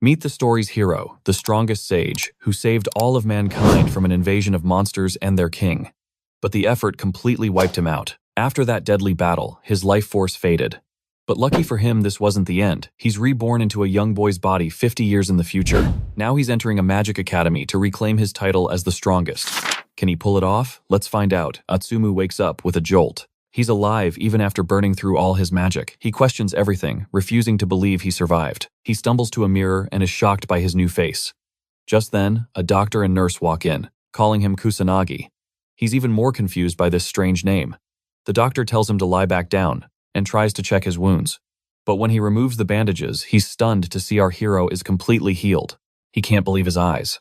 Meet the story's hero, the strongest sage, who saved all of mankind from an invasion of monsters and their king. But the effort completely wiped him out. After that deadly battle, his life force faded. But lucky for him, this wasn't the end. He's reborn into a young boy's body 50 years in the future. Now he's entering a magic academy to reclaim his title as the strongest. Can he pull it off? Let's find out. Atsumu wakes up with a jolt. He's alive even after burning through all his magic. He questions everything, refusing to believe he survived. He stumbles to a mirror and is shocked by his new face. Just then, a doctor and nurse walk in, calling him Kusanagi. He's even more confused by this strange name. The doctor tells him to lie back down and tries to check his wounds. But when he removes the bandages, he's stunned to see our hero is completely healed. He can't believe his eyes.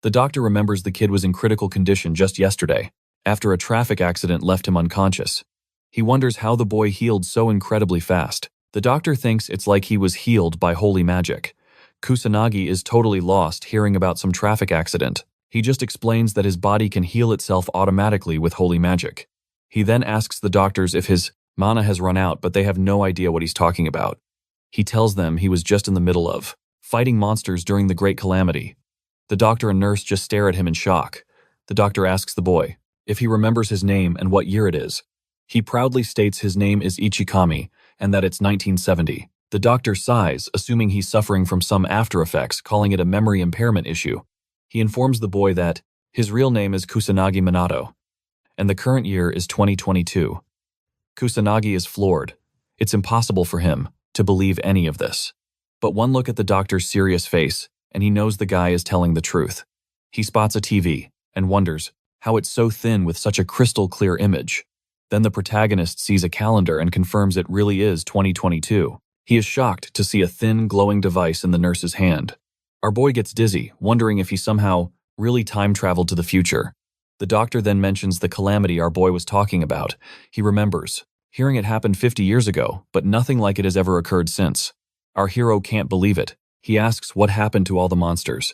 The doctor remembers the kid was in critical condition just yesterday, after a traffic accident left him unconscious. He wonders how the boy healed so incredibly fast. The doctor thinks it's like he was healed by holy magic. Kusanagi is totally lost hearing about some traffic accident. He just explains that his body can heal itself automatically with holy magic. He then asks the doctors if his mana has run out, but they have no idea what he's talking about. He tells them he was just in the middle of fighting monsters during the Great Calamity. The doctor and nurse just stare at him in shock. The doctor asks the boy if he remembers his name and what year it is. He proudly states his name is Ichikami and that it's 1970. The doctor sighs, assuming he's suffering from some after effects, calling it a memory impairment issue. He informs the boy that his real name is Kusanagi Minato, and the current year is 2022. Kusanagi is floored. It's impossible for him to believe any of this. But one look at the doctor's serious face, and he knows the guy is telling the truth. He spots a TV and wonders how it's so thin with such a crystal clear image. Then the protagonist sees a calendar and confirms it really is 2022. He is shocked to see a thin, glowing device in the nurse's hand. Our boy gets dizzy, wondering if he somehow really time traveled to the future. The doctor then mentions the calamity our boy was talking about. He remembers hearing it happened 50 years ago, but nothing like it has ever occurred since. Our hero can't believe it. He asks what happened to all the monsters.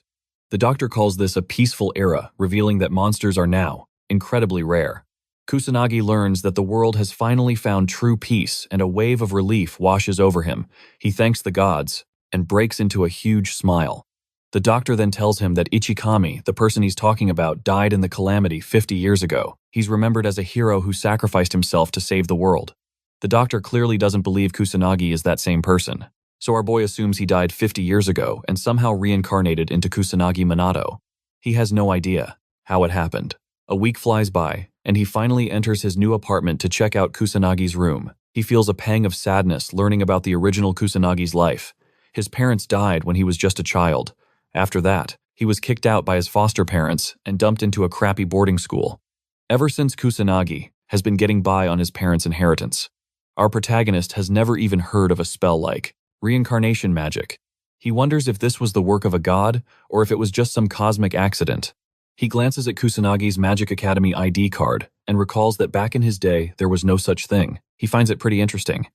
The doctor calls this a peaceful era, revealing that monsters are now incredibly rare. Kusanagi learns that the world has finally found true peace, and a wave of relief washes over him. He thanks the gods and breaks into a huge smile. The doctor then tells him that Ichikami, the person he's talking about, died in the calamity 50 years ago. He's remembered as a hero who sacrificed himself to save the world. The doctor clearly doesn't believe Kusanagi is that same person, so our boy assumes he died 50 years ago and somehow reincarnated into Kusanagi Minato. He has no idea how it happened. A week flies by, and he finally enters his new apartment to check out Kusanagi's room. He feels a pang of sadness learning about the original Kusanagi's life. His parents died when he was just a child. After that, he was kicked out by his foster parents and dumped into a crappy boarding school. Ever since, Kusanagi has been getting by on his parents' inheritance. Our protagonist has never even heard of a spell like reincarnation magic. He wonders if this was the work of a god or if it was just some cosmic accident. He glances at Kusanagi's Magic Academy ID card and recalls that back in his day, there was no such thing. He finds it pretty interesting.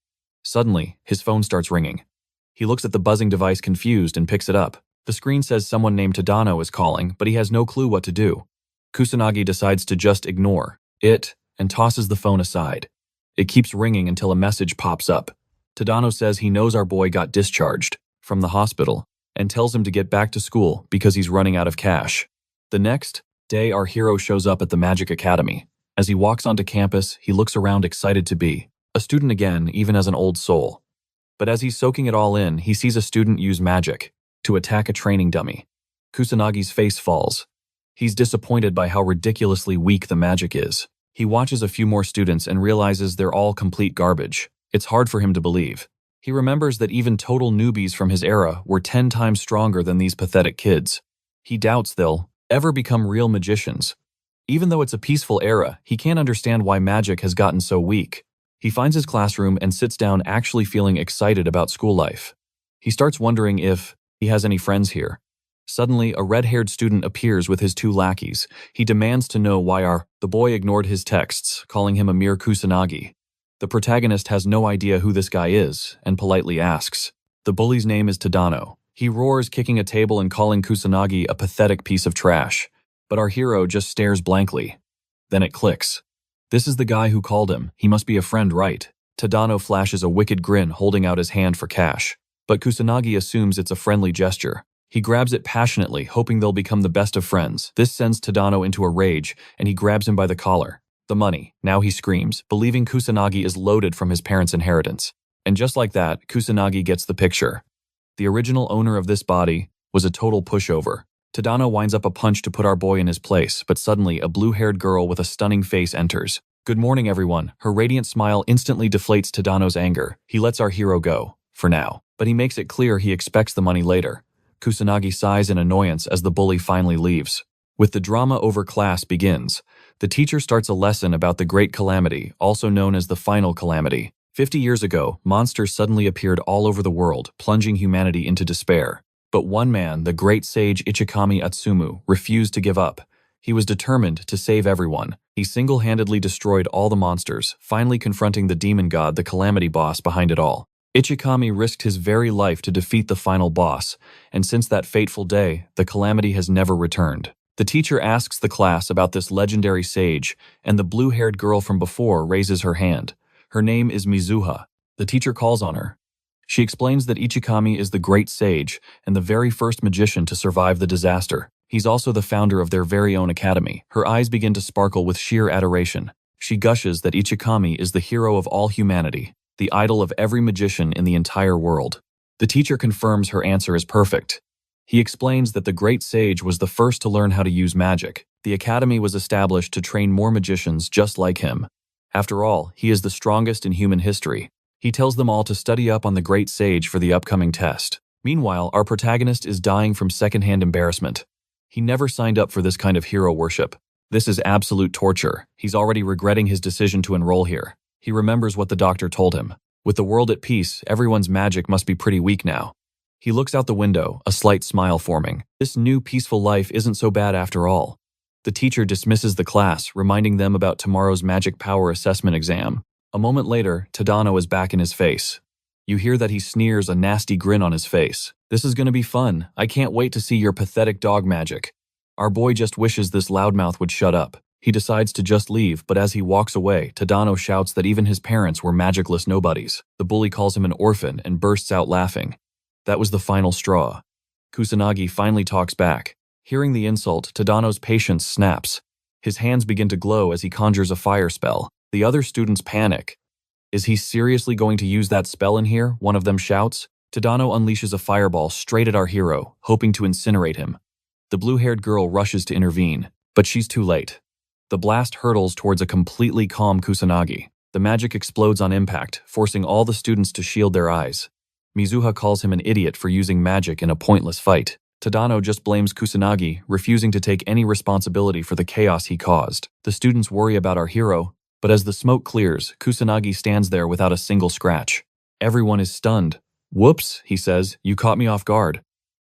Suddenly, his phone starts ringing. He looks at the buzzing device confused and picks it up. The screen says someone named Tadano is calling, but he has no clue what to do. Kusanagi decides to just ignore it and tosses the phone aside. It keeps ringing until a message pops up. Tadano says he knows our boy got discharged from the hospital and tells him to get back to school because he's running out of cash. The next day, our hero shows up at the Magic Academy. As he walks onto campus, he looks around excited to be a student again, even as an old soul. But as he's soaking it all in, he sees a student use magic to attack a training dummy. Kusanagi's face falls. He's disappointed by how ridiculously weak the magic is. He watches a few more students and realizes they're all complete garbage. It's hard for him to believe. He remembers that even total newbies from his era were 10 times stronger than these pathetic kids. He doubts they'll ever become real magicians. Even though it's a peaceful era, he can't understand why magic has gotten so weak. He finds his classroom and sits down, actually feeling excited about school life. He starts wondering if he has any friends here. Suddenly, a red-haired student appears with his 2 lackeys. He demands to know why the boy ignored his texts, calling him a mere Kusanagi. The protagonist has no idea who this guy is and politely asks. The bully's name is Tadano. He roars, kicking a table and calling Kusanagi a pathetic piece of trash. But our hero just stares blankly. Then it clicks. This is the guy who called him. He must be a friend, right? Tadano flashes a wicked grin, holding out his hand for cash. But Kusanagi assumes it's a friendly gesture. He grabs it passionately, hoping they'll become the best of friends. This sends Tadano into a rage, and he grabs him by the collar. The money. Now he screams, believing Kusanagi is loaded from his parents' inheritance. And just like that, Kusanagi gets the picture. The original owner of this body was a total pushover. Tadano winds up a punch to put our boy in his place, but suddenly a blue-haired girl with a stunning face enters. Good morning, everyone. Her radiant smile instantly deflates Tadano's anger. He lets our hero go, for now, but he makes it clear he expects the money later. Kusanagi sighs in annoyance as the bully finally leaves. With the drama over class begins, the teacher starts a lesson about the Great Calamity, also known as the Final Calamity. 50 years ago, monsters suddenly appeared all over the world, plunging humanity into despair. But one man, the great sage Ichikami Atsumu, refused to give up. He was determined to save everyone. He single-handedly destroyed all the monsters, finally confronting the demon god, the Calamity boss, behind it all. Ichikami risked his very life to defeat the final boss, and since that fateful day, the Calamity has never returned. The teacher asks the class about this legendary sage, and the blue-haired girl from before raises her hand. Her name is Mizuha. The teacher calls on her. She explains that Ichikami is the great sage and the very first magician to survive the disaster. He's also the founder of their very own academy. Her eyes begin to sparkle with sheer adoration. She gushes that Ichikami is the hero of all humanity, the idol of every magician in the entire world. The teacher confirms her answer is perfect. He explains that the great sage was the first to learn how to use magic. The academy was established to train more magicians just like him. After all, he is the strongest in human history. He tells them all to study up on the great sage for the upcoming test. Meanwhile, our protagonist is dying from secondhand embarrassment. He never signed up for this kind of hero worship. This is absolute torture. He's already regretting his decision to enroll here. He remembers what the doctor told him. With the world at peace, everyone's magic must be pretty weak now. He looks out the window, a slight smile forming. This new peaceful life isn't so bad after all. The teacher dismisses the class, reminding them about tomorrow's magic power assessment exam. A moment later, Tadano is back in his face. You hear that he sneers, a nasty grin on his face. This is gonna be fun. I can't wait to see your pathetic dog magic. Our boy just wishes this loudmouth would shut up. He decides to just leave, but as he walks away, Tadano shouts that even his parents were magicless nobodies. The bully calls him an orphan and bursts out laughing. That was the final straw. Kusanagi finally talks back. Hearing the insult, Tadano's patience snaps. His hands begin to glow as he conjures a fire spell. The other students panic. Is he seriously going to use that spell in here? One of them shouts. Tadano unleashes a fireball straight at our hero, hoping to incinerate him. The blue-haired girl rushes to intervene, but she's too late. The blast hurtles towards a completely calm Kusanagi. The magic explodes on impact, forcing all the students to shield their eyes. Mizuha calls him an idiot for using magic in a pointless fight. Tadano just blames Kusanagi, refusing to take any responsibility for the chaos he caused. The students worry about our hero, but as the smoke clears, Kusanagi stands there without a single scratch. Everyone is stunned. Whoops, he says, you caught me off guard.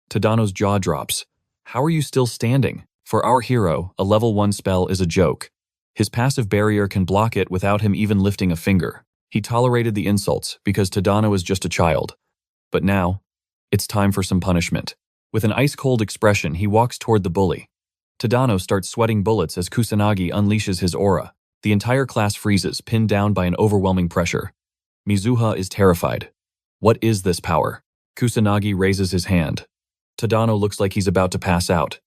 Tadano's jaw drops. How are you still standing? For our hero, a level 1 spell is a joke. His passive barrier can block it without him even lifting a finger. He tolerated the insults because Tadano is just a child. But now, it's time for some punishment. With an ice-cold expression, he walks toward the bully. Tadano starts sweating bullets as Kusanagi unleashes his aura. The entire class freezes, pinned down by an overwhelming pressure. Mizuha is terrified. What is this power? Kusanagi raises his hand. Tadano looks like he's about to pass out.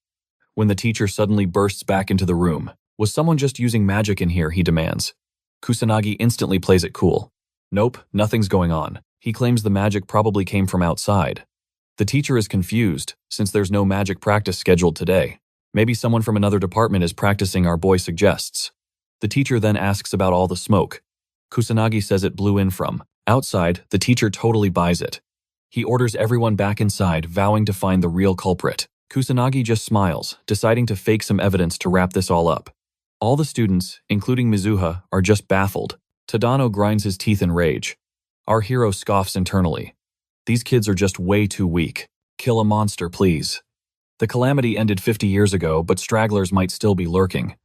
When the teacher suddenly bursts back into the room. Was someone just using magic in here, he demands. Kusanagi instantly plays it cool. Nope, nothing's going on. He claims the magic probably came from outside. The teacher is confused, since there's no magic practice scheduled today. Maybe someone from another department is practicing, our boy suggests. The teacher then asks about all the smoke. Kusanagi says it blew in from outside. The teacher totally buys it. He orders everyone back inside, vowing to find the real culprit. Kusanagi just smiles, deciding to fake some evidence to wrap this all up. All the students, including Mizuha, are just baffled. Tadano grinds his teeth in rage. Our hero scoffs internally. These kids are just way too weak. Kill a monster, please. The calamity ended 50 years ago, but stragglers might still be lurking.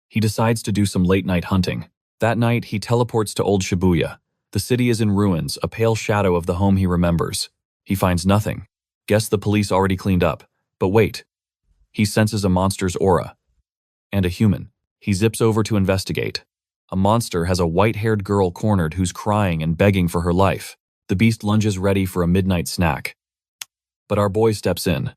He decides to do some late-night hunting. That night, he teleports to old Shibuya. The city is in ruins, a pale shadow of the home he remembers. He finds nothing. Guess the police already cleaned up. But wait. He senses a monster's aura. And a human. He zips over to investigate. A monster has a white-haired girl cornered who's crying and begging for her life. The beast lunges ready for a midnight snack. But our boy steps in.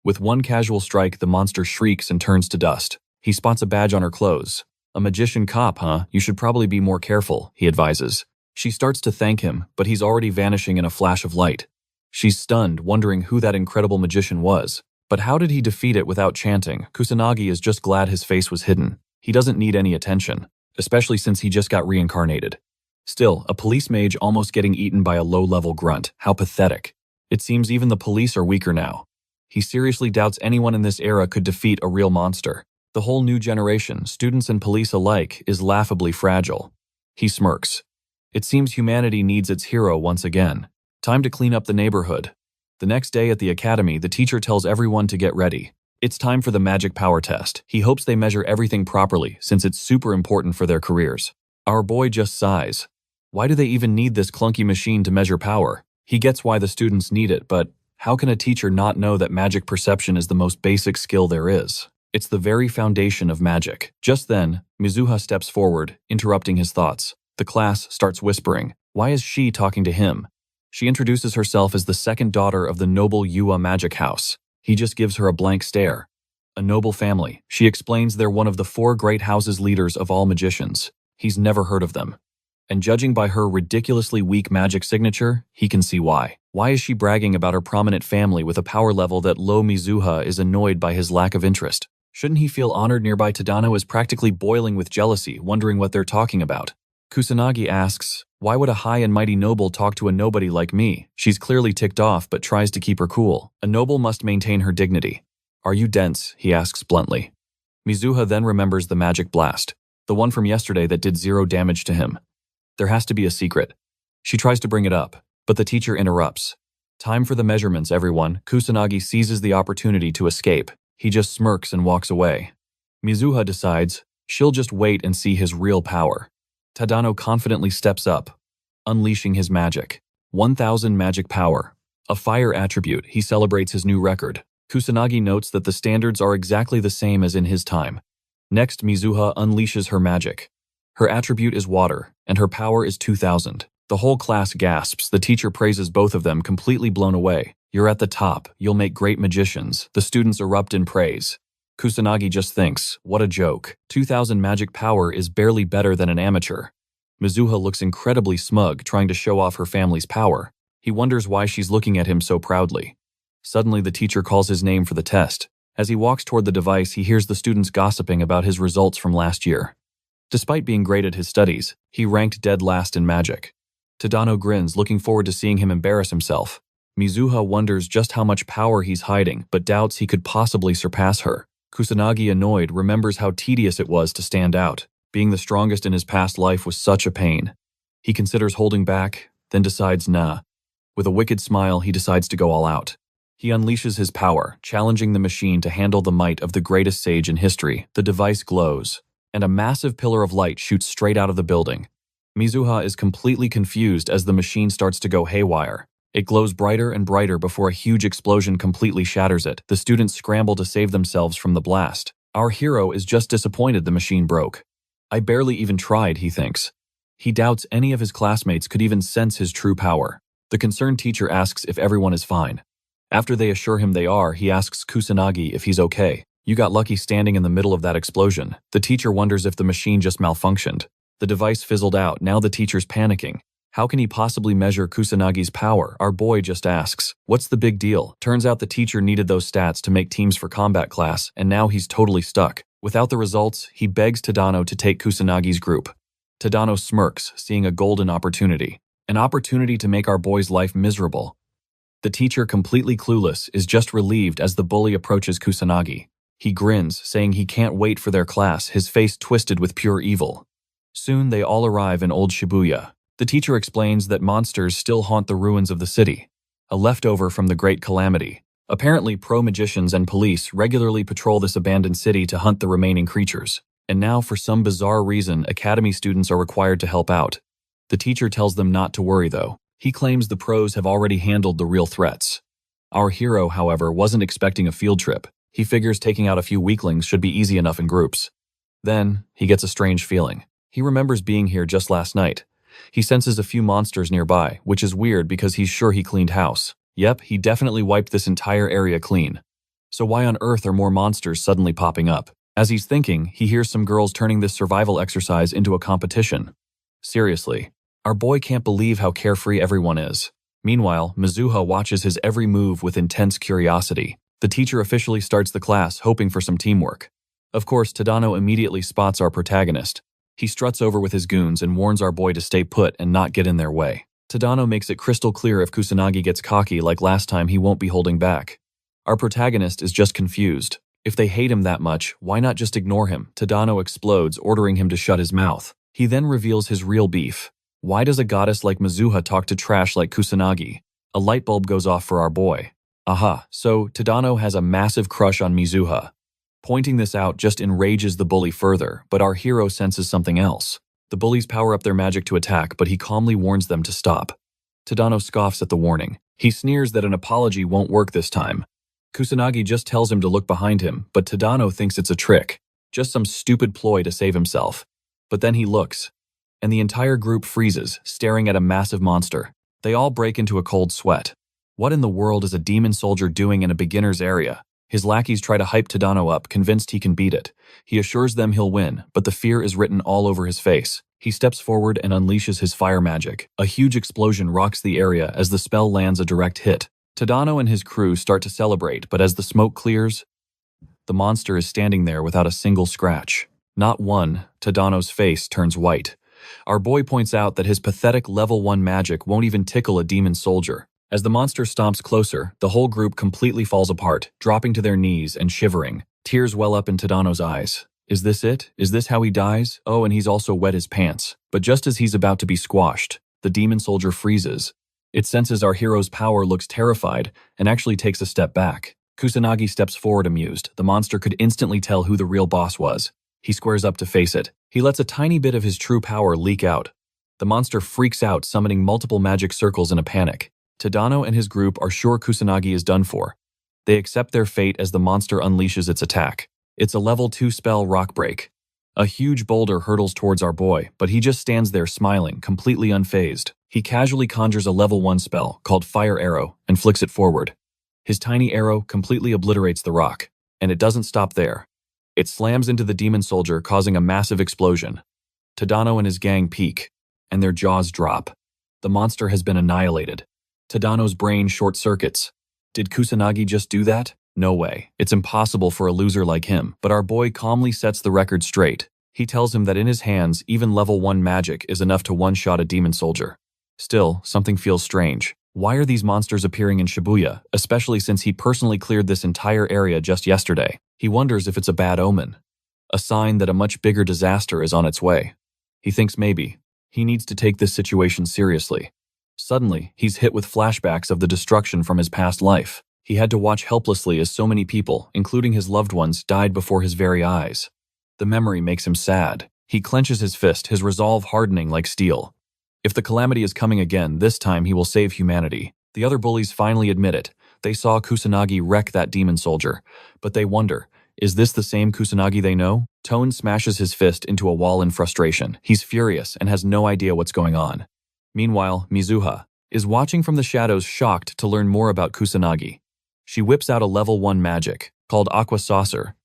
With one casual strike, the monster shrieks and turns to dust. He spots a badge on her clothes. A magician cop, huh? You should probably be more careful, he advises. She starts to thank him, but he's already vanishing in a flash of light. She's stunned, wondering who that incredible magician was. But how did he defeat it without chanting? Kusanagi is just glad his face was hidden. He doesn't need any attention, especially since he just got reincarnated. Still, a police mage almost getting eaten by a low-level grunt. How pathetic. It seems even the police are weaker now. He seriously doubts anyone in this era could defeat a real monster. The whole new generation, students and police alike, is laughably fragile. He smirks. It seems humanity needs its hero once again. Time to clean up the neighborhood. The next day at the academy, the teacher tells everyone to get ready. It's time for the magic power test. He hopes they measure everything properly, since it's super important for their careers. Our boy just sighs. Why do they even need this clunky machine to measure power? He gets why the students need it, but how can a teacher not know that magic perception is the most basic skill there is? It's the very foundation of magic. Just then, Mizuha steps forward, interrupting his thoughts. The class starts whispering. Why is she talking to him? She introduces herself as the second daughter of the noble Yua magic house. He just gives her a blank stare. A noble family. She explains they're one of the 4 great houses leaders of all magicians. He's never heard of them. And judging by her ridiculously weak magic signature, he can see why. Why is she bragging about her prominent family with a power level that low Mizuha is annoyed by his lack of interest? Shouldn't he feel honored? Nearby Tadano is practically boiling with jealousy, wondering what they're talking about. Kusanagi asks, why would a high and mighty noble talk to a nobody like me? She's clearly ticked off but tries to keep her cool. A noble must maintain her dignity. Are you dense? He asks bluntly. Mizuha then remembers the magic blast, the one from yesterday that did 0 damage to him. There has to be a secret. She tries to bring it up, but the teacher interrupts. Time for the measurements, everyone. Kusanagi seizes the opportunity to escape. He just smirks and walks away. Mizuha decides she'll just wait and see his real power. Tadano confidently steps up, unleashing his magic. 1000 magic power. A fire attribute, he celebrates his new record. Kusanagi notes that the standards are exactly the same as in his time. Next, Mizuha unleashes her magic. Her attribute is water, and her power is 2000. The whole class gasps. The teacher praises both of them, completely blown away. You're at the top. You'll make great magicians. The students erupt in praise. Kusanagi just thinks, what a joke. 2000 magic power is barely better than an amateur. Mizuha looks incredibly smug, trying to show off her family's power. He wonders why she's looking at him so proudly. Suddenly, the teacher calls his name for the test. As he walks toward the device, he hears the students gossiping about his results from last year. Despite being great at his studies, he ranked dead last in magic. Tadano grins, looking forward to seeing him embarrass himself. Mizuha wonders just how much power he's hiding, but doubts he could possibly surpass her. Kusanagi, annoyed, remembers how tedious it was to stand out. Being the strongest in his past life was such a pain. He considers holding back, then decides nah. With a wicked smile, he decides to go all out. He unleashes his power, challenging the machine to handle the might of the greatest sage in history. The device glows, and a massive pillar of light shoots straight out of the building. Mizuha is completely confused as the machine starts to go haywire. It glows brighter and brighter before a huge explosion completely shatters it. The students scramble to save themselves from the blast. Our hero is just disappointed the machine broke. I barely even tried, he thinks. He doubts any of his classmates could even sense his true power. The concerned teacher asks if everyone is fine. After they assure him they are, he asks Kusanagi if he's okay. You got lucky standing in the middle of that explosion. The teacher wonders if the machine just malfunctioned. The device fizzled out. Now the teacher's panicking. How can he possibly measure Kusanagi's power? Our boy just asks, what's the big deal? Turns out the teacher needed those stats to make teams for combat class, and now he's totally stuck. Without the results, he begs Tadano to take Kusanagi's group. Tadano smirks, seeing a golden opportunity. An opportunity to make our boy's life miserable. The teacher, completely clueless, is just relieved as the bully approaches Kusanagi. He grins, saying he can't wait for their class, his face twisted with pure evil. Soon they all arrive in old Shibuya. The teacher explains that monsters still haunt the ruins of the city, a leftover from the Great Calamity. Apparently, pro-magicians and police regularly patrol this abandoned city to hunt the remaining creatures. And now, for some bizarre reason, academy students are required to help out. The teacher tells them not to worry, though. He claims the pros have already handled the real threats. Our hero, however, wasn't expecting a field trip. He figures taking out a few weaklings should be easy enough in groups. Then, he gets a strange feeling. He remembers being here just last night. He senses a few monsters nearby, which is weird because he's sure he cleaned house. Yep, he definitely wiped this entire area clean. So why on earth are more monsters suddenly popping up? As he's thinking, he hears some girls turning this survival exercise into a competition. Seriously, our boy can't believe how carefree everyone is. Meanwhile, Mizuha watches his every move with intense curiosity. The teacher officially starts the class, hoping for some teamwork. Of course, Tadano immediately spots our protagonist. He struts over with his goons and warns our boy to stay put and not get in their way. Tadano makes it crystal clear if Kusanagi gets cocky like last time, he won't be holding back. Our protagonist is just confused. If they hate him that much, why not just ignore him? Tadano explodes, ordering him to shut his mouth. He then reveals his real beef. Why does a goddess like Mizuha talk to trash like Kusanagi? A light bulb goes off for our boy. Aha, so Tadano has a massive crush on Mizuha. Pointing this out just enrages the bully further, but our hero senses something else. The bullies power up their magic to attack, but he calmly warns them to stop. Tadano scoffs at the warning. He sneers that an apology won't work this time. Kusanagi just tells him to look behind him, but Tadano thinks it's a trick. Just some stupid ploy to save himself. But then he looks, and the entire group freezes, staring at a massive monster. They all break into a cold sweat. What in the world is a demon soldier doing in a beginner's area? His lackeys try to hype Tadano up, convinced he can beat it. He assures them he'll win, but the fear is written all over his face. He steps forward and unleashes his fire magic. A huge explosion rocks the area as the spell lands a direct hit. Tadano and his crew start to celebrate, but as the smoke clears, the monster is standing there without a single scratch. Not one. Tadano's face turns white. Our boy points out that his pathetic level 1 magic won't even tickle a demon soldier. As the monster stomps closer, the whole group completely falls apart, dropping to their knees and shivering. Tears well up in Tadano's eyes. Is this it? Is this how he dies? Oh, and he's also wet his pants. But just as he's about to be squashed, the demon soldier freezes. It senses our hero's power, looks terrified, and actually takes a step back. Kusanagi steps forward amused. The monster could instantly tell who the real boss was. He squares up to face it. He lets a tiny bit of his true power leak out. The monster freaks out, summoning multiple magic circles in a panic. Tadano and his group are sure Kusanagi is done for. They accept their fate as the monster unleashes its attack. It's a level 2 spell, Rock Break. A huge boulder hurtles towards our boy, but he just stands there smiling, completely unfazed. He casually conjures a level 1 spell, called Fire Arrow, and flicks it forward. His tiny arrow completely obliterates the rock, and it doesn't stop there. It slams into the demon soldier, causing a massive explosion. Tadano and his gang peek, and their jaws drop. The monster has been annihilated. Tadano's brain short-circuits. Did Kusanagi just do that? No way. It's impossible for a loser like him. But our boy calmly sets the record straight. He tells him that in his hands, even level 1 magic is enough to one-shot a demon soldier. Still, something feels strange. Why are these monsters appearing in Shibuya, especially since he personally cleared this entire area just yesterday? He wonders if it's a bad omen, a sign that a much bigger disaster is on its way. He thinks maybe he needs to take this situation seriously. Suddenly, he's hit with flashbacks of the destruction from his past life. He had to watch helplessly as so many people, including his loved ones, died before his very eyes. The memory makes him sad. He clenches his fist, his resolve hardening like steel. If the calamity is coming again, this time he will save humanity. The other bullies finally admit it. They saw Kusanagi wreck that demon soldier, but they wonder, is this the same Kusanagi they know? Tone smashes his fist into a wall in frustration. He's furious and has no idea what's going on. Meanwhile, Mizuha is watching from the shadows, shocked to learn more about Kusanagi. She whips out a level 1 magic, called Aqua Saucer,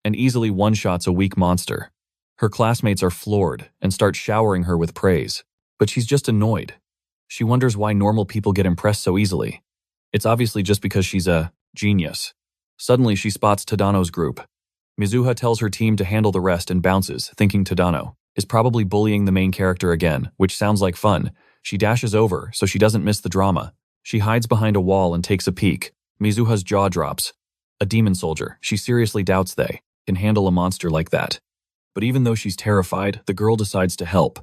and easily one-shots a weak monster. Her classmates are floored and start showering her with praise, but she's just annoyed. She wonders why normal people get impressed so easily. It's obviously just because she's a genius. Suddenly, she spots Tadano's group. Mizuha tells her team to handle the rest and bounces, thinking Tadano is probably bullying the main character again, which sounds like fun. She dashes over so she doesn't miss the drama. She hides behind a wall and takes a peek. Mizuha's jaw drops. A demon soldier. She seriously doubts they can handle a monster like that. But even though she's terrified, the girl decides to help.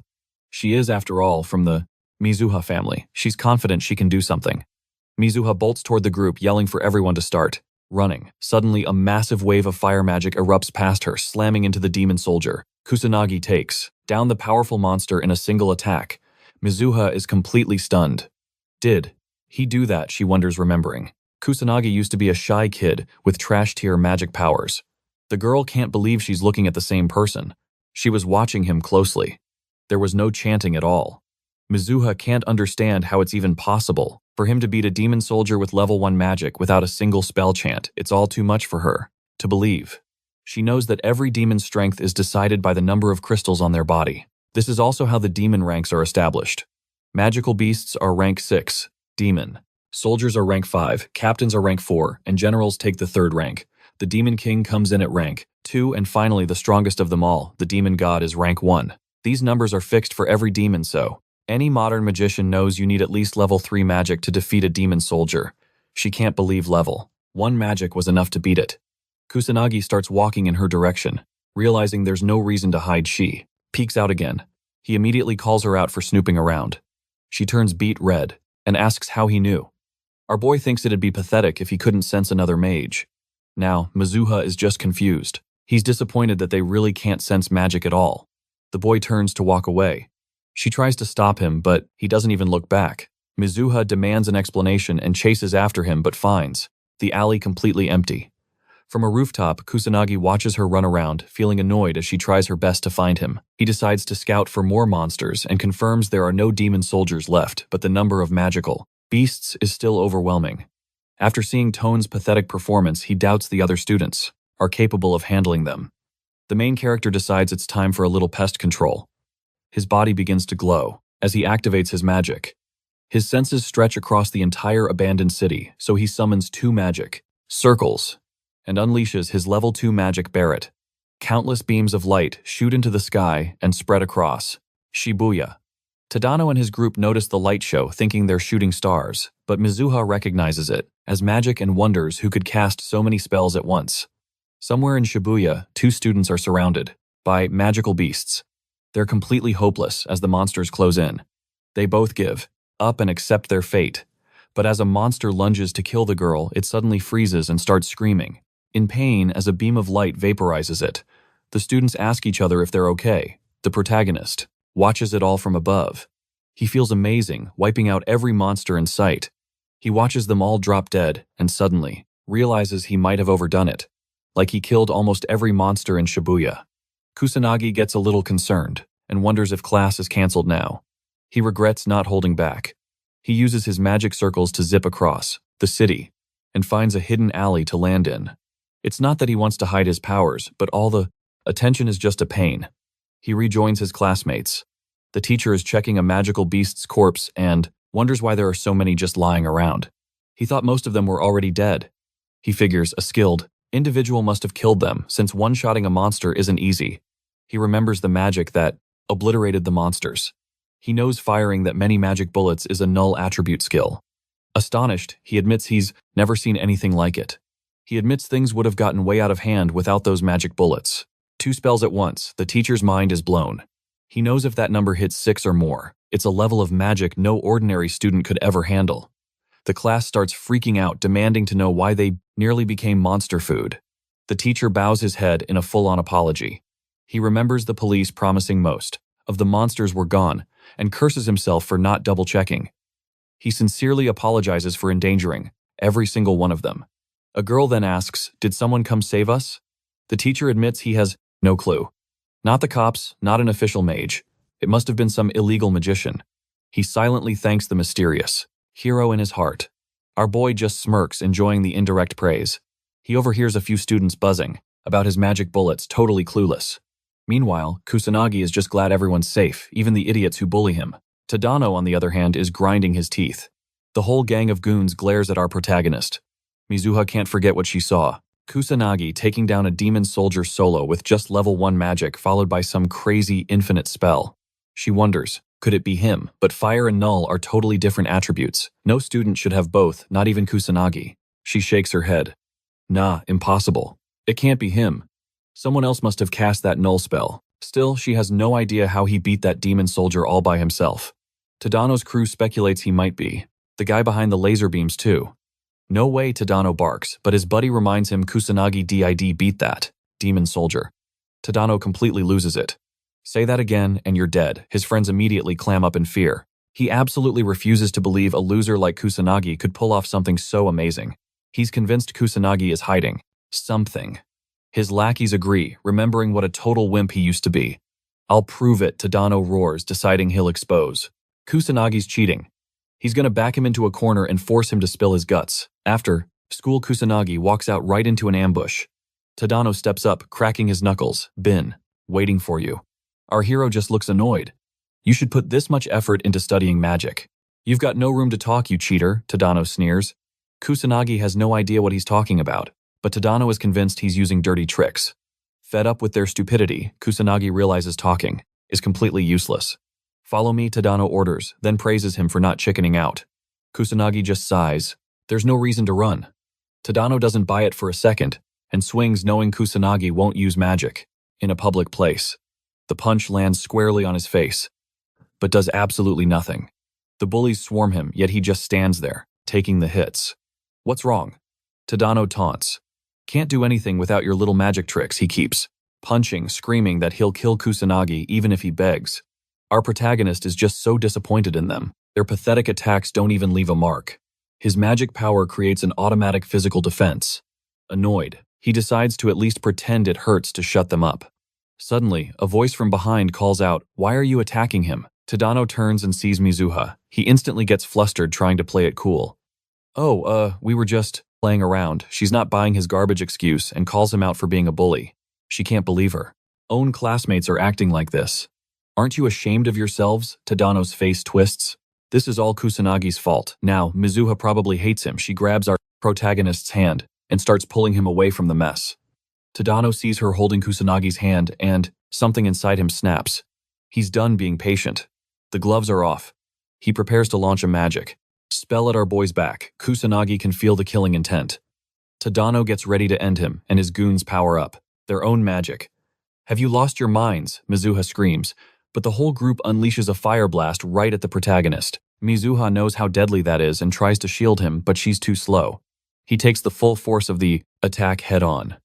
She is, after all, from the Mizuha family. She's confident she can do something. Mizuha bolts toward the group, yelling for everyone to start running. Suddenly, a massive wave of fire magic erupts past her, slamming into the demon soldier. Kusanagi takes down the powerful monster in a single attack. Mizuha is completely stunned. Did he do that, she wonders, remembering. Kusanagi used to be a shy kid with trash-tier magic powers. The girl can't believe she's looking at the same person. She was watching him closely. There was no chanting at all. Mizuha can't understand how it's even possible. For him to beat a demon soldier with level 1 magic without a single spell chant, it's all too much for her to believe. She knows that every demon's strength is decided by the number of crystals on their body. This is also how the demon ranks are established. Magical beasts are rank 6, demon. Soldiers are rank 5, captains are rank 4, and generals take the 3rd rank. The demon king comes in at rank 2, and finally the strongest of them all, the demon god, is rank 1. These numbers are fixed for every demon, so any modern magician knows you need at least level 3 magic to defeat a demon soldier. She can't believe level 1 magic was enough to beat it. Kusanagi starts walking in her direction. Realizing there's no reason to hide, she peeks out again. He immediately calls her out for snooping around. She turns beet red and asks how he knew. Our boy thinks it'd be pathetic if he couldn't sense another mage. Now, Mizuha is just confused. He's disappointed that they really can't sense magic at all. The boy turns to walk away. She tries to stop him, but he doesn't even look back. Mizuha demands an explanation and chases after him, but finds the alley completely empty. From a rooftop, Kusanagi watches her run around, feeling annoyed as she tries her best to find him. He decides to scout for more monsters and confirms there are no demon soldiers left, but the number of magical beasts is still overwhelming. After seeing Tone's pathetic performance, he doubts the other students are capable of handling them. The main character decides it's time for a little pest control. His body begins to glow as he activates his magic. His senses stretch across the entire abandoned city, so he summons 2 magic circles and unleashes his level 2 magic Barret. Countless beams of light shoot into the sky and spread across Shibuya. Tadano and his group notice the light show, thinking they're shooting stars, but Mizuha recognizes it as magic and wonders who could cast so many spells at once. Somewhere in Shibuya, 2 students are surrounded by magical beasts. They're completely hopeless as the monsters close in. They both give up and accept their fate, but as a monster lunges to kill the girl, it suddenly freezes and starts screaming in pain as a beam of light vaporizes it. The students ask each other if they're okay. The protagonist watches it all from above. He feels amazing, wiping out every monster in sight. He watches them all drop dead and suddenly realizes he might have overdone it, like he killed almost every monster in Shibuya. Kusanagi gets a little concerned and wonders if class is canceled now. He regrets not holding back. He uses his magic circles to zip across the city and finds a hidden alley to land in. It's not that he wants to hide his powers, but all the attention is just a pain. He rejoins his classmates. The teacher is checking a magical beast's corpse and wonders why there are so many just lying around. He thought most of them were already dead. He figures a skilled individual must have killed them, since one-shotting a monster isn't easy. He remembers the magic that obliterated the monsters. He knows firing that many magic bullets is a null attribute skill. Astonished, he admits he's never seen anything like it. He admits things would have gotten way out of hand without those magic bullets. 2 spells at once, the teacher's mind is blown. He knows if that number hits 6 or more, it's a level of magic no ordinary student could ever handle. The class starts freaking out, demanding to know why they nearly became monster food. The teacher bows his head in a full-on apology. He remembers the police promising most of the monsters were gone and curses himself for not double-checking. He sincerely apologizes for endangering every single one of them. A girl then asks, "Did someone come save us?" The teacher admits he has no clue. Not the cops, not an official mage. It must have been some illegal magician. He silently thanks the mysterious hero in his heart. Our boy just smirks, enjoying the indirect praise. He overhears a few students buzzing about his magic bullets, totally clueless. Meanwhile, Kusanagi is just glad everyone's safe, even the idiots who bully him. Tadano, on the other hand, is grinding his teeth. The whole gang of goons glares at our protagonist. Mizuha can't forget what she saw. Kusanagi taking down a demon soldier solo with just level 1 magic, followed by some crazy infinite spell. She wonders, could it be him? But fire and null are totally different attributes. No student should have both, not even Kusanagi. She shakes her head. Nah, impossible. It can't be him. Someone else must have cast that null spell. Still, she has no idea how he beat that demon soldier all by himself. Tadano's crew speculates he might be the guy behind the laser beams too. No way, Tadano barks, but his buddy reminds him Kusanagi did beat that demon soldier. Tadano completely loses it. Say that again and you're dead. His friends immediately clam up in fear. He absolutely refuses to believe a loser like Kusanagi could pull off something so amazing. He's convinced Kusanagi is hiding something. His lackeys agree, remembering what a total wimp he used to be. I'll prove it, Tadano roars, deciding he'll expose Kusanagi's cheating. He's gonna back him into a corner and force him to spill his guts. After, School Kusanagi walks out right into an ambush. Tadano steps up, cracking his knuckles. Bin, waiting for you. Our hero just looks annoyed. You should put this much effort into studying magic. You've got no room to talk, you cheater, Tadano sneers. Kusanagi has no idea what he's talking about, but Tadano is convinced he's using dirty tricks. Fed up with their stupidity, Kusanagi realizes talking is completely useless. Follow me, Tadano orders, then praises him for not chickening out. Kusanagi just sighs. There's no reason to run. Tadano doesn't buy it for a second and swings knowing Kusanagi won't use magic in a public place. The punch lands squarely on his face, but does absolutely nothing. The bullies swarm him, yet he just stands there, taking the hits. What's wrong? Tadano taunts. Can't do anything without your little magic tricks, he keeps punching, screaming that he'll kill Kusanagi even if he begs. Our protagonist is just so disappointed in them. Their pathetic attacks don't even leave a mark. His magic power creates an automatic physical defense. Annoyed, he decides to at least pretend it hurts to shut them up. Suddenly, a voice from behind calls out, "Why are you attacking him?" Tadano turns and sees Mizuha. He instantly gets flustered, trying to play it cool. We were just playing around." She's not buying his garbage excuse and calls him out for being a bully. She can't believe her own classmates are acting like this. Aren't you ashamed of yourselves? Tadano's face twists. This is all Kusanagi's fault. Now, Mizuha probably hates him. She grabs our protagonist's hand and starts pulling him away from the mess. Tadano sees her holding Kusanagi's hand and something inside him snaps. He's done being patient. The gloves are off. He prepares to launch a magic spell at our boy's back. Kusanagi can feel the killing intent. Tadano gets ready to end him and his goons power up. Their own magic. "Have you lost your minds?" Mizuha screams, but the whole group unleashes a fire blast right at the protagonist. Mizuha knows how deadly that is and tries to shield him, but she's too slow. He takes the full force of the attack head-on.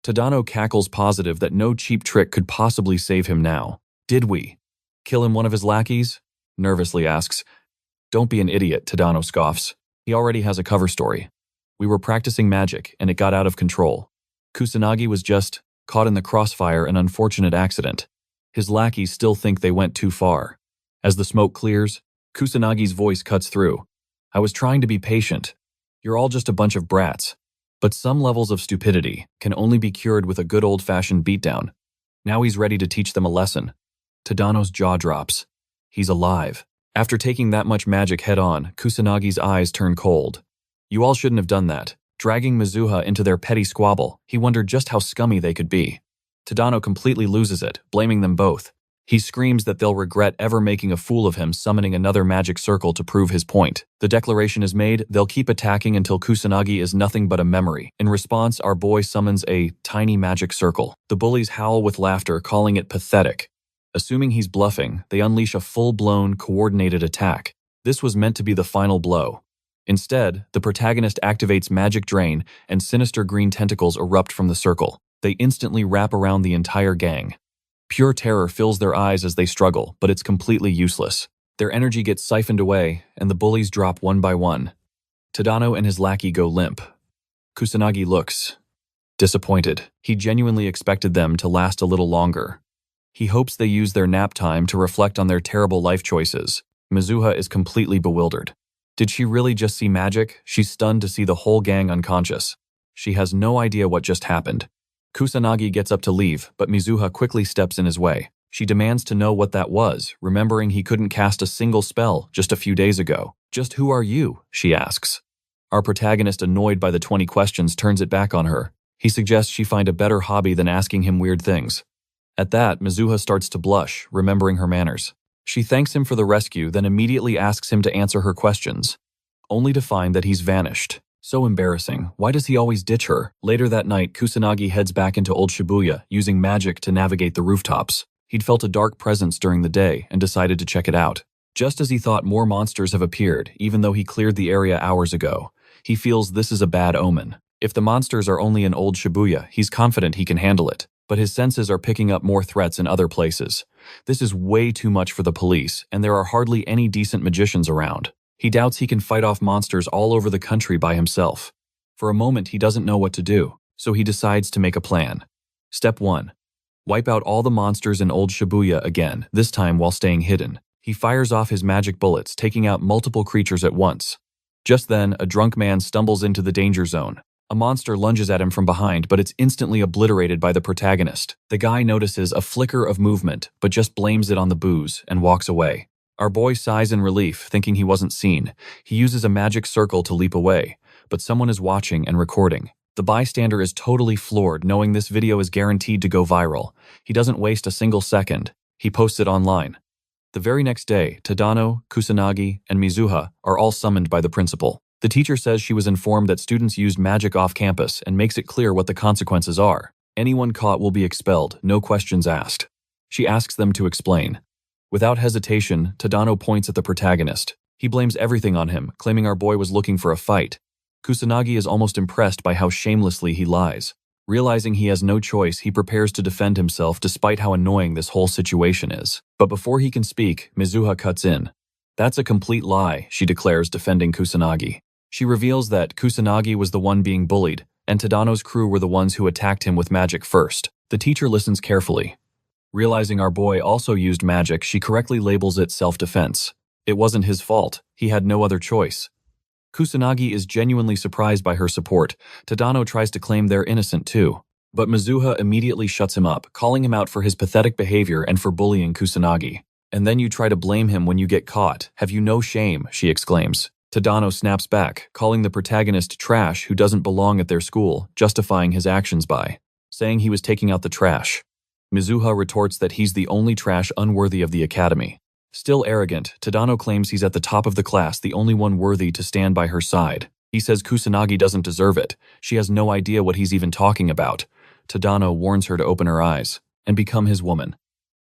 Tadano cackles, positive that no cheap trick could possibly save him now. "Did we kill him, one of his lackeys?" nervously asks. "Don't be an idiot," Tadano scoffs. He already has a cover story. "We were practicing magic, and it got out of control. Kusanagi was just caught in the crossfire, an unfortunate accident. His lackeys still think they went too far." As the smoke clears, Kusanagi's voice cuts through. "I was trying to be patient. You're all just a bunch of brats. But some levels of stupidity can only be cured with a good old-fashioned beatdown." Now he's ready to teach them a lesson. Tadano's jaw drops. He's alive. After taking that much magic head-on, Kusanagi's eyes turn cold. "You all shouldn't have done that." Dragging Mizuha into their petty squabble, he wondered just how scummy they could be. Tadano completely loses it, blaming them both. He screams that they'll regret ever making a fool of him, summoning another magic circle to prove his point. The declaration is made, they'll keep attacking until Kusanagi is nothing but a memory. In response, our boy summons a tiny magic circle. The bullies howl with laughter, calling it pathetic. Assuming he's bluffing, they unleash a full-blown, coordinated attack. This was meant to be the final blow. Instead, the protagonist activates Magic Drain and sinister green tentacles erupt from the circle. They instantly wrap around the entire gang. Pure terror fills their eyes as they struggle, but it's completely useless. Their energy gets siphoned away, and the bullies drop one by one. Tadano and his lackey go limp. Kusanagi looks disappointed. He genuinely expected them to last a little longer. He hopes they use their nap time to reflect on their terrible life choices. Mizuha is completely bewildered. Did she really just see magic? She's stunned to see the whole gang unconscious. She has no idea what just happened. Kusanagi gets up to leave, but Mizuha quickly steps in his way. She demands to know what that was, remembering he couldn't cast a single spell just a few days ago. "Just who are you?" she asks. Our protagonist, annoyed by the 20 questions, turns it back on her. He suggests she find a better hobby than asking him weird things. At that, Mizuha starts to blush, remembering her manners. She thanks him for the rescue, then immediately asks him to answer her questions, only to find that he's vanished. So embarrassing. Why does he always ditch her? Later that night, Kusanagi heads back into Old Shibuya, using magic to navigate the rooftops. He'd felt a dark presence during the day and decided to check it out. Just as he thought, more monsters have appeared, even though he cleared the area hours ago. He feels this is a bad omen. If the monsters are only in Old Shibuya, he's confident he can handle it. But his senses are picking up more threats in other places. This is way too much for the police, and there are hardly any decent magicians around. He doubts he can fight off monsters all over the country by himself. For a moment, he doesn't know what to do, so he decides to make a plan. Step 1. Wipe out all the monsters in Old Shibuya again, this time while staying hidden. He He fires off his magic bullets, taking out multiple creatures at once. Just then, a drunk man stumbles into the danger zone. A monster lunges at him from behind, but it's instantly obliterated by the protagonist. The guy notices a flicker of movement, but just blames it on the booze and walks away. Our boy sighs in relief, thinking he wasn't seen. He uses a magic circle to leap away, but someone is watching and recording. The bystander is totally floored, knowing this video is guaranteed to go viral. He doesn't waste a single second. He posts it online. The very next day, Tadano, Kusanagi, and Mizuha are all summoned by the principal. The teacher says she was informed that students used magic off campus and makes it clear what the consequences are. Anyone caught will be expelled, no questions asked. She asks them to explain. Without hesitation, Tadano points at the protagonist. He blames everything on him, claiming our boy was looking for a fight. Kusanagi is almost impressed by how shamelessly he lies. Realizing he has no choice, he prepares to defend himself despite how annoying this whole situation is. But before he can speak, Mizuha cuts in. That's a complete lie, she declares, defending Kusanagi. She reveals that Kusanagi was the one being bullied, and Tadano's crew were the ones who attacked him with magic first. The teacher listens carefully. Realizing our boy also used magic, she correctly labels it self-defense. It wasn't his fault. He had no other choice. Kusanagi is genuinely surprised by her support. Tadano tries to claim they're innocent too. But Mizuha immediately shuts him up, calling him out for his pathetic behavior and for bullying Kusanagi. And then you try to blame him when you get caught. Have you no shame? She exclaims. Tadano snaps back, calling the protagonist trash who doesn't belong at their school, justifying his actions by saying he was taking out the trash. Mizuha retorts that he's the only trash unworthy of the academy. Still arrogant, Tadano claims he's at the top of the class, the only one worthy to stand by her side. He says Kusanagi doesn't deserve it. She has no idea what he's even talking about. Tadano warns her to open her eyes and become his woman.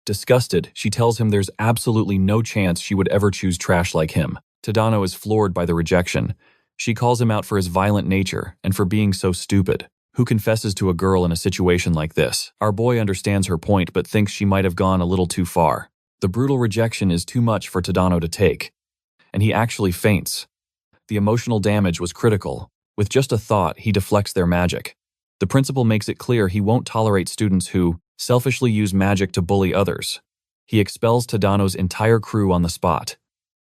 Disgusted, she tells him there's absolutely no chance she would ever choose trash like him. Tadano is floored by the rejection. She calls him out for his violent nature and for being so stupid. Who confesses to a girl in a situation like this? Our boy understands her point but thinks she might have gone a little too far. The brutal rejection is too much for Tadano to take, and he actually faints. The emotional damage was critical. With just a thought, he deflects their magic. The principal makes it clear he won't tolerate students who selfishly use magic to bully others. He expels Tadano's entire crew on the spot.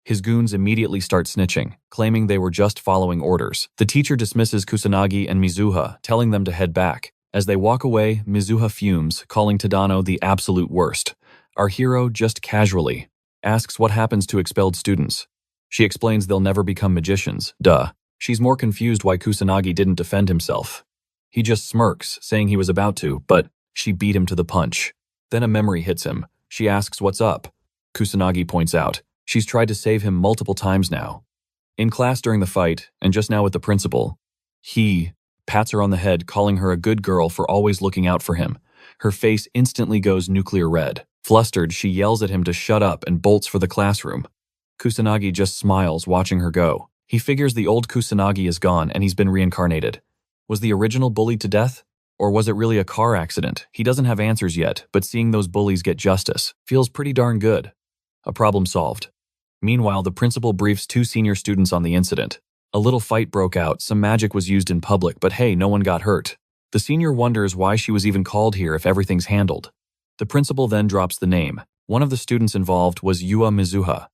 His goons immediately start snitching, claiming they were just following orders. The teacher dismisses Kusanagi and Mizuha, telling them to head back. As they walk away, Mizuha fumes, calling Tadano the absolute worst. Our hero just casually asks what happens to expelled students. She explains they'll never become magicians. Duh. She's more confused why Kusanagi didn't defend himself. He just smirks, saying he was about to, but she beat him to the punch. Then a memory hits him. She asks what's up. Kusanagi points out she's tried to save him multiple times now. In class during the fight, and just now with the principal, he pats her on the head, calling her a good girl for always looking out for him. Her face instantly goes nuclear red. Flustered, she yells at him to shut up and bolts for the classroom. Kusanagi just smiles, watching her go. He figures the old Kusanagi is gone and he's been reincarnated. Was the original bullied to death? Or was it really a car accident? He doesn't have answers yet, but seeing those bullies get justice feels pretty darn good. A problem solved. Meanwhile, the principal briefs 2 senior students on the incident. A little fight broke out, some magic was used in public, but hey, no one got hurt. The senior wonders why she was even called here if everything's handled. The principal then drops the name. One of the students involved was Yua Mizuha.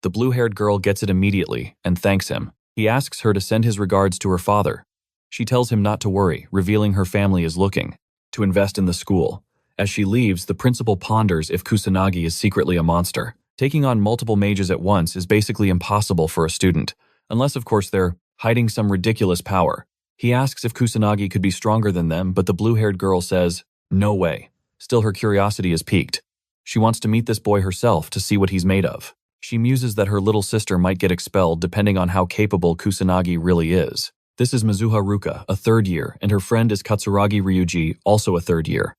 The blue-haired girl gets it immediately and thanks him. He asks her to send his regards to her father. She tells him not to worry, revealing her family is looking to invest in the school. As she leaves, the principal ponders if Kusanagi is secretly a monster. Taking on multiple mages at once is basically impossible for a student, unless of course they're hiding some ridiculous power. He asks if Kusanagi could be stronger than them, but the blue-haired girl says, no way. Still, her curiosity is piqued. She wants to meet this boy herself to see what he's made of. She muses that her little sister might get expelled depending on how capable Kusanagi really is. This is Mizuha Ruka, a 3rd year, and her friend is Katsuragi Ryuji, also a 3rd year.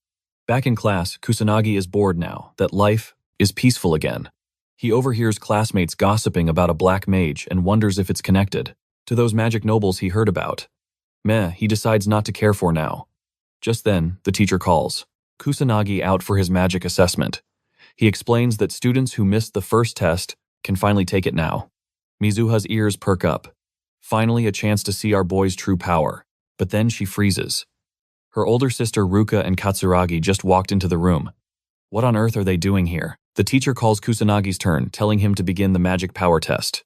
Back in class, Kusanagi is bored now that life is peaceful again. He overhears classmates gossiping about a black mage and wonders if it's connected to those magic nobles he heard about. He decides not to care for now. Just then, the teacher calls Kusanagi out for his magic assessment. He explains that students who missed the first test can finally take it now. Mizuha's ears perk up. Finally, a chance to see our boy's true power. But then she freezes. Her older sister Ruka and Katsuragi just walked into the room. What on earth are they doing here? The teacher calls Kusanagi's turn, telling him to begin the magic power test.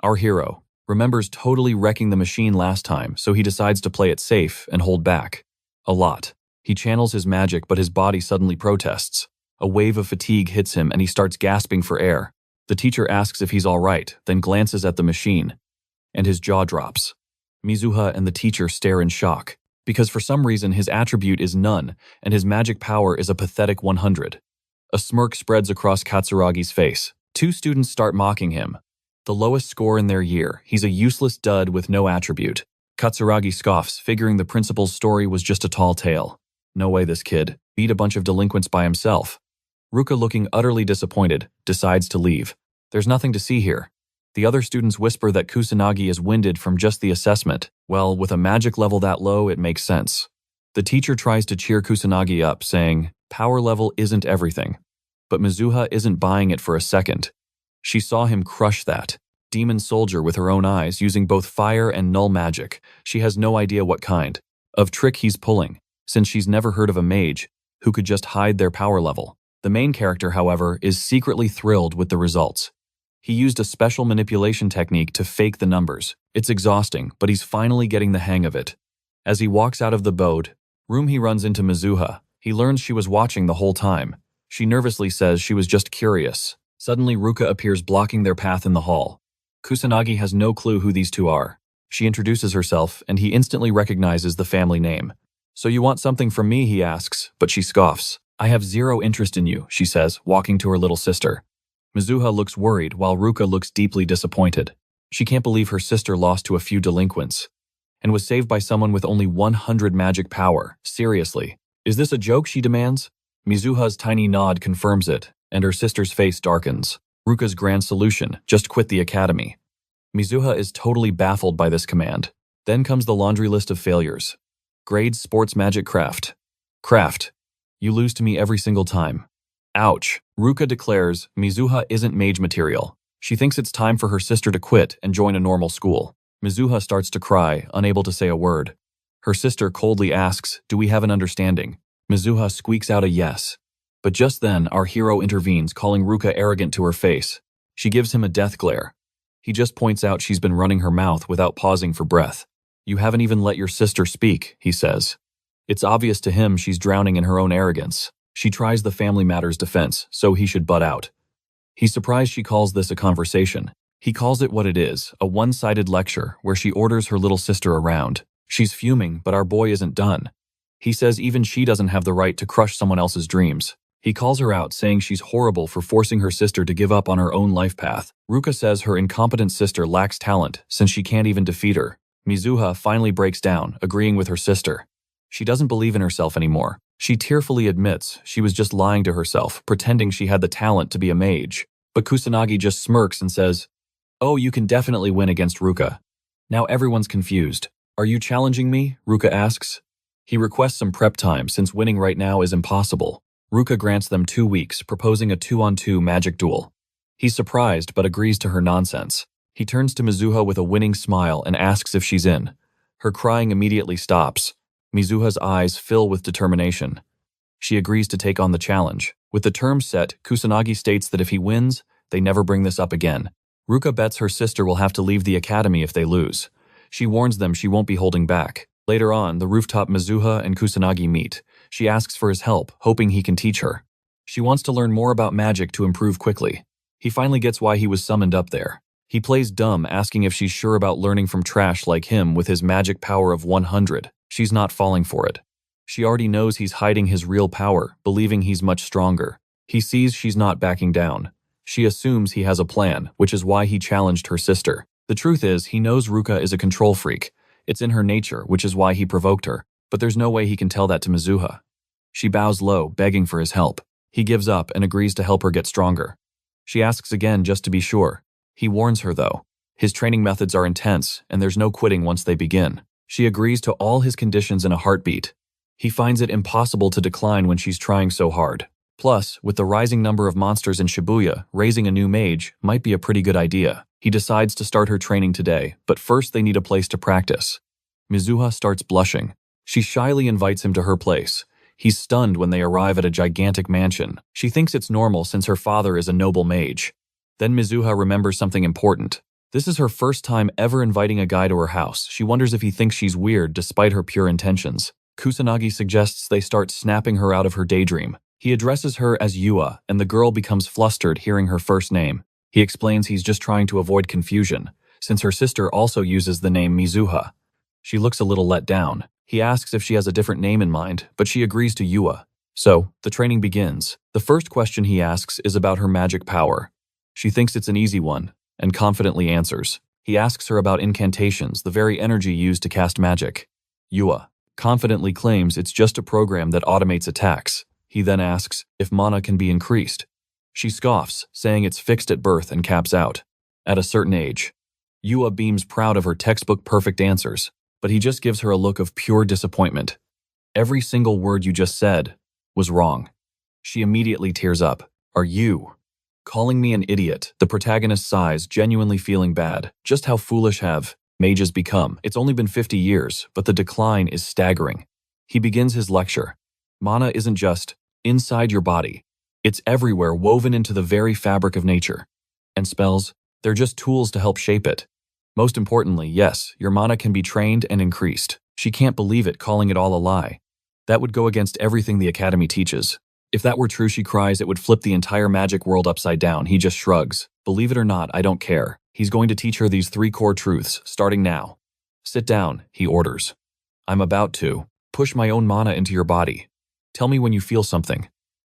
Our hero remembers totally wrecking the machine last time, so he decides to play it safe and hold back. A lot. He channels his magic, but his body suddenly protests. A wave of fatigue hits him and he starts gasping for air. The teacher asks if he's all right, then glances at the machine, and his jaw drops. Mizuha and the teacher stare in shock, because for some reason his attribute is none and his magic power is a pathetic 100. A smirk spreads across Katsuragi's face. Two students start mocking him. The lowest score in their year, he's a useless dud with no attribute. Katsuragi scoffs, figuring the principal's story was just a tall tale. No way this kid beat a bunch of delinquents by himself. Ruka, looking utterly disappointed, decides to leave. There's nothing to see here. The other students whisper that Kusanagi is winded from just the assessment. Well, with a magic level that low, it makes sense. The teacher tries to cheer Kusanagi up, saying, power level isn't everything. But Mizuha isn't buying it for a second. She saw him crush that demon soldier with her own eyes, using both fire and null magic. She has no idea what kind of trick he's pulling, since she's never heard of a mage who could just hide their power level. The main character, however, is secretly thrilled with the results. He used a special manipulation technique to fake the numbers. It's exhausting, but he's finally getting the hang of it. As he walks out of the boat room, he runs into Mizuha. He learns she was watching the whole time. She nervously says she was just curious. Suddenly, Ruka appears, blocking their path in the hall. Kusanagi has no clue who these two are. She introduces herself, and he instantly recognizes the family name. So you want something from me, he asks, but she scoffs. I have zero interest in you, she says, walking to her little sister. Mizuha looks worried, while Ruka looks deeply disappointed. She can't believe her sister lost to a few delinquents and was saved by someone with only 100 magic power. Seriously. Is this a joke, she demands? Mizuha's tiny nod confirms it, and her sister's face darkens. Ruka's grand solution: just quit the academy. Mizuha is totally baffled by this command. Then comes the laundry list of failures. Grades: sports, magic, craft. Craft. You lose to me every single time. Ouch. Ruka declares Mizuha isn't mage material. She thinks it's time for her sister to quit and join a normal school. Mizuha starts to cry, unable to say a word. Her sister coldly asks, do we have an understanding? Mizuha squeaks out a yes. But just then, our hero intervenes, calling Ruka arrogant to her face. She gives him a death glare. He just points out she's been running her mouth without pausing for breath. You haven't even let your sister speak, he says. It's obvious to him she's drowning in her own arrogance. She tries the family matters defense, so he should butt out. He's surprised she calls this a conversation. He calls it what it is, a one-sided lecture where she orders her little sister around. She's fuming, but our boy isn't done. He says even she doesn't have the right to crush someone else's dreams. He calls her out, saying she's horrible for forcing her sister to give up on her own life path. Ruka says her incompetent sister lacks talent since she can't even defeat her. Mizuha finally breaks down, agreeing with her sister. She doesn't believe in herself anymore. She tearfully admits she was just lying to herself, pretending she had the talent to be a mage. But Kusanagi just smirks and says, oh, you can definitely win against Ruka. Now everyone's confused. Are you challenging me? Ruka asks. He requests some prep time since winning right now is impossible. Ruka grants them 2 weeks, proposing a 2-on-2 magic duel. He's surprised but agrees to her nonsense. He turns to Mizuha with a winning smile and asks if she's in. Her crying immediately stops. Mizuha's eyes fill with determination. She agrees to take on the challenge. With the terms set, Kusanagi states that if he wins, they never bring this up again. Ruka bets her sister will have to leave the academy if they lose. She warns them she won't be holding back. Later on, the rooftop, Mizuha and Kusanagi meet. She asks for his help, hoping he can teach her. She wants to learn more about magic to improve quickly. He finally gets why he was summoned up there. He plays dumb, asking if she's sure about learning from trash like him with his magic power of 100. She's not falling for it. She already knows he's hiding his real power, believing he's much stronger. He sees she's not backing down. She assumes he has a plan, which is why he challenged her sister. The truth is, he knows Ruka is a control freak. It's in her nature, which is why he provoked her. But there's no way he can tell that to Mizuha. She bows low, begging for his help. He gives up and agrees to help her get stronger. She asks again just to be sure. He warns her, though. His training methods are intense, and there's no quitting once they begin. She agrees to all his conditions in a heartbeat. He finds it impossible to decline when she's trying so hard. Plus, with the rising number of monsters in Shibuya, raising a new mage might be a pretty good idea. He decides to start her training today, but first they need a place to practice. Mizuha starts blushing. She shyly invites him to her place. He's stunned when they arrive at a gigantic mansion. She thinks it's normal since her father is a noble mage. Then Mizuha remembers something important. This is her first time ever inviting a guy to her house. She wonders if he thinks she's weird despite her pure intentions. Kusanagi suggests they start snapping her out of her daydream. He addresses her as Yua, and the girl becomes flustered hearing her first name. He explains he's just trying to avoid confusion, since her sister also uses the name Mizuha. She looks a little let down. He asks if she has a different name in mind, but she agrees to Yua. So, the training begins. The first question he asks is about her magic power. She thinks it's an easy one, and confidently answers. He asks her about incantations, the very energy used to cast magic. Yua confidently claims it's just a program that automates attacks. He then asks if mana can be increased. She scoffs, saying it's fixed at birth and caps out at a certain age. Yua beams proud of her textbook perfect answers, but he just gives her a look of pure disappointment. Every single word you just said was wrong. She immediately tears up. Are you calling me an idiot? The protagonist sighs, genuinely feeling bad. Just how foolish have mages become. It's only been 50 years, but the decline is staggering. He begins his lecture. Mana isn't just inside your body. It's everywhere, woven into the very fabric of nature. And spells, they're just tools to help shape it. Most importantly, yes, your mana can be trained and increased. She can't believe it, calling it all a lie. That would go against everything the Academy teaches. If that were true, she cries, it would flip the entire magic world upside down. He just shrugs. Believe it or not, I don't care. He's going to teach her these 3 core truths, starting now. Sit down, he orders. I'm about to. Push my own mana into your body. Tell me when you feel something.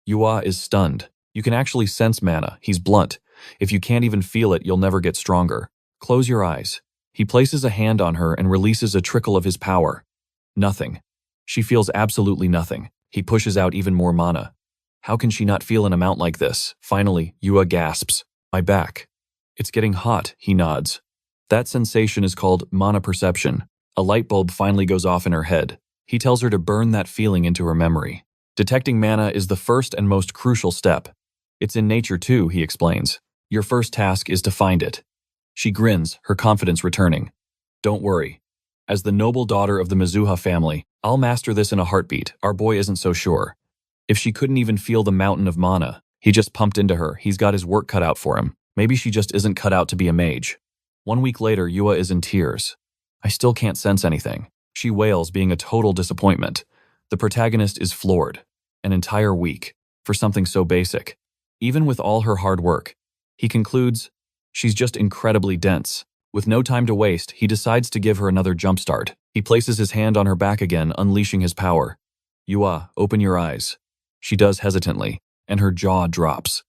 Yua is stunned. You can actually sense mana. He's blunt. If you can't even feel it, you'll never get stronger. Close your eyes. He places a hand on her and releases a trickle of his power. Nothing. She feels absolutely nothing. He pushes out even more mana. How can she not feel an amount like this? Finally, Yua gasps. My back. It's getting hot, he nods. That sensation is called mana perception. A light bulb finally goes off in her head. He tells her to burn that feeling into her memory. Detecting mana is the first and most crucial step. It's in nature too, he explains. Your first task is to find it. She grins, her confidence returning. Don't worry. As the noble daughter of the Mizuha family, I'll master this in a heartbeat. Our boy isn't so sure. If she couldn't even feel the mountain of mana, he just pumped into her. He's got his work cut out for him. Maybe she just isn't cut out to be a mage. 1 week later, Yua is in tears. I still can't sense anything. She wails, being a total disappointment. The protagonist is floored. An entire week for something so basic. Even with all her hard work, he concludes, she's just incredibly dense. With no time to waste, he decides to give her another jumpstart. He places his hand on her back again, unleashing his power. Yua, open your eyes. She does hesitantly, and her jaw drops.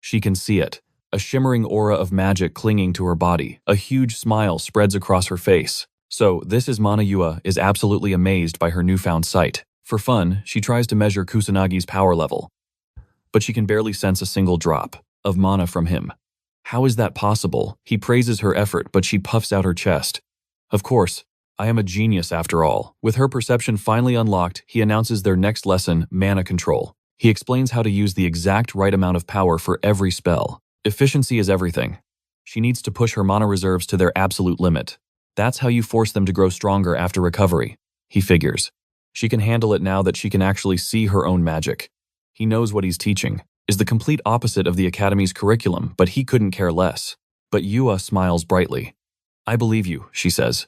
She can see it. A shimmering aura of magic clinging to her body. A huge smile spreads across her face. So, this is Mana. Yua is absolutely amazed by her newfound sight. For fun, she tries to measure Kusanagi's power level. But she can barely sense a single drop of mana from him. How is that possible? He praises her effort, but she puffs out her chest. Of course, I am a genius after all. With her perception finally unlocked, he announces their next lesson, mana control. He explains how to use the exact right amount of power for every spell. Efficiency is everything. She needs to push her mana reserves to their absolute limit. That's how you force them to grow stronger after recovery, he figures. She can handle it now that she can actually see her own magic. He knows what he's teaching is the complete opposite of the Academy's curriculum, but he couldn't care less. But Yua smiles brightly. I believe you, she says.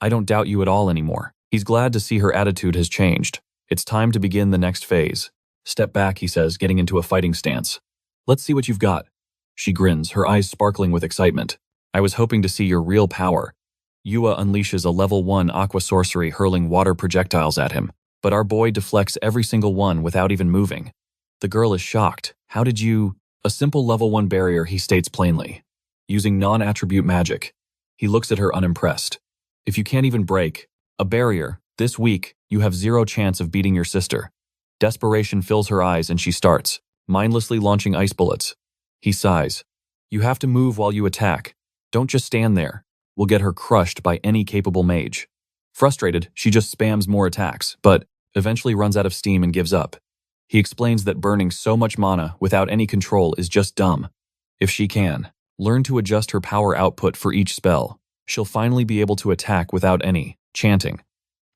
I don't doubt you at all anymore. He's glad to see her attitude has changed. It's time to begin the next phase. Step back, he says, getting into a fighting stance. Let's see what you've got. She grins, her eyes sparkling with excitement. I was hoping to see your real power. Yua unleashes a level 1 aqua sorcery, hurling water projectiles at him, but our boy deflects every single one without even moving. The girl is shocked. How did you? A simple level 1 barrier, he states plainly. Using non-attribute magic. He looks at her unimpressed. If you can't even break a barrier, this week, you have 0 chance of beating your sister. Desperation fills her eyes and she starts, mindlessly launching ice bullets. He sighs. You have to move while you attack. Don't just stand there. We'll get her crushed by any capable mage. Frustrated, she just spams more attacks, but eventually runs out of steam and gives up. He explains that burning so much mana without any control is just dumb. If she can learn to adjust her power output for each spell, she'll finally be able to attack without any chanting.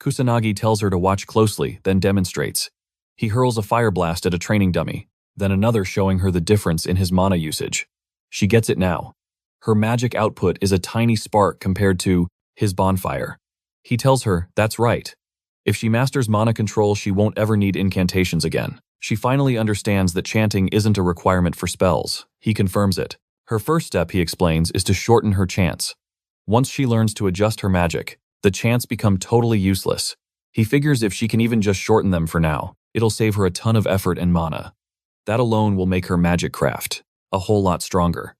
Kusanagi tells her to watch closely, then demonstrates. He hurls a fire blast at a training dummy, then another showing her the difference in his mana usage. She gets it now. Her magic output is a tiny spark compared to his bonfire. He tells her that's right. If she masters mana control, she won't ever need incantations again. She finally understands that chanting isn't a requirement for spells. He confirms it. Her first step, he explains, is to shorten her chants. Once she learns to adjust her magic, the chants become totally useless. He figures if she can even just shorten them for now, it'll save her a ton of effort and mana. That alone will make her magic craft a whole lot stronger.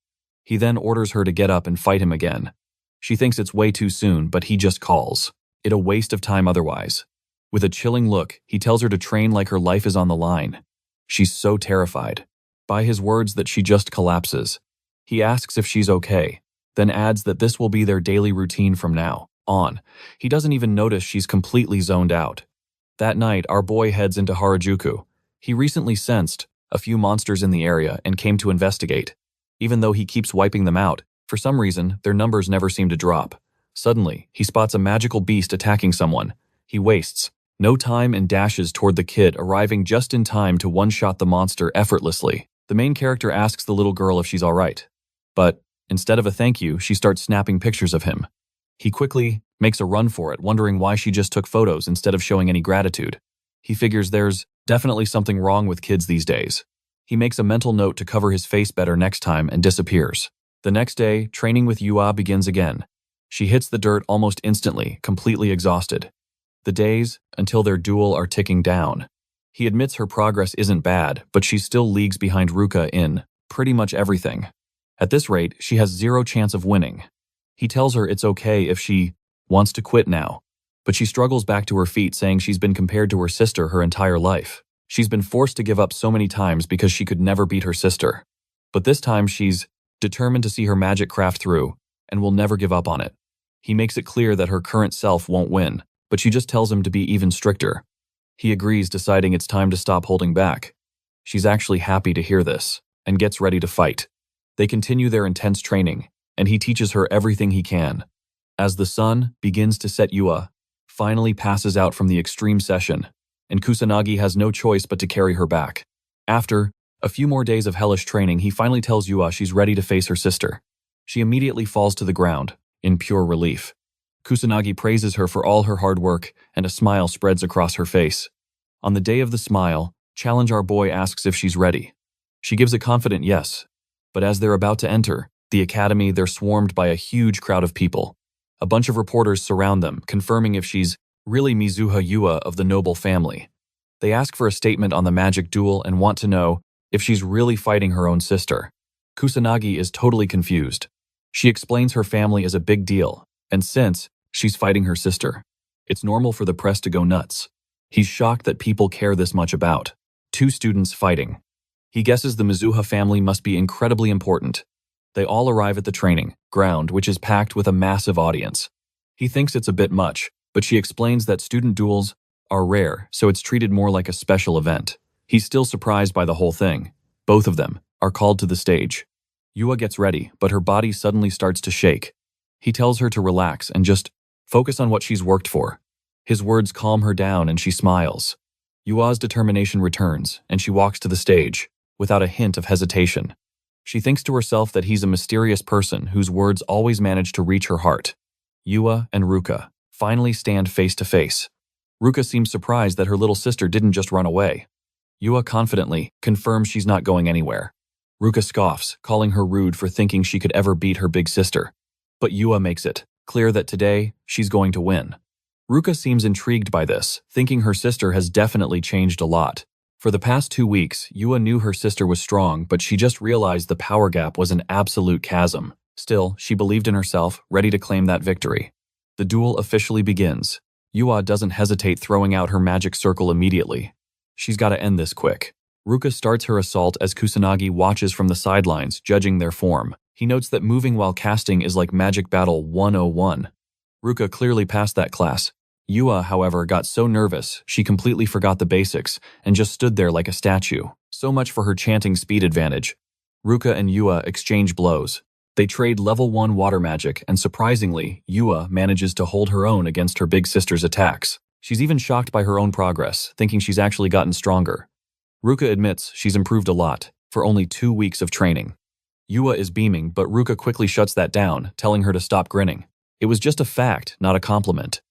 He then orders her to get up and fight him again. She thinks it's way too soon, but he just calls it a waste of time otherwise. With a chilling look, he tells her to train like her life is on the line. She's so terrified by his words that she just collapses. He asks if she's okay, then adds that this will be their daily routine from now on. He doesn't even notice she's completely zoned out. That night, our boy heads into Harajuku. He recently sensed a few monsters in the area and came to investigate. Even though he keeps wiping them out, for some reason, their numbers never seem to drop. Suddenly, he spots a magical beast attacking someone. He wastes no time and dashes toward the kid, arriving just in time to one-shot the monster effortlessly. The main character asks the little girl if she's all right. But instead of a thank you, she starts snapping pictures of him. He quickly makes a run for it, wondering why she just took photos instead of showing any gratitude. He figures there's definitely something wrong with kids these days. He makes a mental note to cover his face better next time and disappears. The next day, training with Yua begins again. She hits the dirt almost instantly, completely exhausted. The days until their duel are ticking down. He admits her progress isn't bad, but she's still leagues behind Ruka in pretty much everything. At this rate, she has zero chance of winning. He tells her it's okay if she wants to quit now, but she struggles back to her feet, saying she's been compared to her sister her entire life. She's been forced to give up so many times because she could never beat her sister. But this time she's determined to see her magic craft through and will never give up on it. He makes it clear that her current self won't win, but she just tells him to be even stricter. He agrees, deciding it's time to stop holding back. She's actually happy to hear this and gets ready to fight. They continue their intense training, and he teaches her everything he can. As the sun begins to set, Yua finally passes out from the extreme session, and Kusanagi has no choice but to carry her back. After a few more days of hellish training, he finally tells Yua she's ready to face her sister. She immediately falls to the ground, in pure relief. Kusanagi praises her for all her hard work, and a smile spreads across her face. On the day of the smile, Challenge Our Boy asks if she's ready. She gives a confident yes, but as they're about to enter the academy, they're swarmed by a huge crowd of people. A bunch of reporters surround them, confirming if she's really Mizuha Yua of the noble family. They ask for a statement on the magic duel and want to know if she's really fighting her own sister. Kusanagi is totally confused. She explains her family is a big deal, and since she's fighting her sister, it's normal for the press to go nuts. He's shocked that people care this much about two students fighting. He guesses the Mizuha family must be incredibly important. They all arrive at the training ground, which is packed with a massive audience. He thinks it's a bit much, but she explains that student duels are rare, so it's treated more like a special event. He's still surprised by the whole thing. Both of them are called to the stage. Yua gets ready, but her body suddenly starts to shake. He tells her to relax and just focus on what she's worked for. His words calm her down and she smiles. Yua's determination returns, and she walks to the stage, without a hint of hesitation. She thinks to herself that he's a mysterious person whose words always manage to reach her heart. Yua and Ruka finally stand face to face. Ruka seems surprised that her little sister didn't just run away. Yua confidently confirms she's not going anywhere. Ruka scoffs, calling her rude for thinking she could ever beat her big sister. But Yua makes it clear that today, she's going to win. Ruka seems intrigued by this, thinking her sister has definitely changed a lot. For the past 2 weeks, Yua knew her sister was strong, but she just realized the power gap was an absolute chasm. Still, she believed in herself, ready to claim that victory. The duel officially begins. Yua doesn't hesitate, throwing out her magic circle immediately. She's got to end this quick. Ruka starts her assault as Kusanagi watches from the sidelines, judging their form. He notes that moving while casting is like Magic Battle 101. Ruka clearly passed that class. Yua, however, got so nervous, she completely forgot the basics and just stood there like a statue. So much for her chanting speed advantage. Ruka and Yua exchange blows. They trade level 1 water magic, and surprisingly, Yua manages to hold her own against her big sister's attacks. She's even shocked by her own progress, thinking she's actually gotten stronger. Ruka admits she's improved a lot, for only 2 weeks of training. Yua is beaming, but Ruka quickly shuts that down, telling her to stop grinning. It was just a fact, not a compliment.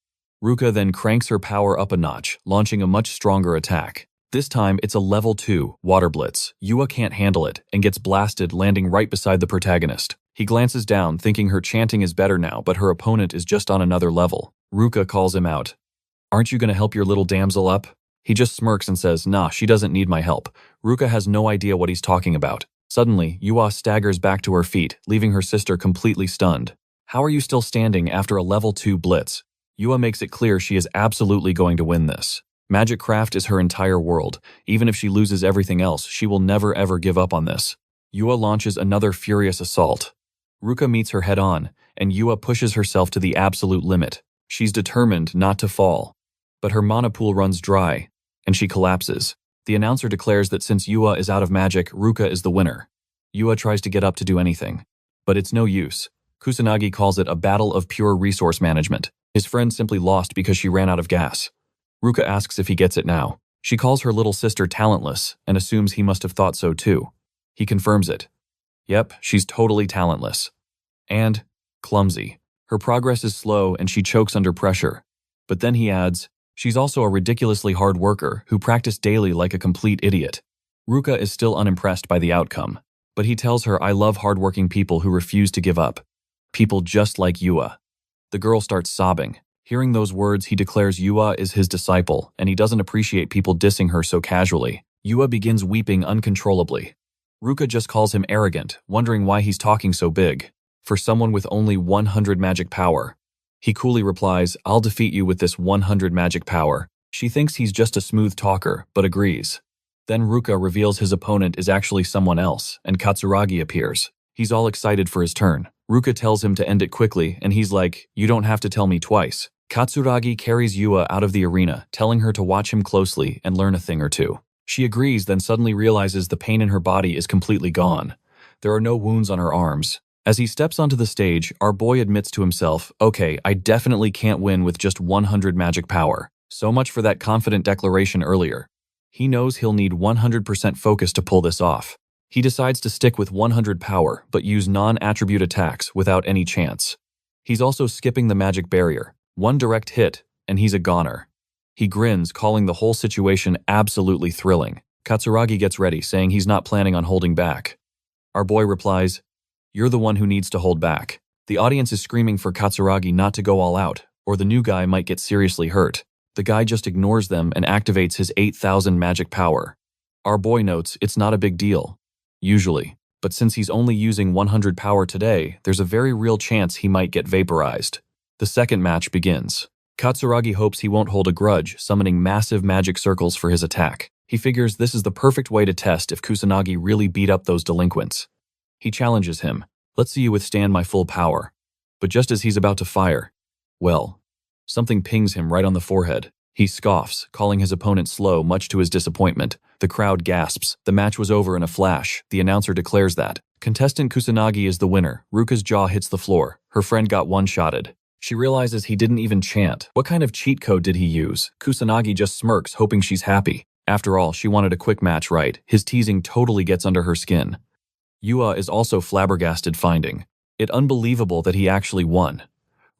Ruka then cranks her power up a notch, launching a much stronger attack. This time, it's a level 2 water blitz. Yua can't handle it and gets blasted, landing right beside the protagonist. He glances down, thinking her chanting is better now, but her opponent is just on another level. Ruka calls him out. "Aren't you gonna help your little damsel up?" He just smirks and says, "Nah, she doesn't need my help." Ruka has no idea what he's talking about. Suddenly, Yua staggers back to her feet, leaving her sister completely stunned. "How are you still standing after a level 2 blitz?" Yua makes it clear she is absolutely going to win this. Magic craft is her entire world. Even if she loses everything else, she will never ever give up on this. Yua launches another furious assault. Ruka meets her head on, and Yua pushes herself to the absolute limit. She's determined not to fall. But her mana pool runs dry, and she collapses. The announcer declares that since Yua is out of magic, Ruka is the winner. Yua tries to get up to do anything, but it's no use. Kusanagi calls it a battle of pure resource management. His friend simply lost because she ran out of gas. Ruka asks if he gets it now. She calls her little sister talentless and assumes he must have thought so too. He confirms it. Yep, she's totally talentless. And clumsy. Her progress is slow and she chokes under pressure. But then he adds, she's also a ridiculously hard worker who practiced daily like a complete idiot. Ruka is still unimpressed by the outcome, but he tells her, "I love hardworking people who refuse to give up. People just like Yua." The girl starts sobbing. Hearing those words, he declares Yua is his disciple, and he doesn't appreciate people dissing her so casually. Yua begins weeping uncontrollably. Ruka just calls him arrogant, wondering why he's talking so big. For someone with only 100 magic power. He coolly replies, "I'll defeat you with this 100 magic power." She thinks he's just a smooth talker, but agrees. Then Ruka reveals his opponent is actually someone else, and Katsuragi appears. He's all excited for his turn. Ruka tells him to end it quickly, and he's like, "You don't have to tell me twice." Katsuragi carries Yua out of the arena, telling her to watch him closely and learn a thing or two. She agrees, then suddenly realizes the pain in her body is completely gone. There are no wounds on her arms. As he steps onto the stage, our boy admits to himself, "Okay, I definitely can't win with just 100 magic power. So much for that confident declaration earlier." He knows he'll need 100% focus to pull this off. He decides to stick with 100 power, but use non-attribute attacks without any chance. He's also skipping the magic barrier. One direct hit, and he's a goner. He grins, calling the whole situation absolutely thrilling. Katsuragi gets ready, saying he's not planning on holding back. Our boy replies, "You're the one who needs to hold back." The audience is screaming for Katsuragi not to go all out, or the new guy might get seriously hurt. The guy just ignores them and activates his 8,000 magic power. Our boy notes it's not a big deal, usually, but since he's only using 100 power today, there's a very real chance he might get vaporized. The second match begins. Katsuragi hopes he won't hold a grudge, summoning massive magic circles for his attack. He figures this is the perfect way to test if Kusanagi really beat up those delinquents. He challenges him, "Let's see you withstand my full power." But just as he's about to fire, well, something pings him right on the forehead. He scoffs, calling his opponent slow, much to his disappointment. The crowd gasps. The match was over in a flash. The announcer declares that contestant Kusanagi is the winner. Ruka's jaw hits the floor. Her friend got one-shotted. She realizes he didn't even chant. What kind of cheat code did he use? Kusanagi just smirks, hoping she's happy. After all, she wanted a quick match, right? His teasing totally gets under her skin. Yua is also flabbergasted, finding it unbelievable that he actually won.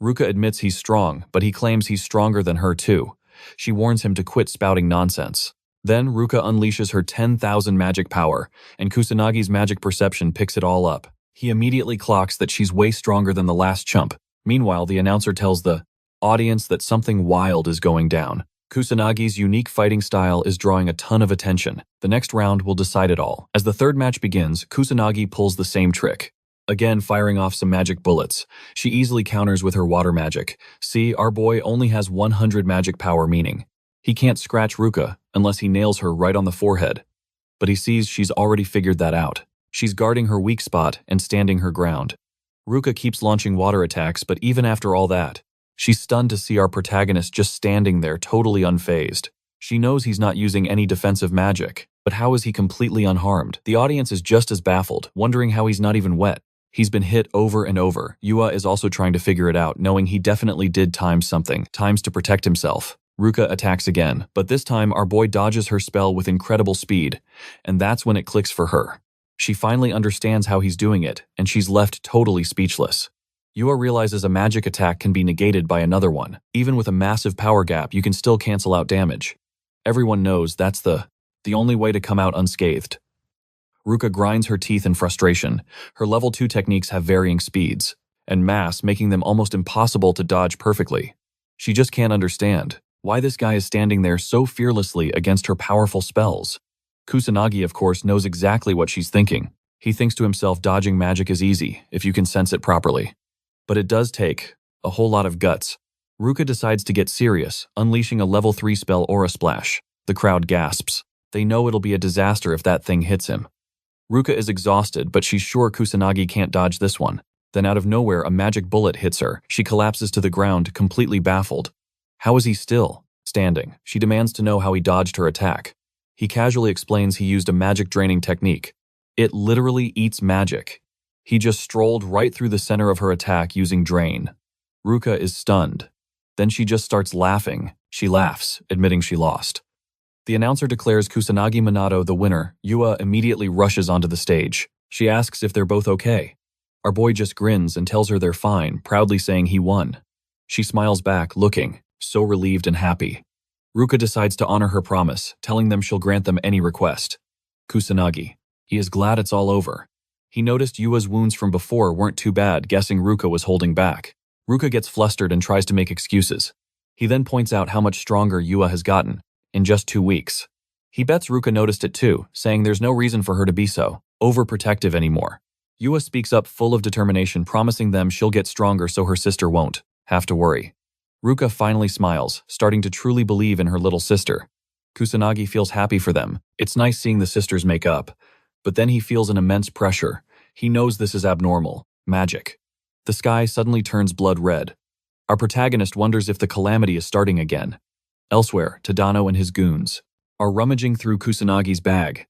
Ruka admits he's strong, but he claims he's stronger than her too. She warns him to quit spouting nonsense. Then Ruka unleashes her 10,000 magic power, and Kusanagi's magic perception picks it all up. He immediately clocks that she's way stronger than the last chump. Meanwhile, the announcer tells the audience that something wild is going down. Kusanagi's unique fighting style is drawing a ton of attention. The next round will decide it all. As the third match begins, Kusanagi pulls the same trick. Again, firing off some magic bullets. She easily counters with her water magic. See, our boy only has 100 magic power, meaning he can't scratch Ruka unless he nails her right on the forehead. But he sees she's already figured that out. She's guarding her weak spot and standing her ground. Ruka keeps launching water attacks, but even after all that, she's stunned to see our protagonist just standing there totally unfazed. She knows he's not using any defensive magic, but how is he completely unharmed? The audience is just as baffled, wondering how he's not even wet. He's been hit over and over. Yua is also trying to figure it out, knowing he definitely did times something, times to protect himself. Ruka attacks again, but this time our boy dodges her spell with incredible speed, and that's when it clicks for her. She finally understands how he's doing it, and she's left totally speechless. Yua realizes a magic attack can be negated by another one. Even with a massive power gap, you can still cancel out damage. Everyone knows that's the only way to come out unscathed. Ruka grinds her teeth in frustration. Her level 2 techniques have varying speeds and mass, making them almost impossible to dodge perfectly. She just can't understand why this guy is standing there so fearlessly against her powerful spells. Kusanagi, of course, knows exactly what she's thinking. He thinks to himself dodging magic is easy if you can sense it properly. But it does take a whole lot of guts. Ruka decides to get serious, unleashing a level 3 spell Aura Splash. The crowd gasps. They know it'll be a disaster if that thing hits him. Ruka is exhausted, but she's sure Kusanagi can't dodge this one. Then out of nowhere, a magic bullet hits her. She collapses to the ground, completely baffled. How is he still standing? She demands to know how he dodged her attack. He casually explains he used a magic draining technique. It literally eats magic. He just strolled right through the center of her attack using Drain. Ruka is stunned. Then she just starts laughing. She laughs, admitting she lost. The announcer declares Kusanagi Minato the winner. Yua immediately rushes onto the stage. She asks if they're both okay. Our boy just grins and tells her they're fine, proudly saying he won. She smiles back, looking so relieved and happy. Ruka decides to honor her promise, telling them she'll grant them any request. Kusanagi. He is glad it's all over. He noticed Yua's wounds from before weren't too bad, guessing Ruka was holding back. Ruka gets flustered and tries to make excuses. He then points out how much stronger Yua has gotten in just 2 weeks. He bets Ruka noticed it too, saying there's no reason for her to be so overprotective anymore. Yua speaks up full of determination, promising them she'll get stronger so her sister won't have to worry. Ruka finally smiles, starting to truly believe in her little sister. Kusanagi feels happy for them. It's nice seeing the sisters make up. But then he feels an immense pressure. He knows this is abnormal. Magic. The sky suddenly turns blood red. Our protagonist wonders if the calamity is starting again. Elsewhere, Tadano and his goons are rummaging through Kusanagi's bag.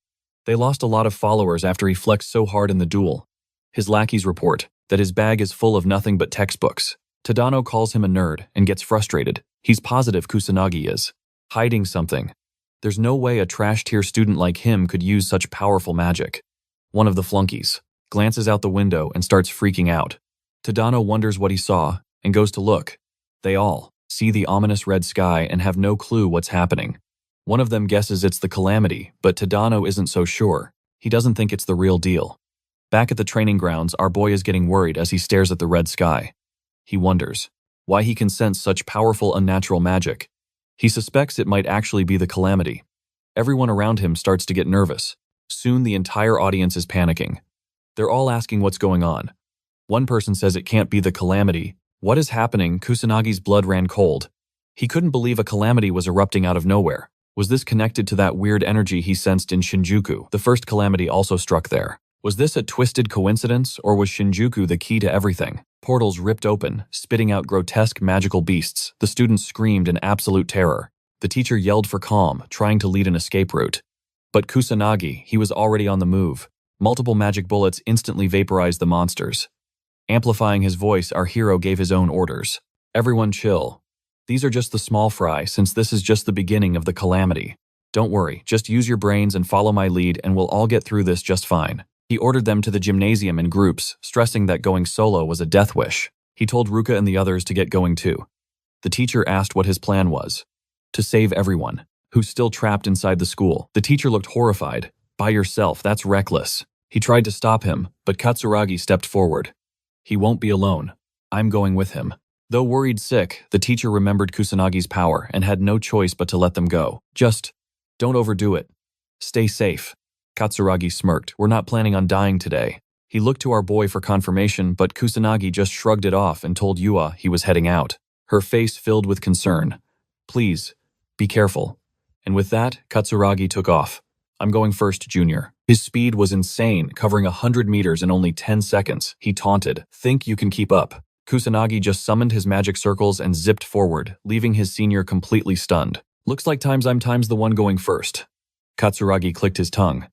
They lost a lot of followers after he flexed so hard in the duel. His lackeys report that his bag is full of nothing but textbooks. Tadano calls him a nerd and gets frustrated. He's positive Kusanagi is hiding something. There's no way a trash-tier student like him could use such powerful magic. One of the flunkies glances out the window and starts freaking out. Tadano wonders what he saw and goes to look. They all see the ominous red sky and have no clue what's happening. One of them guesses it's the calamity, but Tadano isn't so sure. He doesn't think it's the real deal. Back at the training grounds, our boy is getting worried as he stares at the red sky. He wonders why he can sense such powerful unnatural magic. He suspects it might actually be the calamity. Everyone around him starts to get nervous. Soon the entire audience is panicking. They're all asking what's going on. One person says it can't be the calamity. What is happening? Kusanagi's blood ran cold. He couldn't believe a calamity was erupting out of nowhere. Was this connected to that weird energy he sensed in Shinjuku? The first calamity also struck there. Was this a twisted coincidence, or was Shinjuku the key to everything? Portals ripped open, spitting out grotesque magical beasts. The students screamed in absolute terror. The teacher yelled for calm, trying to lead an escape route. But Kusanagi, he was already on the move. Multiple magic bullets instantly vaporized the monsters. Amplifying his voice, our hero gave his own orders. Everyone chill. These are just the small fry, since this is just the beginning of the calamity. Don't worry, just use your brains and follow my lead and we'll all get through this just fine. He ordered them to the gymnasium in groups, stressing that going solo was a death wish. He told Ruka and the others to get going too. The teacher asked what his plan was. To save everyone, who's still trapped inside the school. The teacher looked horrified. By yourself, that's reckless. He tried to stop him, but Katsuragi stepped forward. He won't be alone. I'm going with him. Though worried sick, the teacher remembered Kusanagi's power and had no choice but to let them go. Just don't overdo it. Stay safe. Katsuragi smirked. We're not planning on dying today. He looked to our boy for confirmation, but Kusanagi just shrugged it off and told Yua he was heading out. Her face filled with concern. Please, be careful. And with that, Katsuragi took off. I'm going first, Junior. His speed was insane, covering 100 meters in only 10 seconds. He taunted. Think you can keep up. Kusanagi just summoned his magic circles and zipped forward, leaving his senior completely stunned. Looks like I'm the one going first. Katsuragi clicked his tongue.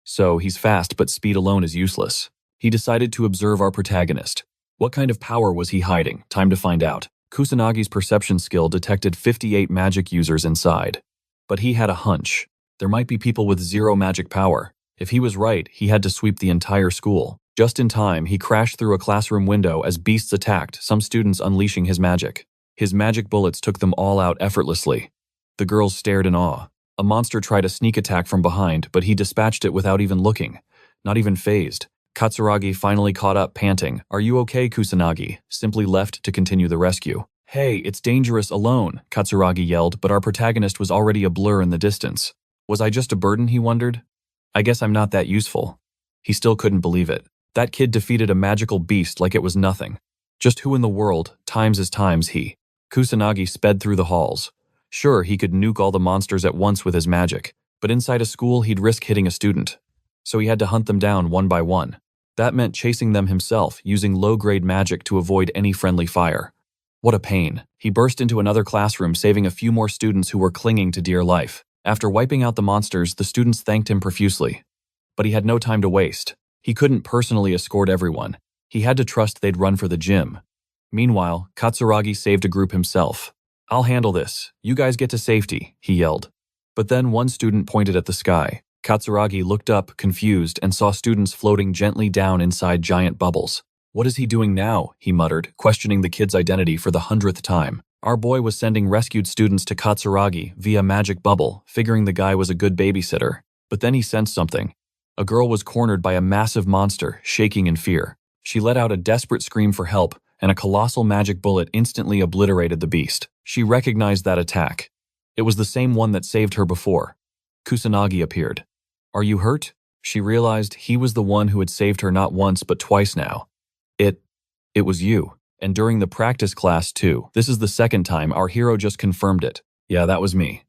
So, he's fast, but speed alone is useless. He decided to observe our protagonist. What kind of power was he hiding? Time to find out. Kusanagi's perception skill detected 58 magic users inside. But he had a hunch. There might be people with zero magic power. If he was right, he had to sweep the entire school. Just in time, he crashed through a classroom window as beasts attacked, some students unleashing his magic. His magic bullets took them all out effortlessly. The girls stared in awe. A monster tried a sneak attack from behind, but he dispatched it without even looking. Not even fazed. Katsuragi finally caught up, panting. "Are you okay, Kusanagi?" Simply left to continue the rescue. "Hey, it's dangerous alone," Katsuragi yelled, but our protagonist was already a blur in the distance. Was I just a burden, he wondered? I guess I'm not that useful. He still couldn't believe it. That kid defeated a magical beast like it was nothing. Just who in the world, times is times he. Kusanagi sped through the halls. Sure, he could nuke all the monsters at once with his magic, but inside a school he'd risk hitting a student. So he had to hunt them down one by one. That meant chasing them himself, using low-grade magic to avoid any friendly fire. What a pain. He burst into another classroom, saving a few more students who were clinging to dear life. After wiping out the monsters, the students thanked him profusely. But he had no time to waste. He couldn't personally escort everyone. He had to trust they'd run for the gym. Meanwhile, Katsuragi saved a group himself. "I'll handle this. You guys get to safety," he yelled. But then one student pointed at the sky. Katsuragi looked up, confused, and saw students floating gently down inside giant bubbles. "What is he doing now?" he muttered, questioning the kid's identity for the 100th time. Our boy was sending rescued students to Katsuragi via magic bubble, figuring the guy was a good babysitter. But then he sensed something. A girl was cornered by a massive monster, shaking in fear. She let out a desperate scream for help, and a colossal magic bullet instantly obliterated the beast. She recognized that attack. It was the same one that saved her before. Kusanagi appeared. "Are you hurt?" She realized he was the one who had saved her not once but twice now. It was you. And during the practice class too. This is the second time our hero just confirmed it. "Yeah, that was me."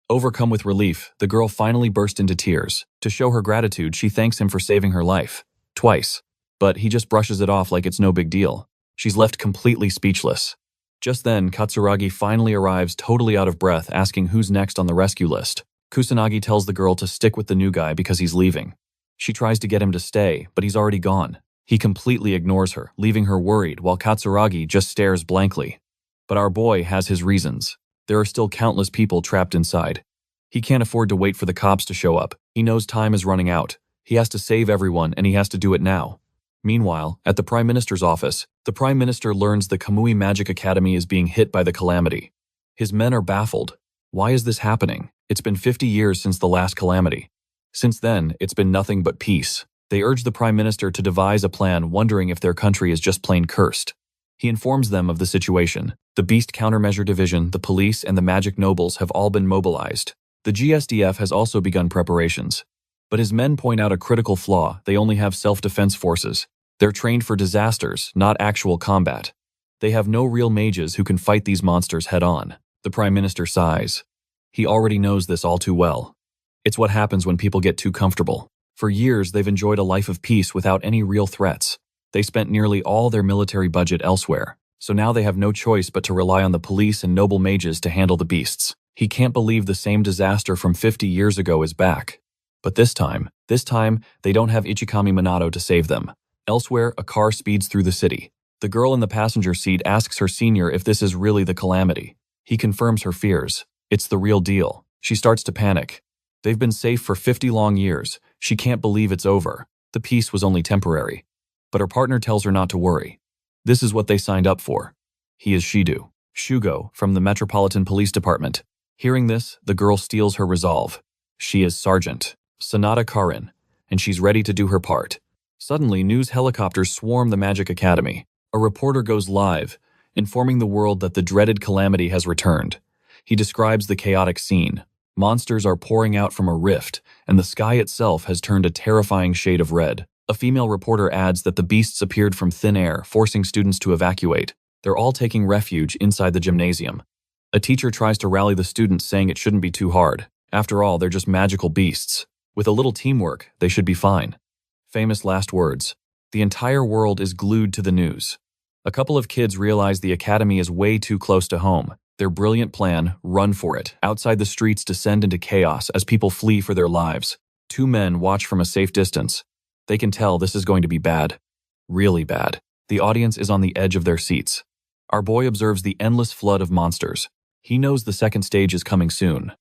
Overcome with relief, the girl finally burst into tears. To show her gratitude, she thanks him for saving her life. Twice. But he just brushes it off like it's no big deal. She's left completely speechless. Just then, Katsuragi finally arrives totally out of breath, asking who's next on the rescue list. Kusanagi tells the girl to stick with the new guy because he's leaving. She tries to get him to stay, but he's already gone. He completely ignores her, leaving her worried while Katsuragi just stares blankly. But our boy has his reasons. There are still countless people trapped inside. He can't afford to wait for the cops to show up. He knows time is running out. He has to save everyone, and he has to do it now. Meanwhile, at the Prime Minister's office, the Prime Minister learns the Kamui Magic Academy is being hit by the calamity. His men are baffled. Why is this happening? It's been 50 years since the last calamity. Since then, it's been nothing but peace. They urge the Prime Minister to devise a plan, wondering if their country is just plain cursed. He informs them of the situation. The Beast Countermeasure Division, the police, and the magic nobles have all been mobilized. The GSDF has also begun preparations. But his men point out a critical flaw: they only have self-defense forces. They're trained for disasters, not actual combat. They have no real mages who can fight these monsters head-on. The Prime Minister sighs. He already knows this all too well. It's what happens when people get too comfortable. For years, they've enjoyed a life of peace without any real threats. They spent nearly all their military budget elsewhere, so now they have no choice but to rely on the police and noble mages to handle the beasts. He can't believe the same disaster from 50 years ago is back. But this time, they don't have Ichikami Minato to save them. Elsewhere, a car speeds through the city. The girl in the passenger seat asks her senior if this is really the calamity. He confirms her fears. It's the real deal. She starts to panic. They've been safe for 50 long years. She can't believe it's over. The peace was only temporary. But her partner tells her not to worry. This is what they signed up for. He is Shido, Shugo, from the Metropolitan Police Department. Hearing this, the girl steals her resolve. She is Sergeant Sanada Karin, and she's ready to do her part. Suddenly, news helicopters swarm the Magic Academy. A reporter goes live, informing the world that the dreaded calamity has returned. He describes the chaotic scene. Monsters are pouring out from a rift, and the sky itself has turned a terrifying shade of red. A female reporter adds that the beasts appeared from thin air, forcing students to evacuate. They're all taking refuge inside the gymnasium. A teacher tries to rally the students, saying it shouldn't be too hard. After all, they're just magical beasts. With a little teamwork, they should be fine. Famous last words. The entire world is glued to the news. A couple of kids realize the academy is way too close to home. Their brilliant plan, run for it. Outside the streets descend into chaos as people flee for their lives. Two men watch from a safe distance. They can tell this is going to be bad. Really bad. The audience is on the edge of their seats. Our boy observes the endless flood of monsters. He knows the second stage is coming soon.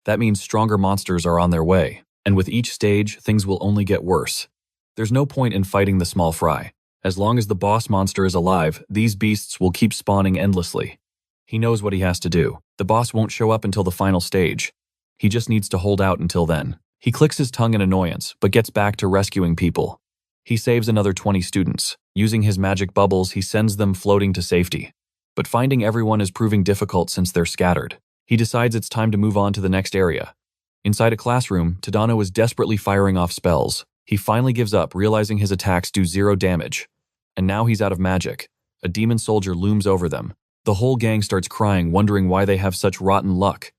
That means stronger monsters are on their way, and with each stage, things will only get worse. There's no point in fighting the small fry. As long as the boss monster is alive, these beasts will keep spawning endlessly. He knows what he has to do. The boss won't show up until the final stage. He just needs to hold out until then. He clicks his tongue in annoyance, but gets back to rescuing people. He saves another 20 students. Using his magic bubbles, he sends them floating to safety. But finding everyone is proving difficult since they're scattered. He decides it's time to move on to the next area. Inside a classroom, Tadano is desperately firing off spells. He finally gives up, realizing his attacks do 0 damage. And now he's out of magic. A demon soldier looms over them. The whole gang starts crying, wondering why they have such rotten luck.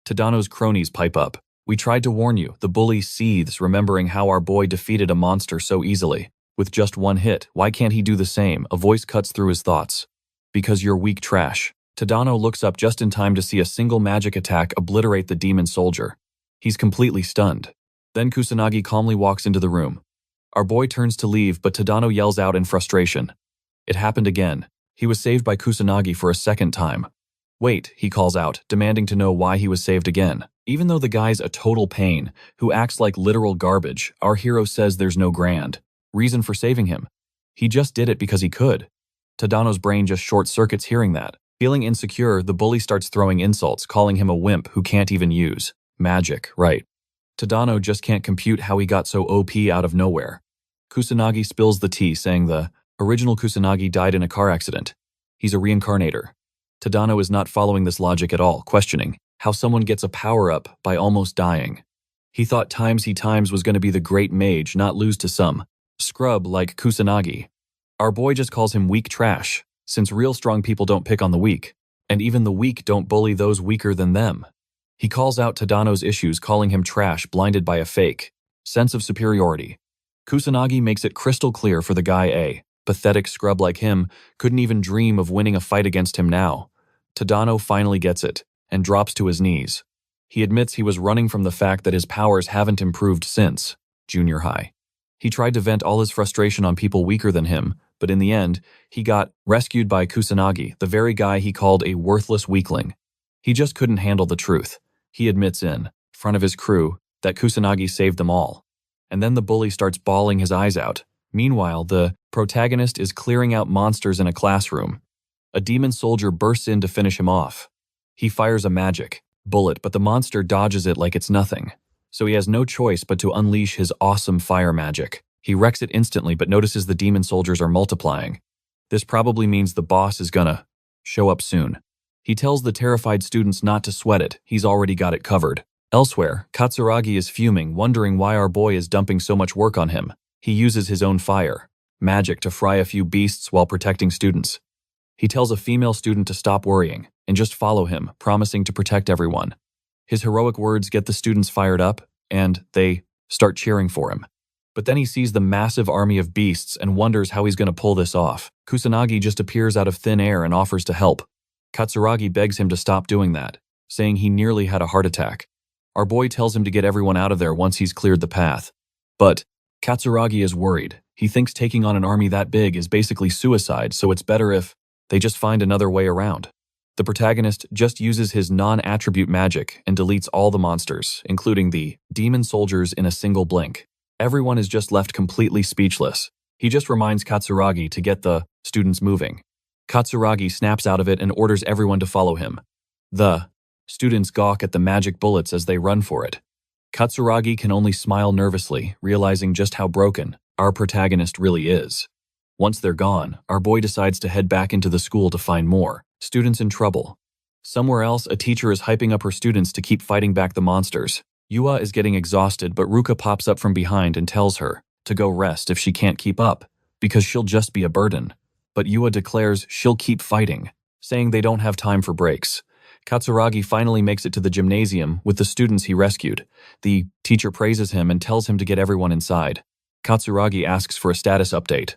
Tadano's cronies pipe up. "We tried to warn you." The bully seethes, remembering how our boy defeated a monster so easily. With just 1 hit, why can't he do the same? A voice cuts through his thoughts. "Because you're weak trash." Tadano looks up just in time to see a single magic attack obliterate the demon soldier. He's completely stunned. Then Kusanagi calmly walks into the room. Our boy turns to leave, but Tadano yells out in frustration. It happened again. He was saved by Kusanagi for a second time. "Wait," he calls out, demanding to know why he was saved again. Even though the guy's a total pain, who acts like literal garbage, our hero says there's no grand reason for saving him. He just did it because he could. Tadano's brain just short-circuits hearing that. Feeling insecure, the bully starts throwing insults, calling him a wimp who can't even use magic, right? Tadano just can't compute how he got so OP out of nowhere. Kusanagi spills the tea, saying the original Kusanagi died in a car accident. He's a reincarnator. Tadano is not following this logic at all, questioning how someone gets a power-up by almost dying. He thought times was going to be the great mage, not lose to some scrub like Kusanagi. Our boy just calls him weak trash, since real strong people don't pick on the weak, and even the weak don't bully those weaker than them. He calls out Tadano's issues, calling him trash, blinded by a fake sense of superiority. Kusanagi makes it crystal clear for the guy a pathetic scrub like him couldn't even dream of winning a fight against him now. Tadano finally gets it, and drops to his knees. He admits he was running from the fact that his powers haven't improved since junior high. He tried to vent all his frustration on people weaker than him, but in the end, he got rescued by Kusanagi, the very guy he called a worthless weakling. He just couldn't handle the truth. He admits in front of his crew that Kusanagi saved them all. And then the bully starts bawling his eyes out. Meanwhile, the protagonist is clearing out monsters in a classroom. A demon soldier bursts in to finish him off. He fires a magic bullet, but the monster dodges it like it's nothing. So he has no choice but to unleash his awesome fire magic. He wrecks it instantly, but notices the demon soldiers are multiplying. This probably means the boss is gonna show up soon. He tells the terrified students not to sweat it, he's already got it covered. Elsewhere, Katsuragi is fuming, wondering why our boy is dumping so much work on him. He uses his own fire magic to fry a few beasts while protecting students. He tells a female student to stop worrying and just follow him, promising to protect everyone. His heroic words get the students fired up, and they start cheering for him. But then he sees the massive army of beasts and wonders how he's going to pull this off. Kusanagi just appears out of thin air and offers to help. Katsuragi begs him to stop doing that, saying he nearly had a heart attack. Our boy tells him to get everyone out of there once he's cleared the path. But Katsuragi is worried. He thinks taking on an army that big is basically suicide, so it's better if they just find another way around. The protagonist just uses his non-attribute magic and deletes all the monsters, including the demon soldiers, in a single blink. Everyone is just left completely speechless. He just reminds Katsuragi to get the students moving. Katsuragi snaps out of it and orders everyone to follow him. The students gawk at the magic bullets as they run for it. Katsuragi can only smile nervously, realizing just how broken our protagonist really is. Once they're gone, our boy decides to head back into the school to find more students in trouble. Somewhere else, a teacher is hyping up her students to keep fighting back the monsters. Yua is getting exhausted, but Ruka pops up from behind and tells her to go rest if she can't keep up, because she'll just be a burden. But Yua declares she'll keep fighting, saying they don't have time for breaks. Katsuragi finally makes it to the gymnasium with the students he rescued. The teacher praises him and tells him to get everyone inside. Katsuragi asks for a status update.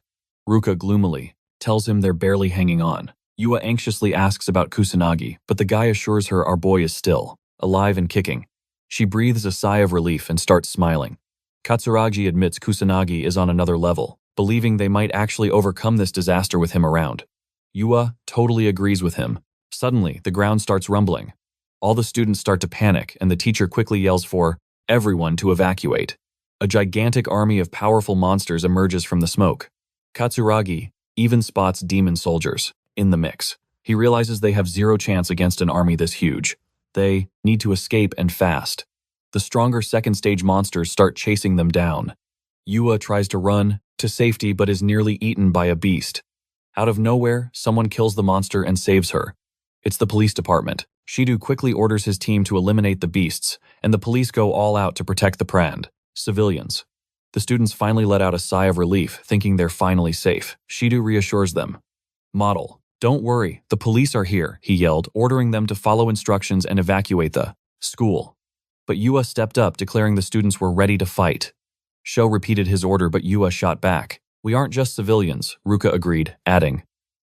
Ruka gloomily tells him they're barely hanging on. Yua anxiously asks about Kusanagi, but the guy assures her our boy is still alive and kicking. She breathes a sigh of relief and starts smiling. Katsuragi admits Kusanagi is on another level, believing they might actually overcome this disaster with him around. Yua totally agrees with him. Suddenly, the ground starts rumbling. All the students start to panic, and the teacher quickly yells for everyone to evacuate. A gigantic army of powerful monsters emerges from the smoke. Kusanagi even spots demon soldiers in the mix. He realizes they have zero chance against an army this huge. They need to escape and fast. The stronger second-stage monsters start chasing them down. Yua tries to run to safety but is nearly eaten by a beast. Out of nowhere, someone kills the monster and saves her. It's the police department. Shido quickly orders his team to eliminate the beasts, and the police go all out to protect the civilians. The students finally let out a sigh of relief, thinking they're finally safe. Shido reassures them. Model, don't worry, the police are here, he yelled, ordering them to follow instructions and evacuate the school. But Yua stepped up, declaring the students were ready to fight. Sho repeated his order, but Yua shot back. We aren't just civilians, Ruka agreed, adding.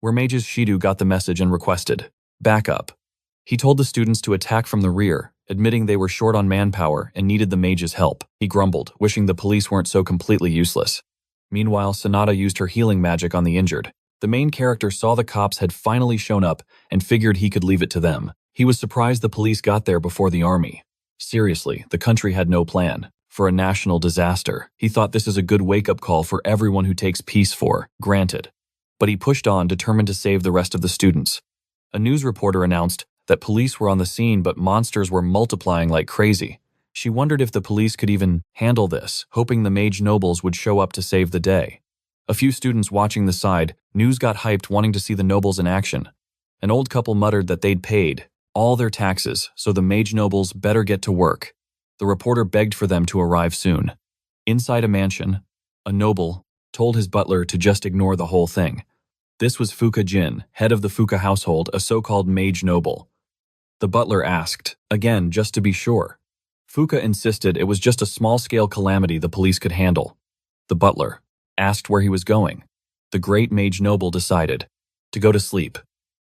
We're mages. Shido got the message and requested backup. He told the students to attack from the rear, admitting they were short on manpower and needed the mages' help. He grumbled, wishing the police weren't so completely useless. Meanwhile, Sonata used her healing magic on the injured. The main character saw the cops had finally shown up and figured he could leave it to them. He was surprised the police got there before the army. Seriously, the country had no plan for a national disaster. He thought this is a good wake-up call for everyone who takes peace for granted. But he pushed on, determined to save the rest of the students. A news reporter announced that police were on the scene, but monsters were multiplying like crazy. She wondered if the police could even handle this, hoping the mage nobles would show up to save the day. A few students watching the side, news got hyped, wanting to see the nobles in action. An old couple muttered that they'd paid all their taxes, so the mage nobles better get to work. The reporter begged for them to arrive soon. Inside a mansion, a noble told his butler to just ignore the whole thing. This was Fuka Jin, head of the Fuka household, a so-called mage noble. The butler asked, again, just to be sure. Fuka insisted it was just a small-scale calamity the police could handle. The butler asked where he was going. The great mage noble decided to go to sleep.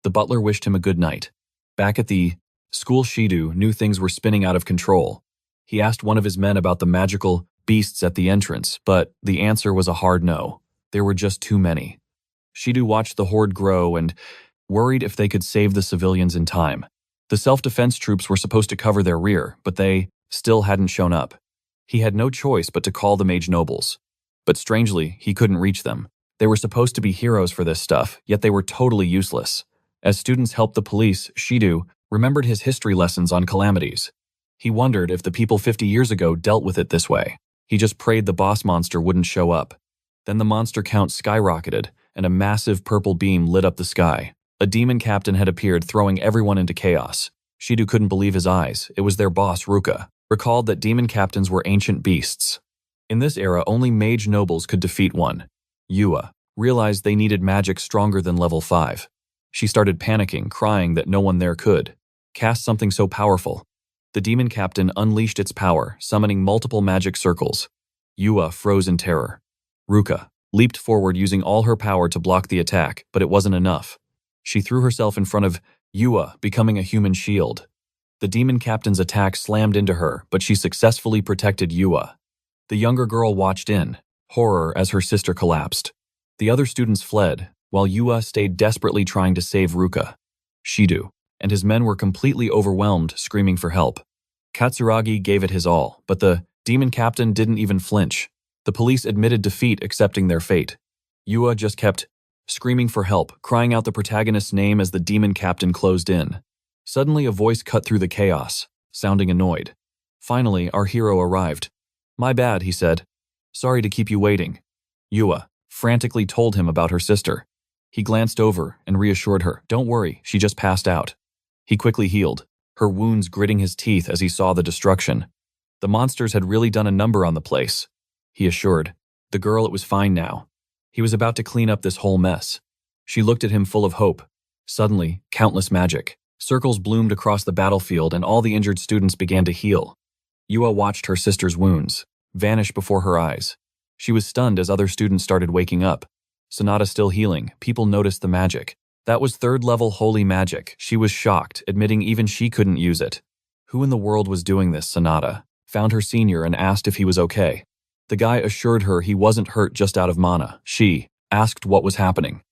The butler wished him a good night. Back at the school, Shido knew things were spinning out of control. He asked one of his men about the magical beasts at the entrance, but the answer was a hard no. There were just too many. Shido watched the horde grow and worried if they could save the civilians in time. The self-defense troops were supposed to cover their rear, but they still hadn't shown up. He had no choice but to call the mage nobles. But strangely, he couldn't reach them. They were supposed to be heroes for this stuff, yet they were totally useless. As students helped the police, Shido remembered his history lessons on calamities. He wondered if the people 50 years ago dealt with it this way. He just prayed the boss monster wouldn't show up. Then the monster count skyrocketed, and a massive purple beam lit up the sky. A demon captain had appeared, throwing everyone into chaos. Shido couldn't believe his eyes. It was their boss, Ruka. Recalled that demon captains were ancient beasts. In this era, only mage nobles could defeat one. Yua realized they needed magic stronger than level 5. She started panicking, crying that no one there could cast something so powerful. The demon captain unleashed its power, summoning multiple magic circles. Yua froze in terror. Ruka leaped forward, using all her power to block the attack, but it wasn't enough. She threw herself in front of Yua, becoming a human shield. The demon captain's attack slammed into her, but she successfully protected Yua. The younger girl watched in horror as her sister collapsed. The other students fled, while Yua stayed desperately trying to save Ruka. Shido and his men were completely overwhelmed, screaming for help. Kusanagi gave it his all, but the demon captain didn't even flinch. The police admitted defeat, accepting their fate. Yua just kept screaming for help, crying out the protagonist's name as the demon captain closed in. Suddenly, a voice cut through the chaos, sounding annoyed. Finally, our hero arrived. My bad, he said. Sorry to keep you waiting. Yua frantically told him about her sister. He glanced over and reassured her. Don't worry, she just passed out. He quickly healed, her wounds gritting his teeth as he saw the destruction. The monsters had really done a number on the place, he assured the girl. It was fine now. He was about to clean up this whole mess. She looked at him full of hope. Suddenly, countless magic circles bloomed across the battlefield, and all the injured students began to heal. Yua watched her sister's wounds vanish before her eyes. She was stunned as other students started waking up. Sonata still healing, people noticed the magic. That was 3rd level holy magic. She was shocked, admitting even she couldn't use it. Who in the world was doing this? Sonata found her senior and asked if he was okay. The guy assured her he wasn't hurt, just out of mana. She asked what was happening.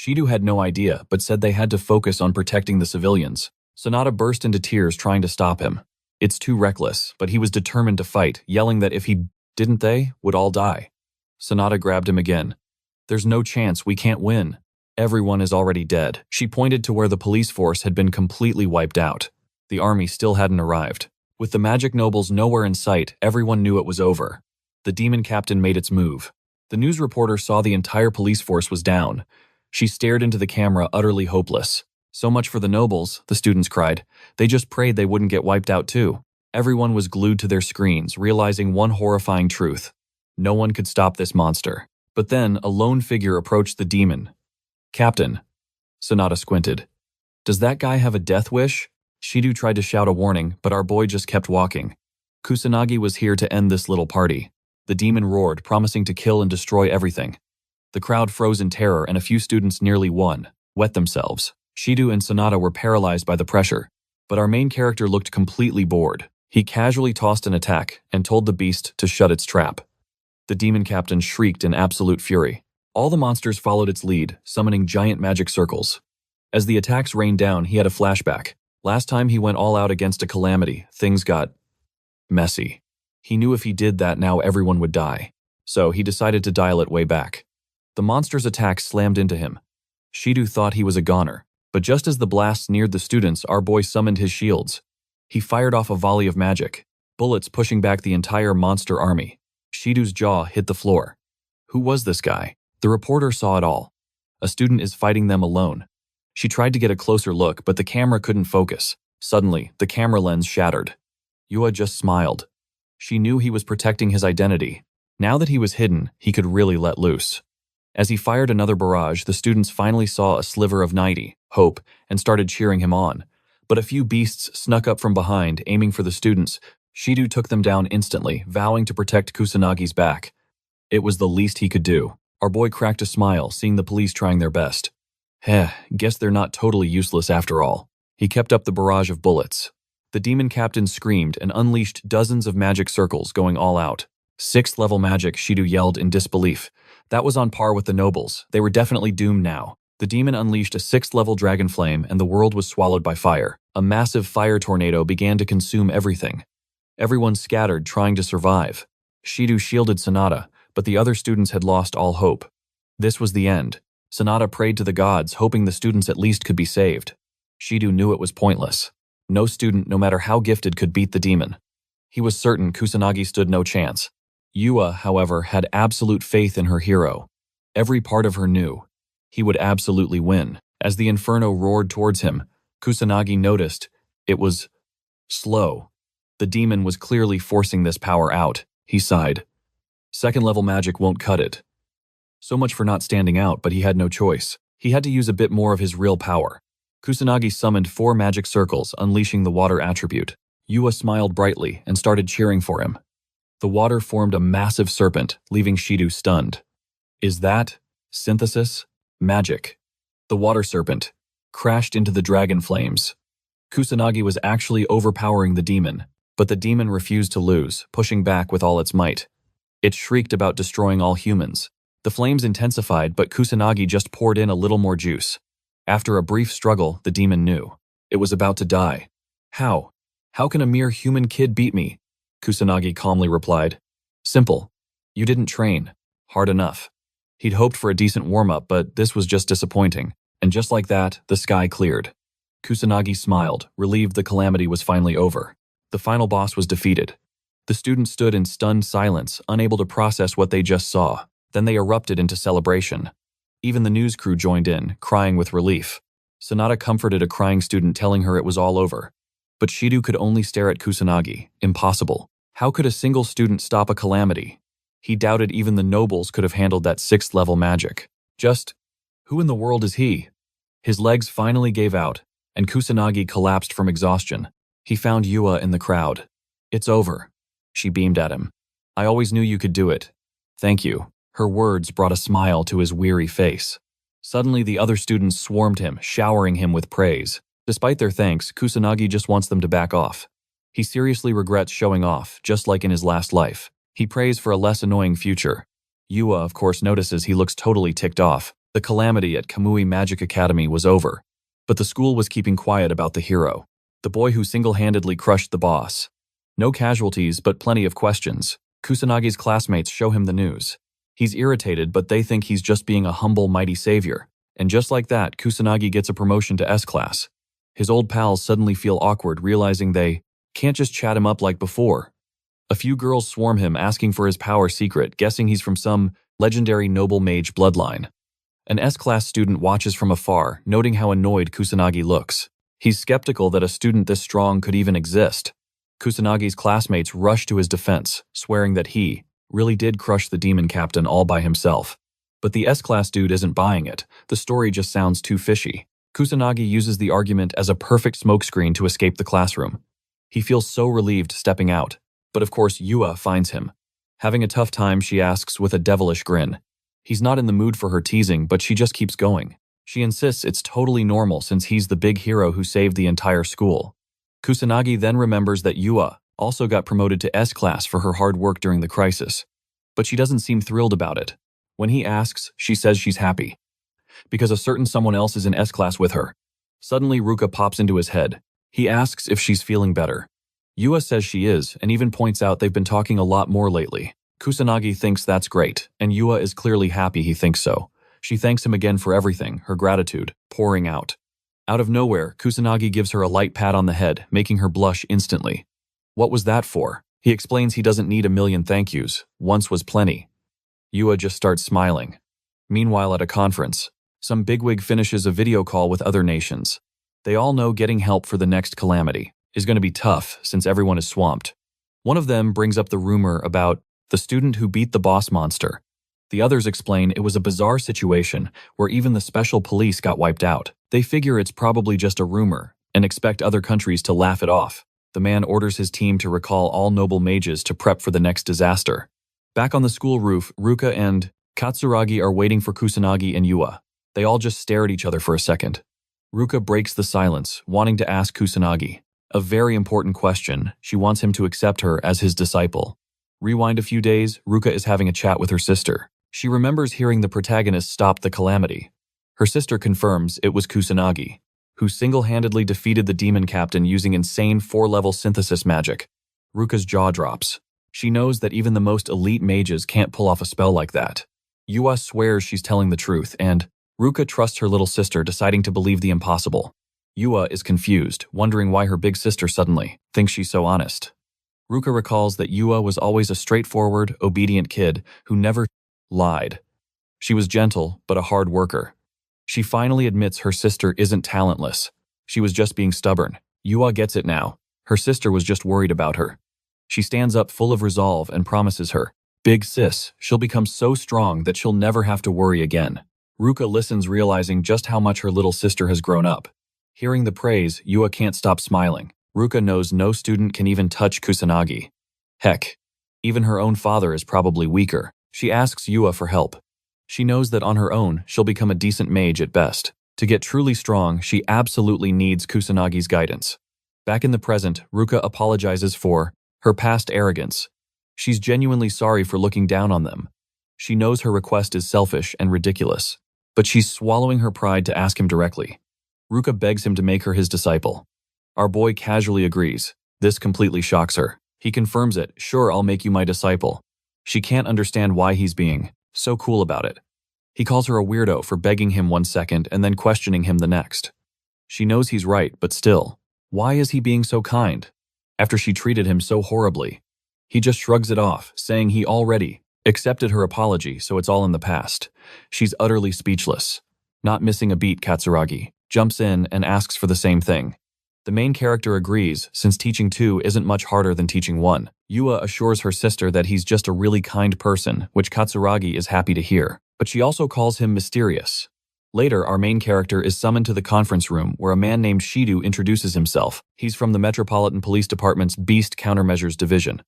Shido had no idea, but said they had to focus on protecting the civilians. Sonata burst into tears trying to stop him. It's too reckless, but he was determined to fight, yelling that if he didn't, they would all die. Sonata grabbed him again. There's no chance, we can't win. Everyone is already dead. She pointed to where the police force had been completely wiped out. The army still hadn't arrived. With the magic nobles nowhere in sight, everyone knew it was over. The demon captain made its move. The news reporter saw the entire police force was down. She stared into the camera, utterly hopeless. So much for the nobles, the students cried. They just prayed they wouldn't get wiped out too. Everyone was glued to their screens, realizing one horrifying truth. No one could stop this monster. But then, a lone figure approached the demon. Captain. Sonata squinted. Does that guy have a death wish? Shido tried to shout a warning, but our boy just kept walking. Kusanagi was here to end this little party. The demon roared, promising to kill and destroy everything. The crowd froze in terror and a few students nearly wet themselves. Shido and Sonata were paralyzed by the pressure, but our main character looked completely bored. He casually tossed an attack and told the beast to shut its trap. The demon captain shrieked in absolute fury. All the monsters followed its lead, summoning giant magic circles. As the attacks rained down, he had a flashback. Last time he went all out against a calamity, things got messy. He knew if he did that now everyone would die. So he decided to dial it way back. The monster's attack slammed into him. Shido thought he was a goner, but just as the blasts neared the students, our boy summoned his shields. He fired off a volley of magic, bullets pushing back the entire monster army. Shido's jaw hit the floor. Who was this guy? The reporter saw it all. A student is fighting them alone. She tried to get a closer look, but the camera couldn't focus. Suddenly, the camera lens shattered. Yua just smiled. She knew he was protecting his identity. Now that he was hidden, he could really let loose. As he fired another barrage, the students finally saw a sliver of hope, and started cheering him on. But a few beasts snuck up from behind, aiming for the students. Shido took them down instantly, vowing to protect Kusanagi's back. It was the least he could do. Our boy cracked a smile, seeing the police trying their best. Guess they're not totally useless after all. He kept up the barrage of bullets. The demon captain screamed and unleashed dozens of magic circles, going all out. 6th level magic, Shido yelled in disbelief. That was on par with the nobles. They were definitely doomed now. The demon unleashed a 6th level dragon flame and the world was swallowed by fire. A massive fire tornado began to consume everything. Everyone scattered, trying to survive. Shido shielded Sonata, but the other students had lost all hope. This was the end. Sonata prayed to the gods, hoping the students at least could be saved. Shido knew it was pointless. No student, no matter how gifted, could beat the demon. He was certain Kusanagi stood no chance. Yua, however, had absolute faith in her hero. Every part of her knew he would absolutely win. As the inferno roared towards him, Kusanagi noticed it was slow. The demon was clearly forcing this power out. He sighed. 2nd level magic won't cut it. So much for not standing out, but he had no choice. He had to use a bit more of his real power. Kusanagi summoned 4 magic circles, unleashing the water attribute. Yua smiled brightly and started cheering for him. The water formed a massive serpent, leaving Shido stunned. Is that synthesis? Magic. The water serpent crashed into the dragon flames. Kusanagi was actually overpowering the demon, but the demon refused to lose, pushing back with all its might. It shrieked about destroying all humans. The flames intensified, but Kusanagi just poured in a little more juice. After a brief struggle, the demon knew it was about to die. How? How can a mere human kid beat me? Kusanagi calmly replied. Simple. You didn't train hard enough. He'd hoped for a decent warm-up, but this was just disappointing. And just like that, the sky cleared. Kusanagi smiled, relieved the calamity was finally over. The final boss was defeated. The students stood in stunned silence, unable to process what they just saw. Then they erupted into celebration. Even the news crew joined in, crying with relief. Sonata comforted a crying student, telling her it was all over. But Shido could only stare at Kusanagi. Impossible. How could a single student stop a calamity? He doubted even the nobles could have handled that 6th level magic. Just, who in the world is he? His legs finally gave out, and Kusanagi collapsed from exhaustion. He found Yua in the crowd. It's over. She beamed at him. I always knew you could do it. Thank you. Her words brought a smile to his weary face. Suddenly, the other students swarmed him, showering him with praise. Despite their thanks, Kusanagi just wants them to back off. He seriously regrets showing off, just like in his last life. He prays for a less annoying future. Yua, of course, notices he looks totally ticked off. The calamity at Kamui Magic Academy was over, but the school was keeping quiet about the hero, the boy who single-handedly crushed the boss. No casualties, but plenty of questions. Kusanagi's classmates show him the news. He's irritated, but they think he's just being a humble, mighty savior. And just like that, Kusanagi gets a promotion to S-class. His old pals suddenly feel awkward, realizing they can't just chat him up like before. A few girls swarm him, asking for his power secret, guessing he's from some legendary noble mage bloodline. An S-class student watches from afar, noting how annoyed Kusanagi looks. He's skeptical that a student this strong could even exist. Kusanagi's classmates rush to his defense, swearing that he really did crush the demon captain all by himself. But the S-class dude isn't buying it. The story just sounds too fishy. Kusanagi uses the argument as a perfect smokescreen to escape the classroom. He feels so relieved stepping out. But of course, Yua finds him. Having a tough time, she asks with a devilish grin. He's not in the mood for her teasing, but she just keeps going. She insists it's totally normal since he's the big hero who saved the entire school. Kusanagi then remembers that Yua also got promoted to S-class for her hard work during the crisis. But she doesn't seem thrilled about it. When he asks, she says she's happy, because a certain someone else is in S-class with her. Suddenly, Ruka pops into his head. He asks if she's feeling better. Yua says she is, and even points out they've been talking a lot more lately. Kusanagi thinks that's great, and Yua is clearly happy he thinks so. She thanks him again for everything, her gratitude pouring out. Out of nowhere, Kusanagi gives her a light pat on the head, making her blush instantly. What was that for? He explains he doesn't need a million thank yous. Once was plenty. Yua just starts smiling. Meanwhile, at a conference, some bigwig finishes a video call with other nations. They all know getting help for the next calamity is going to be tough since everyone is swamped. One of them brings up the rumor about the student who beat the boss monster. The others explain it was a bizarre situation where even the special police got wiped out. They figure it's probably just a rumor and expect other countries to laugh it off. The man orders his team to recall all noble mages to prep for the next disaster. Back on the school roof, Ruka and Katsuragi are waiting for Kusanagi and Yua. They all just stare at each other for a second. Ruka breaks the silence, wanting to ask Kusanagi a very important question. She wants him to accept her as his disciple. Rewind a few days, Ruka is having a chat with her sister. She remembers hearing the protagonist stop the calamity. Her sister confirms it was Kusanagi, who single-handedly defeated the demon captain using insane 4-level synthesis magic. Ruka's jaw drops. She knows that even the most elite mages can't pull off a spell like that. Yua swears she's telling the truth, and Ruka trusts her little sister, deciding to believe the impossible. Yua is confused, wondering why her big sister suddenly thinks she's so honest. Ruka recalls that Yua was always a straightforward, obedient kid who never lied. She was gentle, but a hard worker. She finally admits her sister isn't talentless. She was just being stubborn. Yua gets it now. Her sister was just worried about her. She stands up full of resolve and promises her, "Big sis, she'll become so strong that she'll never have to worry again." Ruka listens, realizing just how much her little sister has grown up. Hearing the praise, Yua can't stop smiling. Ruka knows no student can even touch Kusanagi. Heck, even her own father is probably weaker. She asks Yua for help. She knows that on her own, she'll become a decent mage at best. To get truly strong, she absolutely needs Kusanagi's guidance. Back in the present, Ruka apologizes for her past arrogance. She's genuinely sorry for looking down on them. She knows her request is selfish and ridiculous, but she's swallowing her pride to ask him directly. Ruka begs him to make her his disciple. Our boy casually agrees. This completely shocks her. He confirms it. "Sure, I'll make you my disciple." She can't understand why he's being so cool about it. He calls her a weirdo for begging him one second and then questioning him the next. She knows he's right, but still, why is he being so kind? After she treated him so horribly, he just shrugs it off, saying he already accepted her apology, so it's all in the past. She's utterly speechless. Not missing a beat, Katsuragi jumps in and asks for the same thing. The main character agrees, since teaching 2 isn't much harder than teaching 1. Yua assures her sister that he's just a really kind person, which Katsuragi is happy to hear, but she also calls him mysterious. Later, our main character is summoned to the conference room where a man named Shidu introduces himself. He's from the Metropolitan Police Department's Beast Countermeasures Division.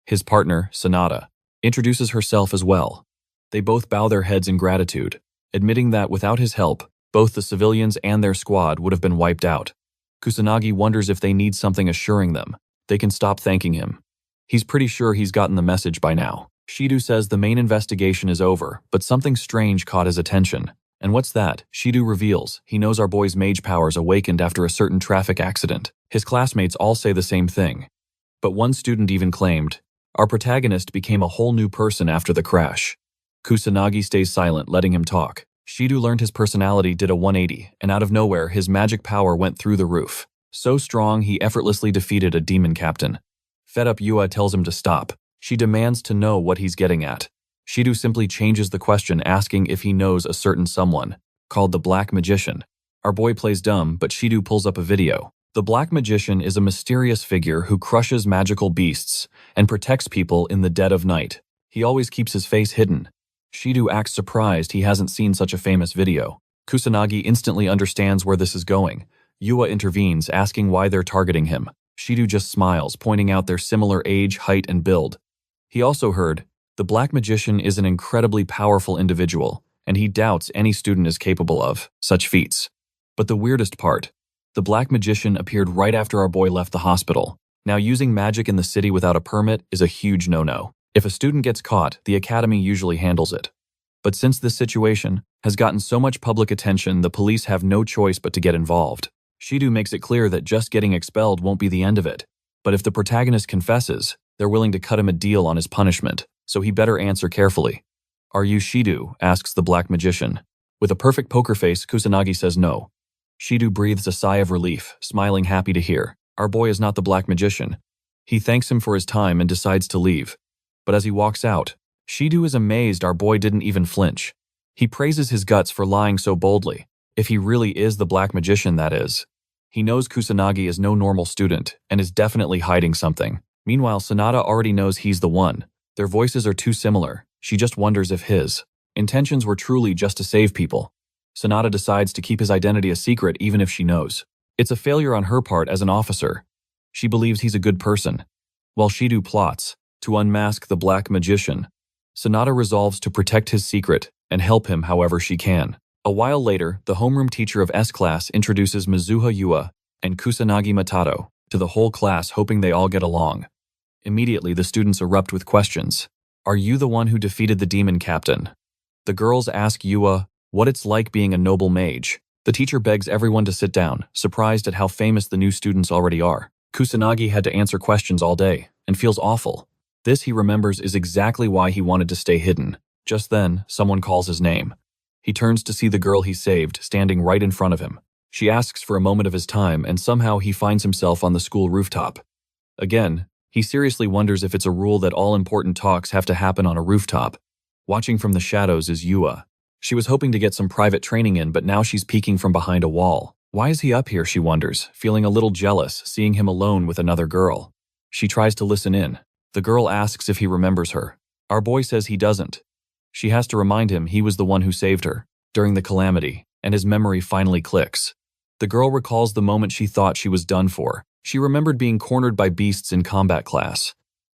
His partner, Sanada, introduces herself as well. They both bow their heads in gratitude, admitting that without his help, both the civilians and their squad would have been wiped out. Kusanagi wonders if they need something assuring them they can stop thanking him. He's pretty sure he's gotten the message by now. Shidu says the main investigation is over, but something strange caught his attention. And what's that? Shidu reveals. He knows our boy's mage powers awakened after a certain traffic accident. His classmates all say the same thing. But one student even claimed, our protagonist became a whole new person after the crash. Kusanagi stays silent, letting him talk. Shidu learned his personality did a 180, and out of nowhere, his magic power went through the roof. So strong, he effortlessly defeated a demon captain. Fed up, Yua tells him to stop. She demands to know what he's getting at. Shidu simply changes the question, asking if he knows a certain someone, called the Black Magician. Our boy plays dumb, but Shidu pulls up a video. The Black Magician is a mysterious figure who crushes magical beasts and protects people in the dead of night. He always keeps his face hidden. Shidu acts surprised he hasn't seen such a famous video. Kusanagi instantly understands where this is going. Yua intervenes, asking why they're targeting him. Shidu just smiles, pointing out their similar age, height, and build. He also heard, the Black Magician is an incredibly powerful individual, and he doubts any student is capable of such feats. But the weirdest part, the Black Magician appeared right after our boy left the hospital. Now, using magic in the city without a permit is a huge no-no. If a student gets caught, the academy usually handles it. But since this situation has gotten so much public attention, the police have no choice but to get involved. Shidu makes it clear that just getting expelled won't be the end of it. But if the protagonist confesses, they're willing to cut him a deal on his punishment, so he better answer carefully. Are you Shidu? Asks the Black Magician. With a perfect poker face, Kusanagi says no. Shidu breathes a sigh of relief, smiling happy to hear. Our boy is not the Black Magician. He thanks him for his time and decides to leave. But as he walks out, Shidu is amazed our boy didn't even flinch. He praises his guts for lying so boldly. If he really is the Black Magician, that is. He knows Kusanagi is no normal student and is definitely hiding something. Meanwhile, Sanada already knows he's the one. Their voices are too similar. She just wonders if his intentions were truly just to save people. Sanada decides to keep his identity a secret even if she knows. It's a failure on her part as an officer. She believes he's a good person. While Shidu plots to unmask the Black Magician, Sanada resolves to protect his secret and help him however she can. A while later, the homeroom teacher of S-class introduces Mizuha Yua and Kusanagi Matato to the whole class, hoping they all get along. Immediately, the students erupt with questions. Are you the one who defeated the demon captain? The girls ask Yua what it's like being a noble mage. The teacher begs everyone to sit down, surprised at how famous the new students already are. Kusanagi had to answer questions all day and feels awful. This, he remembers, is exactly why he wanted to stay hidden. Just then, someone calls his name. He turns to see the girl he saved standing right in front of him. She asks for a moment of his time, and somehow he finds himself on the school rooftop. Again, he seriously wonders if it's a rule that all important talks have to happen on a rooftop. Watching from the shadows is Yua. She was hoping to get some private training in, but now she's peeking from behind a wall. Why is he up here, she wonders, feeling a little jealous, seeing him alone with another girl. She tries to listen in. The girl asks if he remembers her. Our boy says he doesn't. She has to remind him he was the one who saved her during the calamity, and his memory finally clicks. The girl recalls the moment she thought she was done for. She remembered being cornered by beasts in combat class.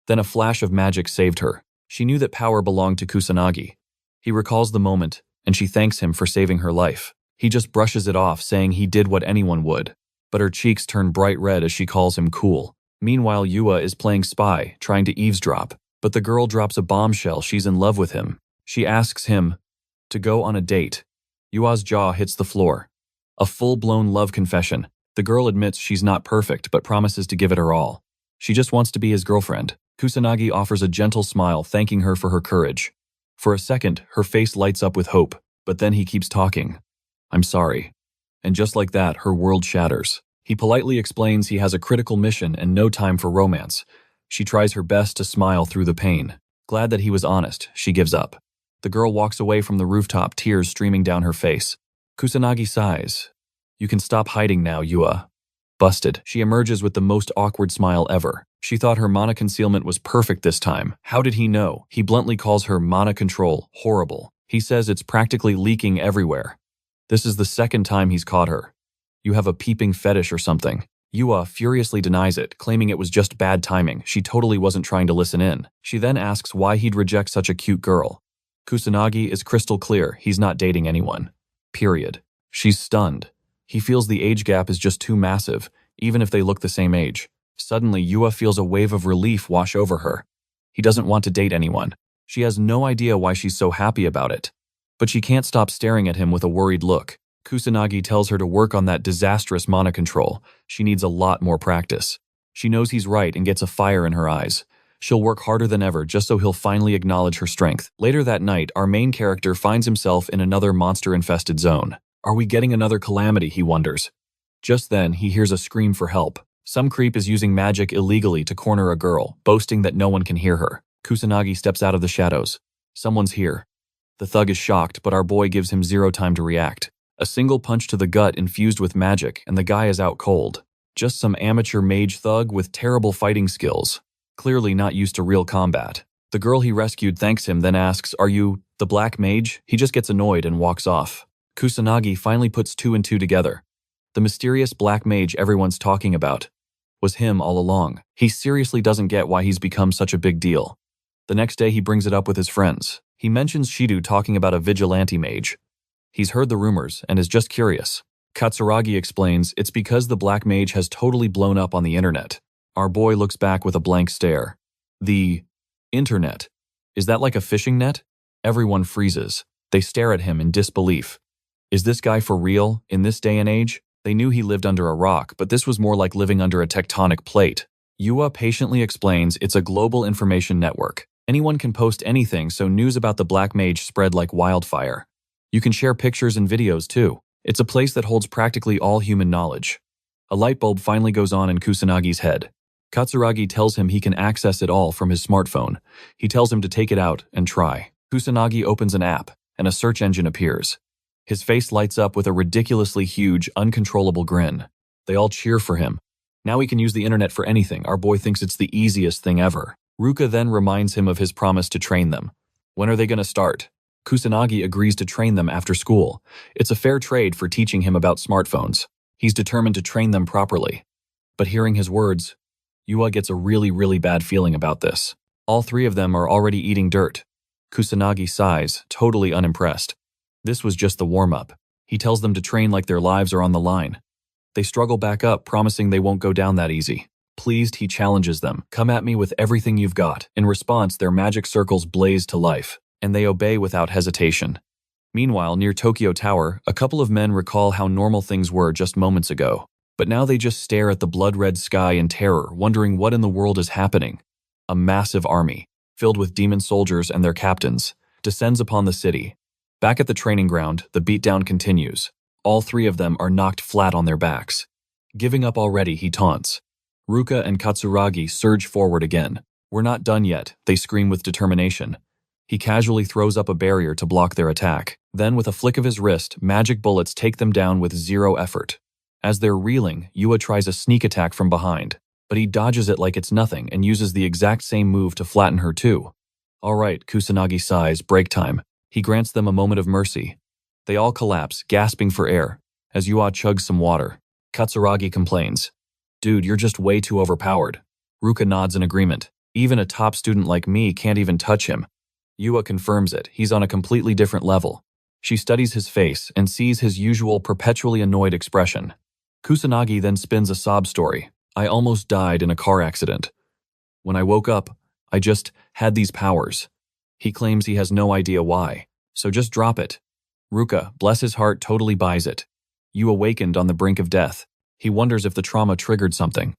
Then a flash of magic saved her. She knew that power belonged to Kusanagi. He recalls the moment, and she thanks him for saving her life. He just brushes it off, saying he did what anyone would. But her cheeks turn bright red as she calls him cool. Meanwhile, Yua is playing spy, trying to eavesdrop. But the girl drops a bombshell. She's in love with him. She asks him to go on a date. Yua's jaw hits the floor. A full-blown love confession. The girl admits she's not perfect, but promises to give it her all. She just wants to be his girlfriend. Kusanagi offers a gentle smile, thanking her for her courage. For a second, her face lights up with hope, but then he keeps talking. I'm sorry. And just like that, her world shatters. He politely explains he has a critical mission and no time for romance. She tries her best to smile through the pain. Glad that he was honest, she gives up. The girl walks away from the rooftop, tears streaming down her face. Kusanagi sighs. You can stop hiding now, Yua. Busted. She emerges with the most awkward smile ever. She thought her mana concealment was perfect this time. How did he know? He bluntly calls her mana control horrible. He says it's practically leaking everywhere. This is the second time he's caught her. You have a peeping fetish or something. Yua furiously denies it, claiming it was just bad timing. She totally wasn't trying to listen in. She then asks why he'd reject such a cute girl. Kusanagi is crystal clear. He's not dating anyone. Period. She's stunned. He feels the age gap is just too massive, even if they look the same age. Suddenly, Yua feels a wave of relief wash over her. He doesn't want to date anyone. She has no idea why she's so happy about it. but she can't stop staring at him with a worried look. Kusanagi tells her to work on that disastrous mana control. She needs a lot more practice. She knows he's right and gets a fire in her eyes. She'll work harder than ever just so he'll finally acknowledge her strength. Later that night, our main character finds himself in another monster-infested zone. Are we getting another calamity, he wonders. Just then, he hears a scream for help. Some creep is using magic illegally to corner a girl, boasting that no one can hear her. Kusanagi steps out of the shadows. Someone's here. The thug is shocked, but our boy gives him zero time to react. A single punch to the gut infused with magic, and the guy is out cold. Just some amateur mage thug with terrible fighting skills. Clearly not used to real combat. The girl he rescued thanks him, then asks, "Are you the black mage?" He just gets annoyed and walks off. Kusanagi finally puts two and two together. The mysterious black mage everyone's talking about was him all along. He seriously doesn't get why he's become such a big deal. The next day he brings it up with his friends. He mentions Shido talking about a vigilante mage. He's heard the rumors and is just curious. Katsuragi explains it's because the black mage has totally blown up on the internet. Our boy looks back with a blank stare. The internet. Is that like a fishing net? Everyone freezes. They stare at him in disbelief. Is this guy for real in this day and age? They knew he lived under a rock, but this was more like living under a tectonic plate. Yua patiently explains it's a global information network. Anyone can post anything, so news about the black mage spread like wildfire. You can share pictures and videos too. It's a place that holds practically all human knowledge. A light bulb finally goes on in Kusanagi's head. Katsuragi tells him he can access it all from his smartphone. He tells him to take it out and try. Kusanagi opens an app, and a search engine appears. His face lights up with a ridiculously huge, uncontrollable grin. They all cheer for him. Now he can use the internet for anything. Our boy thinks it's the easiest thing ever. Ruka then reminds him of his promise to train them. When are they going to start? Kusanagi agrees to train them after school. It's a fair trade for teaching him about smartphones. He's determined to train them properly. But hearing his words, Yua gets a really bad feeling about this. All three of them are already eating dirt. Kusanagi sighs, totally unimpressed. This was just the warm-up. He tells them to train like their lives are on the line. They struggle back up, promising they won't go down that easy. Pleased, he challenges them. Come at me with everything you've got. In response, their magic circles blaze to life, and they obey without hesitation. Meanwhile, near Tokyo Tower, a couple of men recall how normal things were just moments ago. But now they just stare at the blood-red sky in terror, wondering what in the world is happening. A massive army, filled with demon soldiers and their captains, descends upon the city. Back at the training ground, the beatdown continues. All three of them are knocked flat on their backs. Giving up already, he taunts. Ruka and Katsuragi surge forward again. We're not done yet, they scream with determination. He casually throws up a barrier to block their attack. Then, with a flick of his wrist, magic bullets take them down with zero effort. As they're reeling, Yua tries a sneak attack from behind, but he dodges it like it's nothing and uses the exact same move to flatten her too. All right, Kusanagi sighs, break time. He grants them a moment of mercy. They all collapse, gasping for air, as Yua chugs some water. Katsuragi complains. Dude, you're just way too overpowered. Ruka nods in agreement. Even a top student like me can't even touch him. Yua confirms it. He's on a completely different level. She studies his face and sees his usual perpetually annoyed expression. Kusanagi then spins a sob story. I almost died in a car accident. When I woke up, I just had these powers. He claims he has no idea why, so just drop it. Ruka, bless his heart, totally buys it. You awakened on the brink of death. He wonders if the trauma triggered something.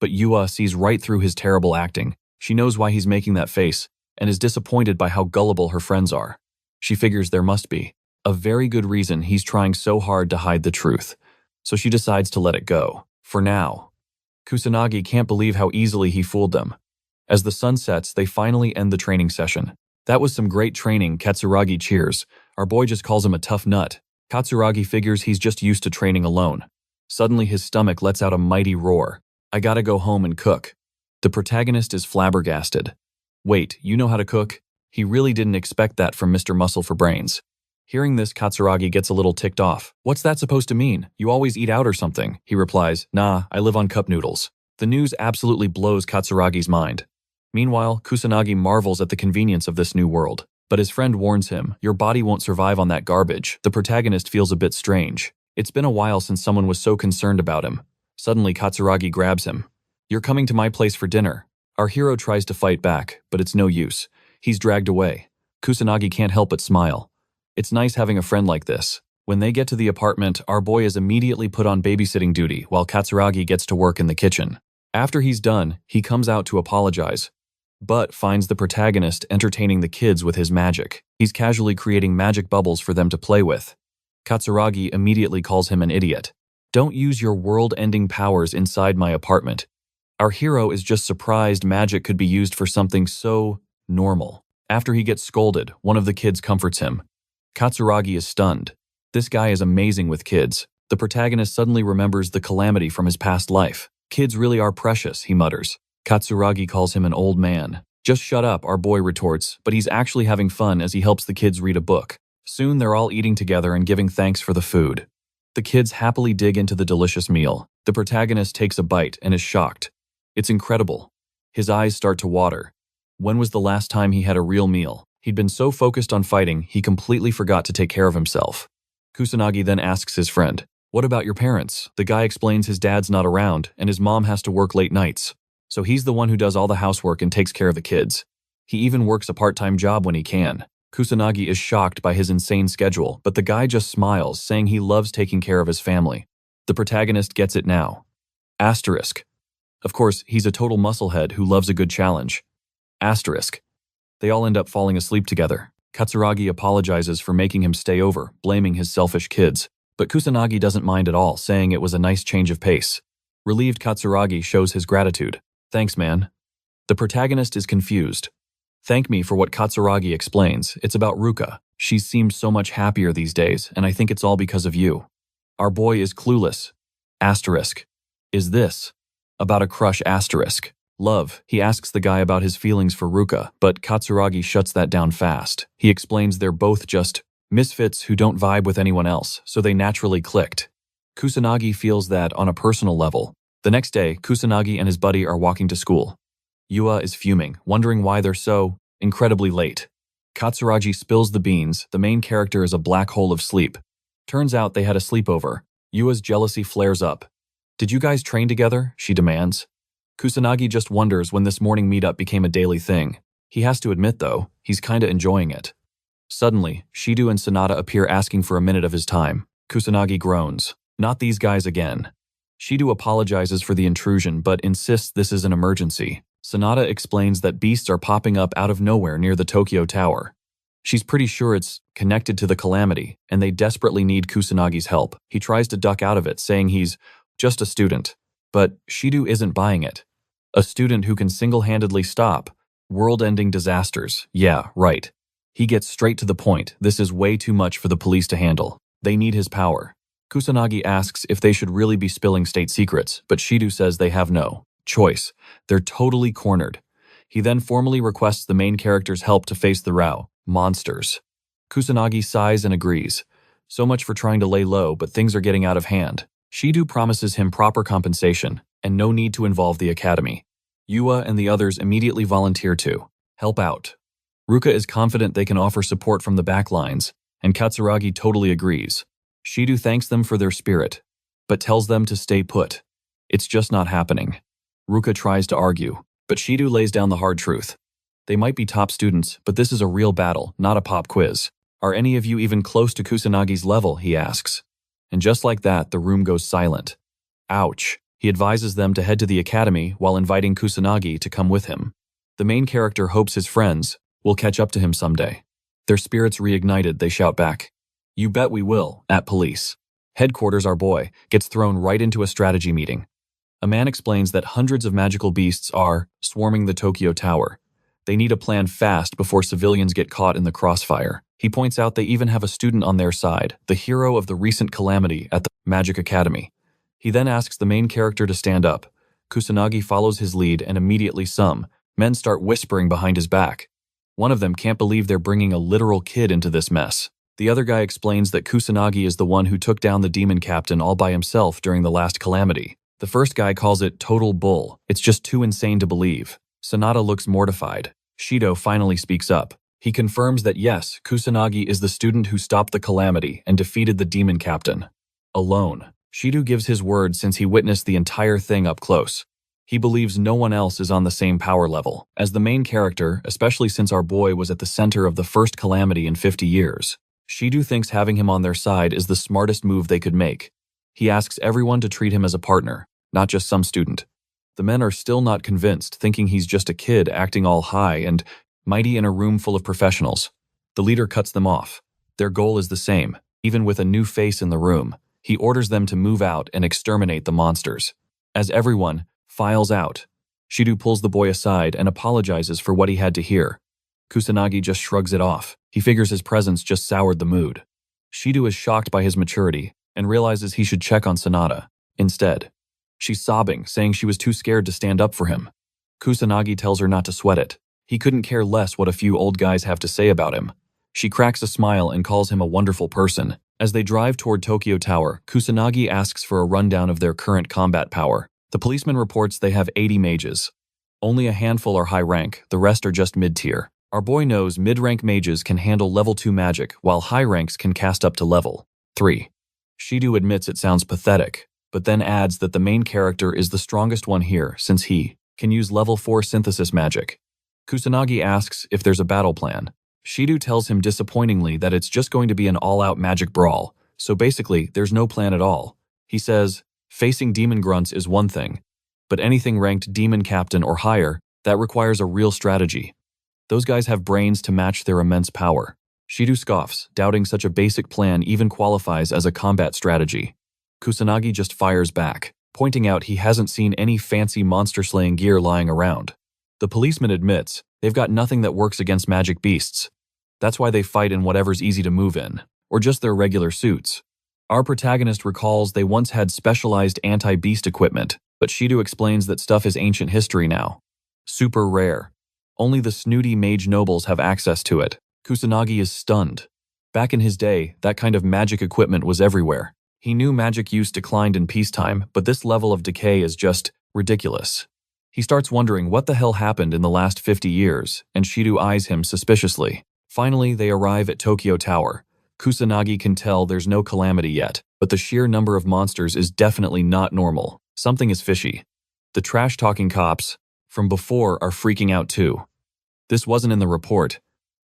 But Yua sees right through his terrible acting. She knows why he's making that face, and is disappointed by how gullible her friends are. She figures there must be a very good reason he's trying so hard to hide the truth, so she decides to let it go, for now. Kusanagi can't believe how easily he fooled them. As the sun sets, they finally end the training session. That was some great training, Katsuragi cheers. Our boy just calls him a tough nut. Katsuragi figures he's just used to training alone. Suddenly his stomach lets out a mighty roar. I gotta go home and cook. The protagonist is flabbergasted. Wait, you know how to cook? He really didn't expect that from Mr. Muscle for Brains. Hearing this, Katsuragi gets a little ticked off. What's that supposed to mean? You always eat out or something? He replies, Nah, I live on cup noodles. The news absolutely blows Katsuragi's mind. Meanwhile, Kusanagi marvels at the convenience of this new world. But his friend warns him, your body won't survive on that garbage. The protagonist feels a bit strange. It's been a while since someone was so concerned about him. Suddenly, Katsuragi grabs him. You're coming to my place for dinner. Our hero tries to fight back, but it's no use. He's dragged away. Kusanagi can't help but smile. It's nice having a friend like this. When they get to the apartment, our boy is immediately put on babysitting duty while Katsuragi gets to work in the kitchen. After he's done, he comes out to apologize, but finds the protagonist entertaining the kids with his magic. He's casually creating magic bubbles for them to play with. Katsuragi immediately calls him an idiot. Don't use your world-ending powers inside my apartment. Our hero is just surprised magic could be used for something so normal. After he gets scolded, one of the kids comforts him. Katsuragi is stunned. This guy is amazing with kids. The protagonist suddenly remembers the calamity from his past life. Kids really are precious, he mutters. Katsuragi calls him an old man. Just shut up, our boy retorts, but he's actually having fun as he helps the kids read a book. Soon they're all eating together and giving thanks for the food. The kids happily dig into the delicious meal. The protagonist takes a bite and is shocked. It's incredible. His eyes start to water. When was the last time he had a real meal? He'd been so focused on fighting, he completely forgot to take care of himself. Kusanagi then asks his friend, "What about your parents?" The guy explains his dad's not around and his mom has to work late nights. So he's the one who does all the housework and takes care of the kids. He even works a part-time job when he can. Kusanagi is shocked by his insane schedule, but the guy just smiles, saying he loves taking care of his family. The protagonist gets it now. Asterisk. Of course, he's a total musclehead who loves a good challenge. Asterisk. They all end up falling asleep together. Katsuragi apologizes for making him stay over, blaming his selfish kids. But Kusanagi doesn't mind at all, saying it was a nice change of pace. Relieved, Katsuragi shows his gratitude. "Thanks, man." The protagonist is confused. "Thank me for what?" Katsuragi explains. "It's about Ruka. She seems so much happier these days, and I think it's all because of you." Our boy is clueless. Asterisk. Is this about a crush? Asterisk. Love. He asks the guy about his feelings for Ruka, but Katsuragi shuts that down fast. He explains they're both just misfits who don't vibe with anyone else, so they naturally clicked. Kusanagi feels that on a personal level. The next day, Kusanagi and his buddy are walking to school. Yua is fuming, wondering why they're so incredibly late. Katsuragi spills the beans. The main character is a black hole of sleep. Turns out they had a sleepover. Yua's jealousy flares up. "Did you guys train together?" she demands. Kusanagi just wonders when this morning meetup became a daily thing. He has to admit, though, he's kinda enjoying it. Suddenly, Shido and Sanada appear asking for a minute of his time. Kusanagi groans. Not these guys again. Shido apologizes for the intrusion but insists this is an emergency. Sanada explains that beasts are popping up out of nowhere near the Tokyo Tower. She's pretty sure it's connected to the calamity, and they desperately need Kusanagi's help. He tries to duck out of it, saying he's just a student. But Shido isn't buying it. A student who can single-handedly stop world-ending disasters. Yeah, right. He gets straight to the point. This is way too much for the police to handle. They need his power. Kusanagi asks if they should really be spilling state secrets, but Shido says they have no choice. They're totally cornered. He then formally requests the main character's help to face the Rao monsters. Kusanagi sighs and agrees. So much for trying to lay low, but things are getting out of hand. Shido promises him proper compensation and no need to involve the academy. Yua and the others immediately volunteer to help out. Ruka is confident they can offer support from the back lines, and Katsuragi totally agrees. Shido thanks them for their spirit, but tells them to stay put. It's just not happening. Ruka tries to argue, but Shido lays down the hard truth. They might be top students, but this is a real battle, not a pop quiz. Are any of you even close to Kusanagi's level? He asks. And just like that, the room goes silent. Ouch. He advises them to head to the academy while inviting Kusanagi to come with him. The main character hopes his friends will catch up to him someday. Their spirits reignited, they shout back. "You bet we will," at police. Headquarters, our boy gets thrown right into a strategy meeting. A man explains that hundreds of magical beasts are swarming the Tokyo Tower. They need a plan fast before civilians get caught in the crossfire. He points out they even have a student on their side, the hero of the recent calamity at the Magic Academy. He then asks the main character to stand up. Kusanagi follows his lead and immediately some men start whispering behind his back. One of them can't believe they're bringing a literal kid into this mess. The other guy explains that Kusanagi is the one who took down the demon captain all by himself during the last calamity. The first guy calls it total bull. It's just too insane to believe. Sanada looks mortified. Shido finally speaks up. He confirms that yes, Kusanagi is the student who stopped the calamity and defeated the demon captain. Alone. Shido gives his word since he witnessed the entire thing up close. He believes no one else is on the same power level. As the main character, especially since our boy was at the center of the first calamity in 50 years, Shido thinks having him on their side is the smartest move they could make. He asks everyone to treat him as a partner, not just some student. The men are still not convinced, thinking he's just a kid acting all high and mighty in a room full of professionals. The leader cuts them off. Their goal is the same, even with a new face in the room. He orders them to move out and exterminate the monsters. As everyone files out, Shido pulls the boy aside and apologizes for what he had to hear. Kusanagi just shrugs it off. He figures his presence just soured the mood. Shido is shocked by his maturity and realizes he should check on Sanada. Instead, she's sobbing, saying she was too scared to stand up for him. Kusanagi tells her not to sweat it. He couldn't care less what a few old guys have to say about him. She cracks a smile and calls him a wonderful person. As they drive toward Tokyo Tower, Kusanagi asks for a rundown of their current combat power. The policeman reports they have 80 mages. Only a handful are high rank, the rest are just mid-tier. Our boy knows mid-rank mages can handle level 2 magic, while high ranks can cast up to level 3. Shido admits it sounds pathetic, but then adds that the main character is the strongest one here since he can use level 4 synthesis magic. Kusanagi asks if there's a battle plan. Shido tells him disappointingly that it's just going to be an all-out magic brawl, so basically there's no plan at all. He says, facing demon grunts is one thing, but anything ranked demon captain or higher, that requires a real strategy. Those guys have brains to match their immense power. Shido scoffs, doubting such a basic plan even qualifies as a combat strategy. Kusanagi just fires back, pointing out he hasn't seen any fancy monster-slaying gear lying around. The policeman admits they've got nothing that works against magic beasts. That's why they fight in whatever's easy to move in, or just their regular suits. Our protagonist recalls they once had specialized anti-beast equipment, but Shido explains that stuff is ancient history now. Super rare. Only the snooty mage nobles have access to it. Kusanagi is stunned. Back in his day, that kind of magic equipment was everywhere. He knew magic use declined in peacetime, but this level of decay is just ridiculous. He starts wondering what the hell happened in the last 50 years, and Shido eyes him suspiciously. Finally, they arrive at Tokyo Tower. Kusanagi can tell there's no calamity yet, but the sheer number of monsters is definitely not normal. Something is fishy. The trash-talking cops from before are freaking out too. This wasn't in the report,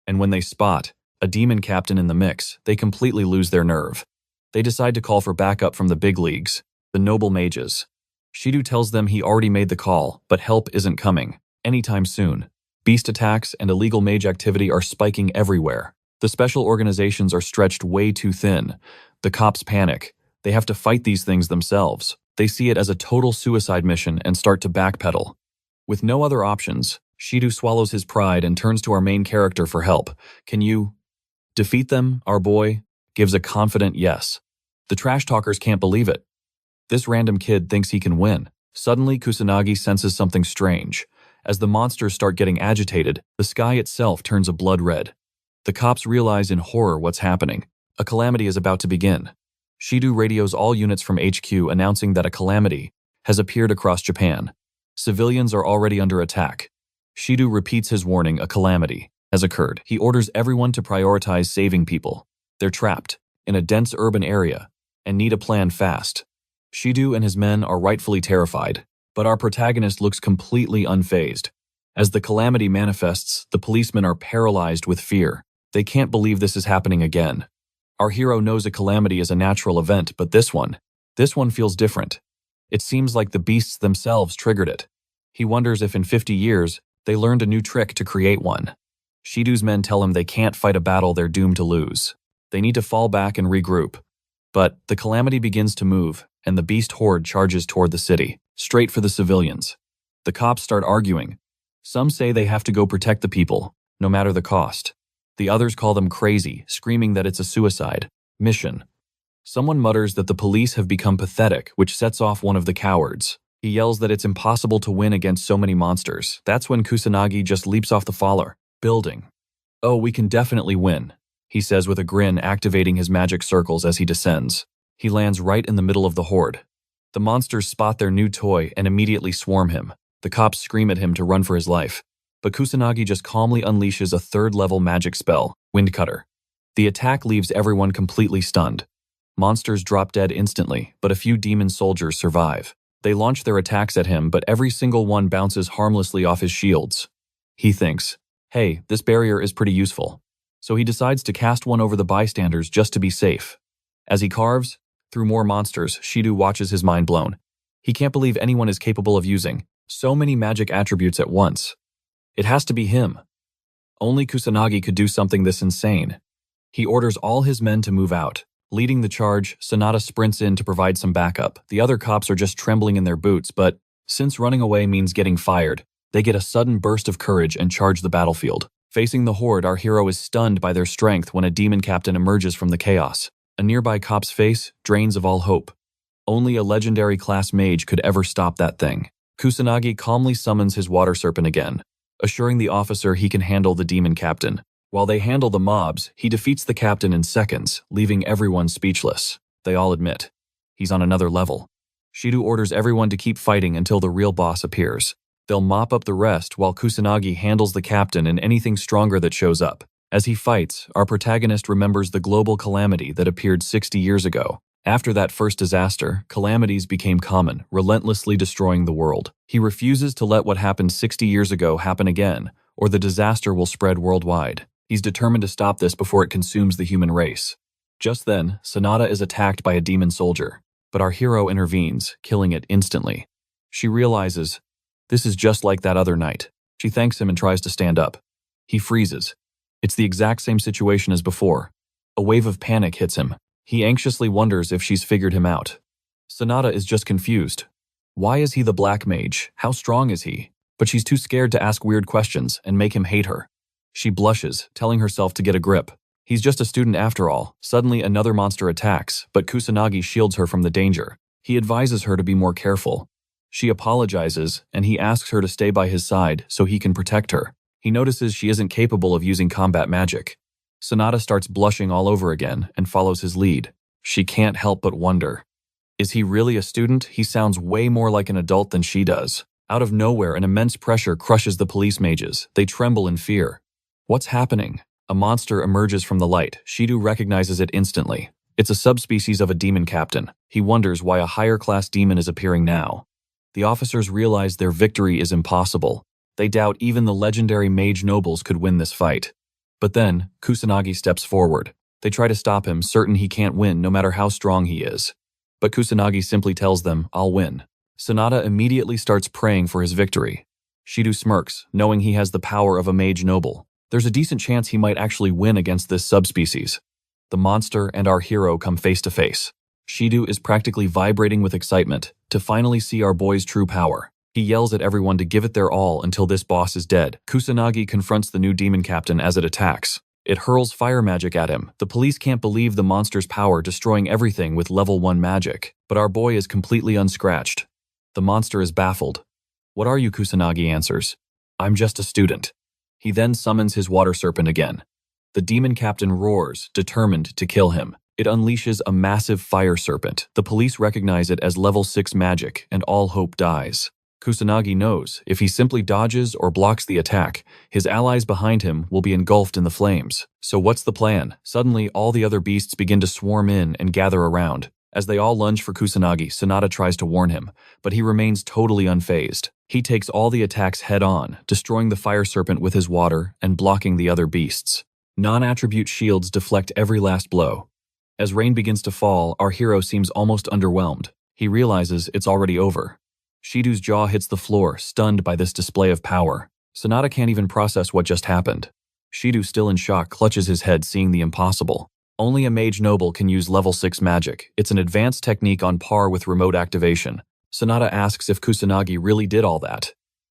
and when they spot a demon captain in the mix, they completely lose their nerve. They decide to call for backup from the big leagues, the noble mages. Shido tells them he already made the call, but help isn't coming anytime soon. Beast attacks and illegal mage activity are spiking everywhere. The special organizations are stretched way too thin. The cops panic. They have to fight these things themselves. They see it as a total suicide mission and start to backpedal. With no other options, Shido swallows his pride and turns to our main character for help. Can you defeat them, our boy? Gives a confident yes. The trash talkers can't believe it. This random kid thinks he can win. Suddenly, Kusanagi senses something strange. As the monsters start getting agitated, the sky itself turns a blood red. The cops realize in horror what's happening. A calamity is about to begin. Shido radios all units from HQ announcing that a calamity has appeared across Japan. Civilians are already under attack. Shido repeats his warning, a calamity has occurred. He orders everyone to prioritize saving people. They're trapped in a dense urban area and need a plan fast. Shido and his men are rightfully terrified, but our protagonist looks completely unfazed. As the calamity manifests, the policemen are paralyzed with fear. They can't believe this is happening again. Our hero knows a calamity is a natural event, but this one feels different. It seems like the beasts themselves triggered it. He wonders if in 50 years, they learned a new trick to create one. Shido's men tell him they can't fight a battle they're doomed to lose. They need to fall back and regroup. But the calamity begins to move, and the beast horde charges toward the city, straight for the civilians. The cops start arguing. Some say they have to go protect the people, no matter the cost. The others call them crazy, screaming that it's a suicide mission. Someone mutters that the police have become pathetic, which sets off one of the cowards. He yells that it's impossible to win against so many monsters. That's when Kusanagi just leaps off the faller building. "Oh, we can definitely win," he says with a grin, activating his magic circles as he descends. He lands right in the middle of the horde. The monsters spot their new toy and immediately swarm him. The cops scream at him to run for his life. But Kusanagi just calmly unleashes a third-level magic spell, Wind Cutter. The attack leaves everyone completely stunned. Monsters drop dead instantly, but a few demon soldiers survive. They launch their attacks at him, but every single one bounces harmlessly off his shields. He thinks, hey, this barrier is pretty useful. so he decides to cast one over the bystanders just to be safe. As he carves through more monsters, Shido watches his mind blown. He can't believe anyone is capable of using so many magic attributes at once. It has to be him. Only Kusanagi could do something this insane. He orders all his men to move out. Leading the charge, Sonata sprints in to provide some backup. The other cops are just trembling in their boots, but since running away means getting fired, they get a sudden burst of courage and charge the battlefield. Facing the horde, our hero is stunned by their strength when a demon captain emerges from the chaos. A nearby cop's face drains of all hope. Only a legendary class mage could ever stop that thing. Kusanagi calmly summons his water serpent again, assuring the officer he can handle the demon captain. While they handle the mobs, he defeats the captain in seconds, leaving everyone speechless. They all admit he's on another level. Shido orders everyone to keep fighting until the real boss appears. They'll mop up the rest while Kusanagi handles the captain and anything stronger that shows up. As he fights, our protagonist remembers the global calamity that appeared 60 years ago. After that first disaster, calamities became common, relentlessly destroying the world. He refuses to let what happened 60 years ago happen again, or the disaster will spread worldwide. He's determined to stop this before it consumes the human race. Just then, Sonata is attacked by a demon soldier, but our hero intervenes, killing it instantly. She realizes this is just like that other night. She thanks him and tries to stand up. He freezes. It's the exact same situation as before. A wave of panic hits him. He anxiously wonders if she's figured him out. Sonata is just confused. Why is he the black mage? How strong is he? But she's too scared to ask weird questions and make him hate her. She blushes, telling herself to get a grip. He's just a student after all. Suddenly another monster attacks, but Kusanagi shields her from the danger. He advises her to be more careful. She apologizes, and he asks her to stay by his side so he can protect her. He notices she isn't capable of using combat magic. Sonata starts blushing all over again and follows his lead. She can't help but wonder. Is he really a student? He sounds way more like an adult than she does. Out of nowhere, an immense pressure crushes the police mages. They tremble in fear. What's happening? A monster emerges from the light. Shido recognizes it instantly. It's a subspecies of a demon captain. He wonders why a higher-class demon is appearing now. The officers realize their victory is impossible. They doubt even the legendary mage nobles could win this fight. But then, Kusanagi steps forward. They try to stop him, certain he can't win no matter how strong he is. But Kusanagi simply tells them, "I'll win." Sonata immediately starts praying for his victory. Shido smirks, knowing he has the power of a mage noble. There's a decent chance he might actually win against this subspecies. The monster and our hero come face to face. Shido is practically vibrating with excitement to finally see our boy's true power. He yells at everyone to give it their all until this boss is dead. Kusanagi confronts the new demon captain as it attacks. It hurls fire magic at him. The police can't believe the monster's power, destroying everything with level 1 magic. But our boy is completely unscratched. The monster is baffled. "What are you?" Kusanagi answers. "I'm just a student." He then summons his water serpent again. The demon captain roars, determined to kill him. It unleashes a massive fire serpent. The police recognize it as level 6 magic, and all hope dies. Kusanagi knows if he simply dodges or blocks the attack, his allies behind him will be engulfed in the flames. So what's the plan? Suddenly, all the other beasts begin to swarm in and gather around. As they all lunge for Kusanagi, Sonata tries to warn him, but he remains totally unfazed. He takes all the attacks head-on, destroying the fire serpent with his water and blocking the other beasts. Non-attribute shields deflect every last blow. As rain begins to fall, our hero seems almost underwhelmed. He realizes it's already over. Shido's jaw hits the floor, stunned by this display of power. Sonata can't even process what just happened. Shido, still in shock, clutches his head, seeing the impossible. Only a mage noble can use level 6 magic. It's an advanced technique on par with remote activation. Sonata asks if Kusanagi really did all that.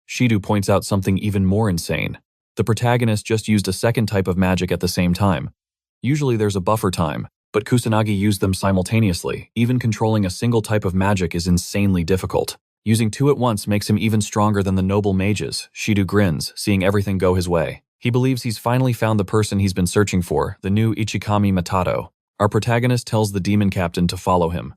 Shido points out something even more insane. The protagonist just used a second type of magic at the same time. Usually there's a buffer time, but Kusanagi used them simultaneously. Even controlling a single type of magic is insanely difficult. Using two at once makes him even stronger than the noble mages. Shido grins, seeing everything go his way. He believes he's finally found the person he's been searching for, the new Ichikami Matato. Our protagonist tells the demon captain to follow him.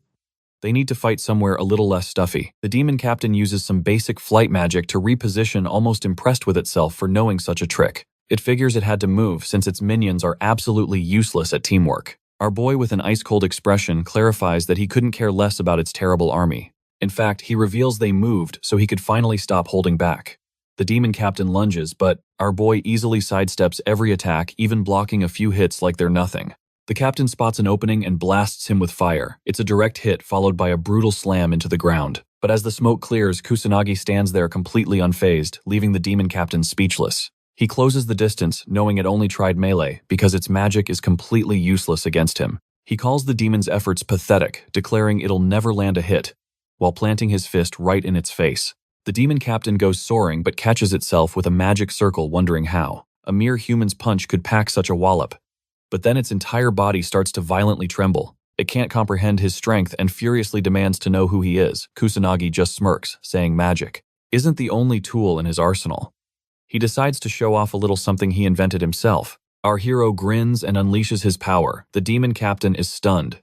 They need to fight somewhere a little less stuffy. The demon captain uses some basic flight magic to reposition, almost impressed with itself for knowing such a trick. It figures it had to move since its minions are absolutely useless at teamwork. Our boy, with an ice-cold expression, clarifies that he couldn't care less about its terrible army. In fact, he reveals they moved so he could finally stop holding back. The demon captain lunges, but our boy easily sidesteps every attack, even blocking a few hits like they're nothing. The captain spots an opening and blasts him with fire. It's a direct hit followed by a brutal slam into the ground. But as the smoke clears, Kusanagi stands there completely unfazed, leaving the demon captain speechless. He closes the distance, knowing it only tried melee, because its magic is completely useless against him. He calls the demon's efforts pathetic, declaring it'll never land a hit, while planting his fist right in its face. The demon captain goes soaring but catches itself with a magic circle, wondering how a mere human's punch could pack such a wallop. But then its entire body starts to violently tremble. It can't comprehend his strength and furiously demands to know who he is. Kusanagi just smirks, saying magic isn't the only tool in his arsenal. He decides to show off a little something he invented himself. Our hero grins and unleashes his power. The demon captain is stunned.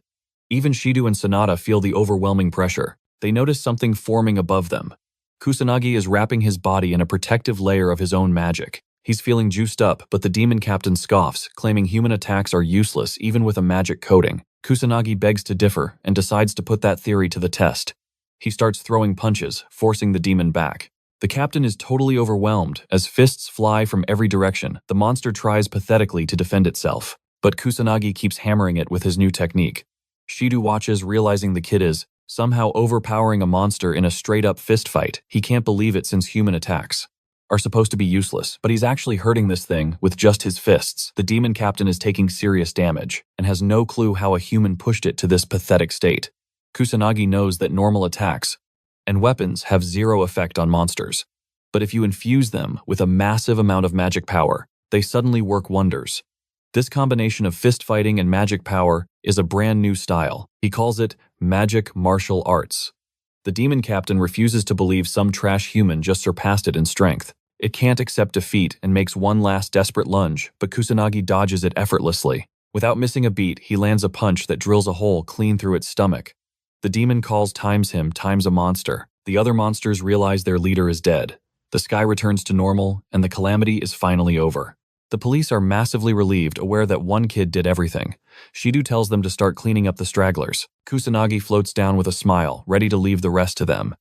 Even Shido and Sanada feel the overwhelming pressure. They notice something forming above them. Kusanagi is wrapping his body in a protective layer of his own magic. He's feeling juiced up, but the demon captain scoffs, claiming human attacks are useless even with a magic coating. Kusanagi begs to differ and decides to put that theory to the test. He starts throwing punches, forcing the demon back. The captain is totally overwhelmed as fists fly from every direction. The monster tries pathetically to defend itself, but Kusanagi keeps hammering it with his new technique. Shido watches, realizing the kid is somehow overpowering a monster in a straight-up fist fight. He can't believe it since human attacks are supposed to be useless, but he's actually hurting this thing with just his fists. The demon captain is taking serious damage and has no clue how a human pushed it to this pathetic state. Kusanagi knows that normal attacks and weapons have zero effect on monsters, but if you infuse them with a massive amount of magic power, they suddenly work wonders. This combination of fist fighting and magic power is a brand new style. He calls it magic martial arts. The demon captain refuses to believe some trash human just surpassed it in strength. It can't accept defeat and makes one last desperate lunge, but Kusanagi dodges it effortlessly. Without missing a beat, he lands a punch that drills a hole clean through its stomach. The demon calls times him times a monster. The other monsters realize their leader is dead. The sky returns to normal, and the calamity is finally over. The police are massively relieved, aware that one kid did everything. Shido tells them to start cleaning up the stragglers. Kusanagi floats down with a smile, ready to leave the rest to them.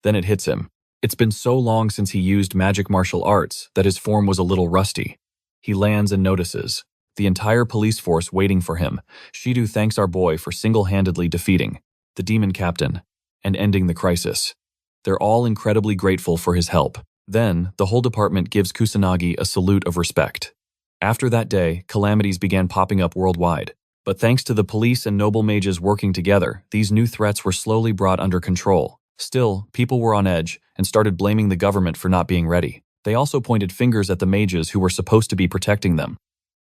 Then it hits him. It's been so long since he used magic martial arts that his form was a little rusty. He lands and notices the entire police force waiting for him. Shido thanks our boy for single-handedly defeating the demon captain and ending the crisis. They're all incredibly grateful for his help. Then, the whole department gives Kusanagi a salute of respect. After that day, calamities began popping up worldwide. But thanks to the police and noble mages working together, these new threats were slowly brought under control. Still, people were on edge and started blaming the government for not being ready. They also pointed fingers at the mages who were supposed to be protecting them.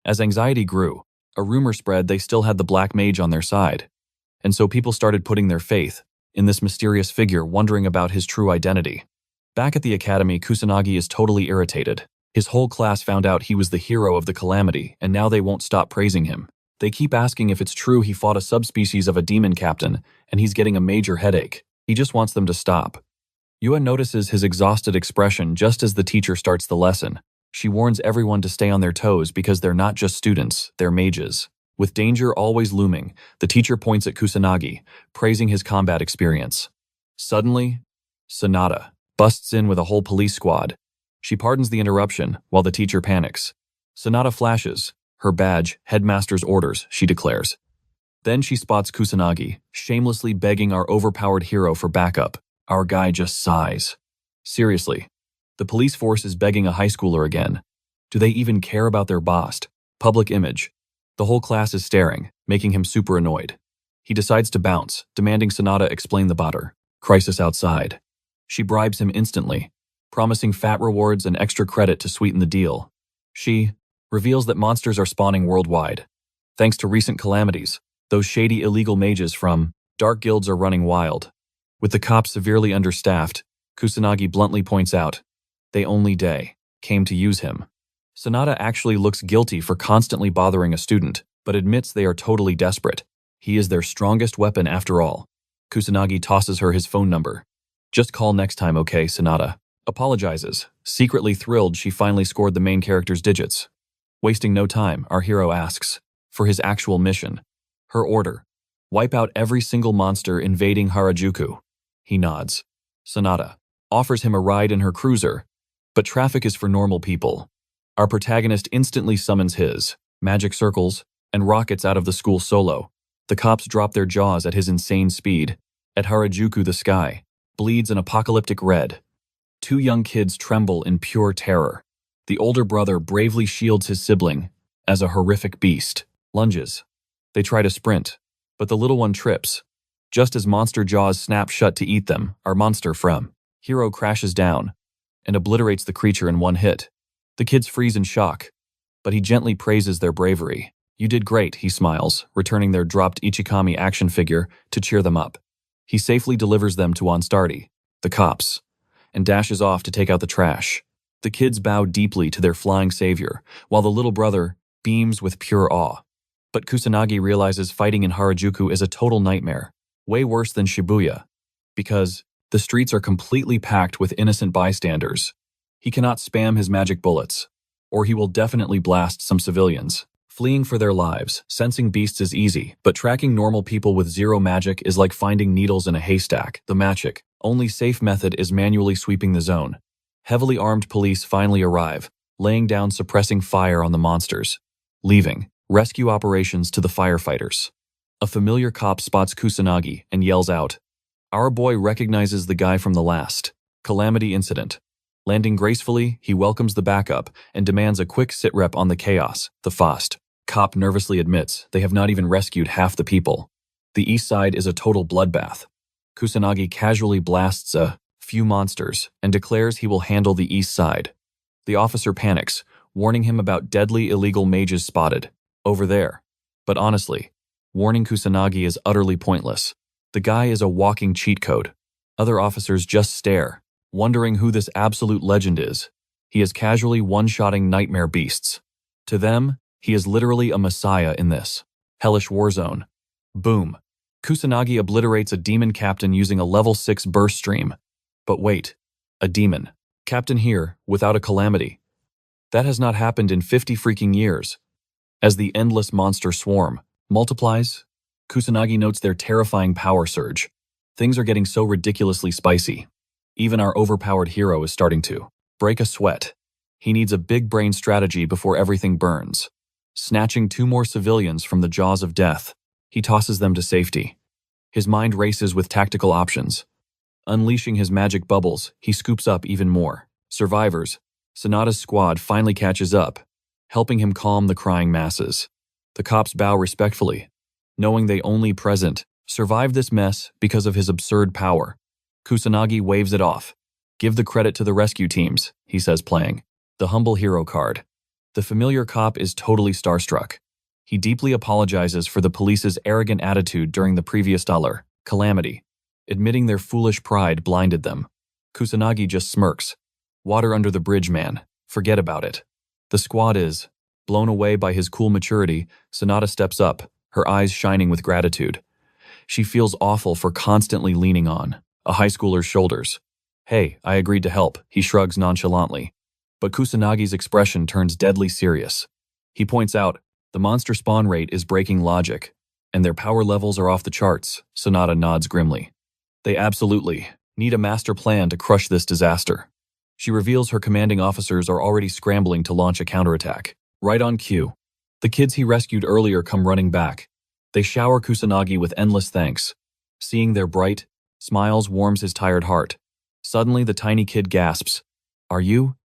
As anxiety grew, a rumor spread they still had the black mage on their side. And so people started putting their faith in this mysterious figure, wondering about his true identity. Back at the academy, Kusanagi is totally irritated. His whole class found out he was the hero of the calamity, and now they won't stop praising him. They keep asking if it's true he fought a subspecies of a demon captain, and he's getting a major headache. He just wants them to stop. Yua notices his exhausted expression just as the teacher starts the lesson. She warns everyone to stay on their toes because they're not just students, they're mages. With danger always looming, the teacher points at Kusanagi, praising his combat experience. Suddenly, Sanada busts in with a whole police squad. She pardons the interruption while the teacher panics. Sanada flashes her badge, headmaster's orders, she declares. Then she spots Kusanagi, shamelessly begging our overpowered hero for backup. Our guy just sighs. Seriously, the police force is begging a high schooler again. Do they even care about their boss? Public image. The whole class is staring, making him super annoyed. He decides to bounce, demanding Sanada explain the matter. Crisis outside. She bribes him instantly, promising fat rewards and extra credit to sweeten the deal. She reveals that monsters are spawning worldwide. Thanks to recent calamities, those shady illegal mages from dark guilds are running wild. With the cops severely understaffed, Kusanagi bluntly points out, they only came to use him. Sanada actually looks guilty for constantly bothering a student, but admits they are totally desperate. He is their strongest weapon after all. Kusanagi tosses her his phone number. Just call next time, okay, Sanada. Apologizes, secretly thrilled she finally scored the main character's digits. Wasting no time, our hero asks for his actual mission. Her order: wipe out every single monster invading Harajuku. He nods. Sanada offers him a ride in her cruiser, But traffic is for normal people. Our protagonist instantly summons his magic circles and rockets out of the school solo. The cops drop their jaws at his insane speed. At Harajuku, the sky bleeds an apocalyptic red. Two young kids tremble in pure terror. The older brother bravely shields his sibling as a horrific beast. Lunges. They try to sprint, but the little one trips. Just as monster jaws snap shut to eat them, our monster from hero crashes down and obliterates the creature in one hit. The kids freeze in shock, but he gently praises their bravery. "You did great," he smiles, returning their dropped Ichikami action figure to cheer them up. He safely delivers them to Onstardi, the cops, and dashes off to take out the trash. The kids bow deeply to their flying savior, while the little brother beams with pure awe. But Kusanagi realizes fighting in Harajuku is a total nightmare, way worse than Shibuya, because the streets are completely packed with innocent bystanders. He cannot spam his magic bullets, or he will definitely blast some civilians. Fleeing for their lives, sensing beasts is easy, but tracking normal people with zero magic is like finding needles in a haystack. The magic only safe method is manually sweeping the zone. Heavily armed police finally arrive, laying down suppressing fire on the monsters, leaving rescue operations to the firefighters. A familiar cop spots Kusanagi and yells out. Our boy recognizes the guy from the last Calamity incident. Landing gracefully, he welcomes the backup and demands a quick sit-rep on the chaos. The FOST cop nervously admits they have not even rescued half the people. The east side is a total bloodbath. Kusanagi casually blasts a few monsters and declares he will handle the east side. The officer panics, warning him about deadly illegal mages spotted over there. But honestly, warning Kusanagi is utterly pointless. The guy is a walking cheat code. Other officers just stare, wondering who this absolute legend is. He is casually one-shotting nightmare beasts. To them, he is literally a messiah in this hellish war zone. Boom. Kusanagi obliterates a demon captain using a level 6 burst stream. But wait, a demon captain here without a calamity. That has not happened in 50 freaking years. As the endless monster swarm multiplies, Kusanagi notes their terrifying power surge. Things are getting so ridiculously spicy. Even our overpowered hero is starting to break a sweat. He needs a big brain strategy before everything burns. Snatching 2 more civilians from the jaws of death, he tosses them to safety. His mind races with tactical options. Unleashing his magic bubbles, he scoops up even more survivors. Sonata's squad finally catches up, helping him calm the crying masses. The cops bow respectfully, knowing they only present survived this mess because of his absurd power. Kusanagi waves it off. Give the credit to the rescue teams, he says, playing the humble hero card. The familiar cop is totally starstruck. He deeply apologizes for the police's arrogant attitude during the previous calamity, admitting their foolish pride blinded them. Kusanagi just smirks. Water under the bridge, man. Forget about it. The squad is blown away by his cool maturity. Sonata steps up, her eyes shining with gratitude. She feels awful for constantly leaning on a high schooler's shoulders. Hey, I agreed to help, he shrugs nonchalantly. But Kusanagi's expression turns deadly serious. He points out, the monster spawn rate is breaking logic, and their power levels are off the charts. Sonata nods grimly. They absolutely need a master plan to crush this disaster. She reveals her commanding officers are already scrambling to launch a counterattack. Right on cue. The kids he rescued earlier come running back. They shower Kusanagi with endless thanks. Seeing their bright smiles warms his tired heart. Suddenly, the tiny kid gasps, Are you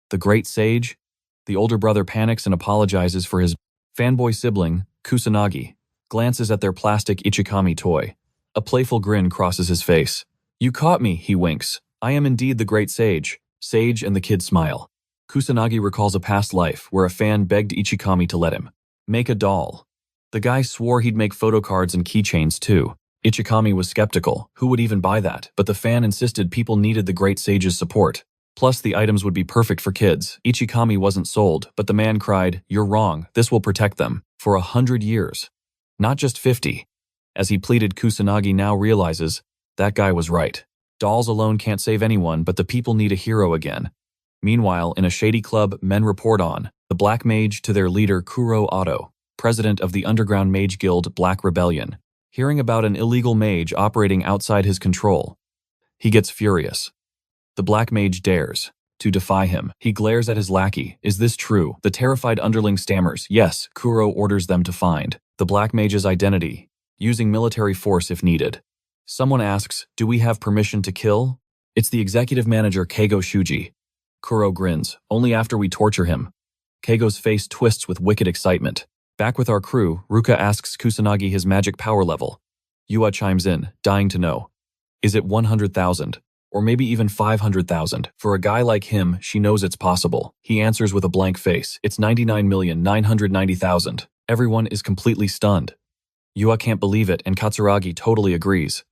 the great sage? The older brother panics and apologizes for his fanboy sibling. Kusanagi glances at their plastic Ichikami toy. A playful grin crosses his face. You caught me, he winks. I am indeed the great sage. Sage and the kids smile. Kusanagi recalls a past life where a fan begged Ichikami to let him make a doll. The guy swore he'd make photo cards and keychains too. Ichikami was skeptical. Who would even buy that? But the fan insisted people needed the great sage's support. Plus, the items would be perfect for kids. Ichikami wasn't sold, but the man cried, You're wrong. This will protect them for 100 years. Not just 50. As he pleaded, Kusanagi now realizes that guy was right. Dolls alone can't save anyone, but the people need a hero again. Meanwhile, in a shady club men report on the Black Mage to their leader Kuro Otto, president of the underground mage guild Black Rebellion. Hearing about an illegal mage operating outside his control, he gets furious. The Black Mage dares to defy him. He glares at his lackey. Is this true? The terrified underling stammers. Yes. Kuro orders them to find the Black Mage's identity, using military force if needed. Someone asks, do we have permission to kill? It's the executive manager Keigo Shuji. Kuro grins. Only after we torture him. Keigo's face twists with wicked excitement. Back with our crew, Ruka asks Kusanagi his magic power level. Yua chimes in, dying to know. Is it 100,000? Or maybe even 500,000? For a guy like him, she knows it's possible. He answers with a blank face. It's 99,990,000. Everyone is completely stunned. Yua can't believe it, and Katsuragi totally agrees.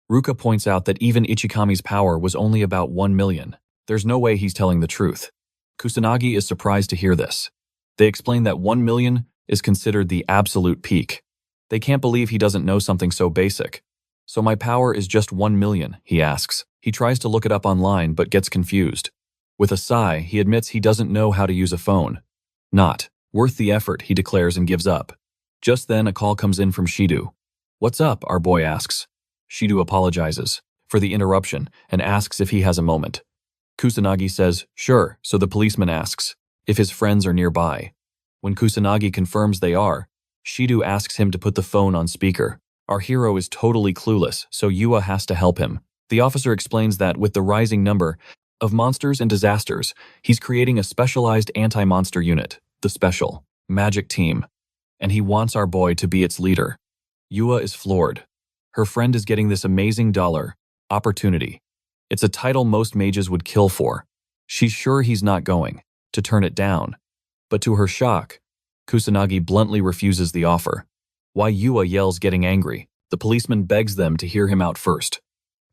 Ruka points out that even Ichikami's power was only about 1 million. There's no way he's telling the truth. Kusanagi is surprised to hear this. They explain that 1 million is considered the absolute peak. They can't believe he doesn't know something so basic. So my power is just 1 million, he asks. He tries to look it up online but gets confused. With a sigh, he admits he doesn't know how to use a phone. Not worth the effort, he declares and gives up. Just then, a call comes in from Shidu. What's up? Our boy asks. Shidu apologizes for the interruption and asks if he has a moment. Kusanagi says, sure, so the policeman asks if his friends are nearby. When Kusanagi confirms they are, Shidu asks him to put the phone on speaker. Our hero is totally clueless, so Yua has to help him. The officer explains that with the rising number of monsters and disasters, he's creating a specialized anti-monster unit, the Special Magic Team, and he wants our boy to be its leader. Yua is floored. Her friend is getting this amazing dollar opportunity. It's a title most mages would kill for. She's sure he's not going to turn it down. But to her shock, Kusanagi bluntly refuses the offer. Why Yua yells, getting angry. The policeman begs them to hear him out first.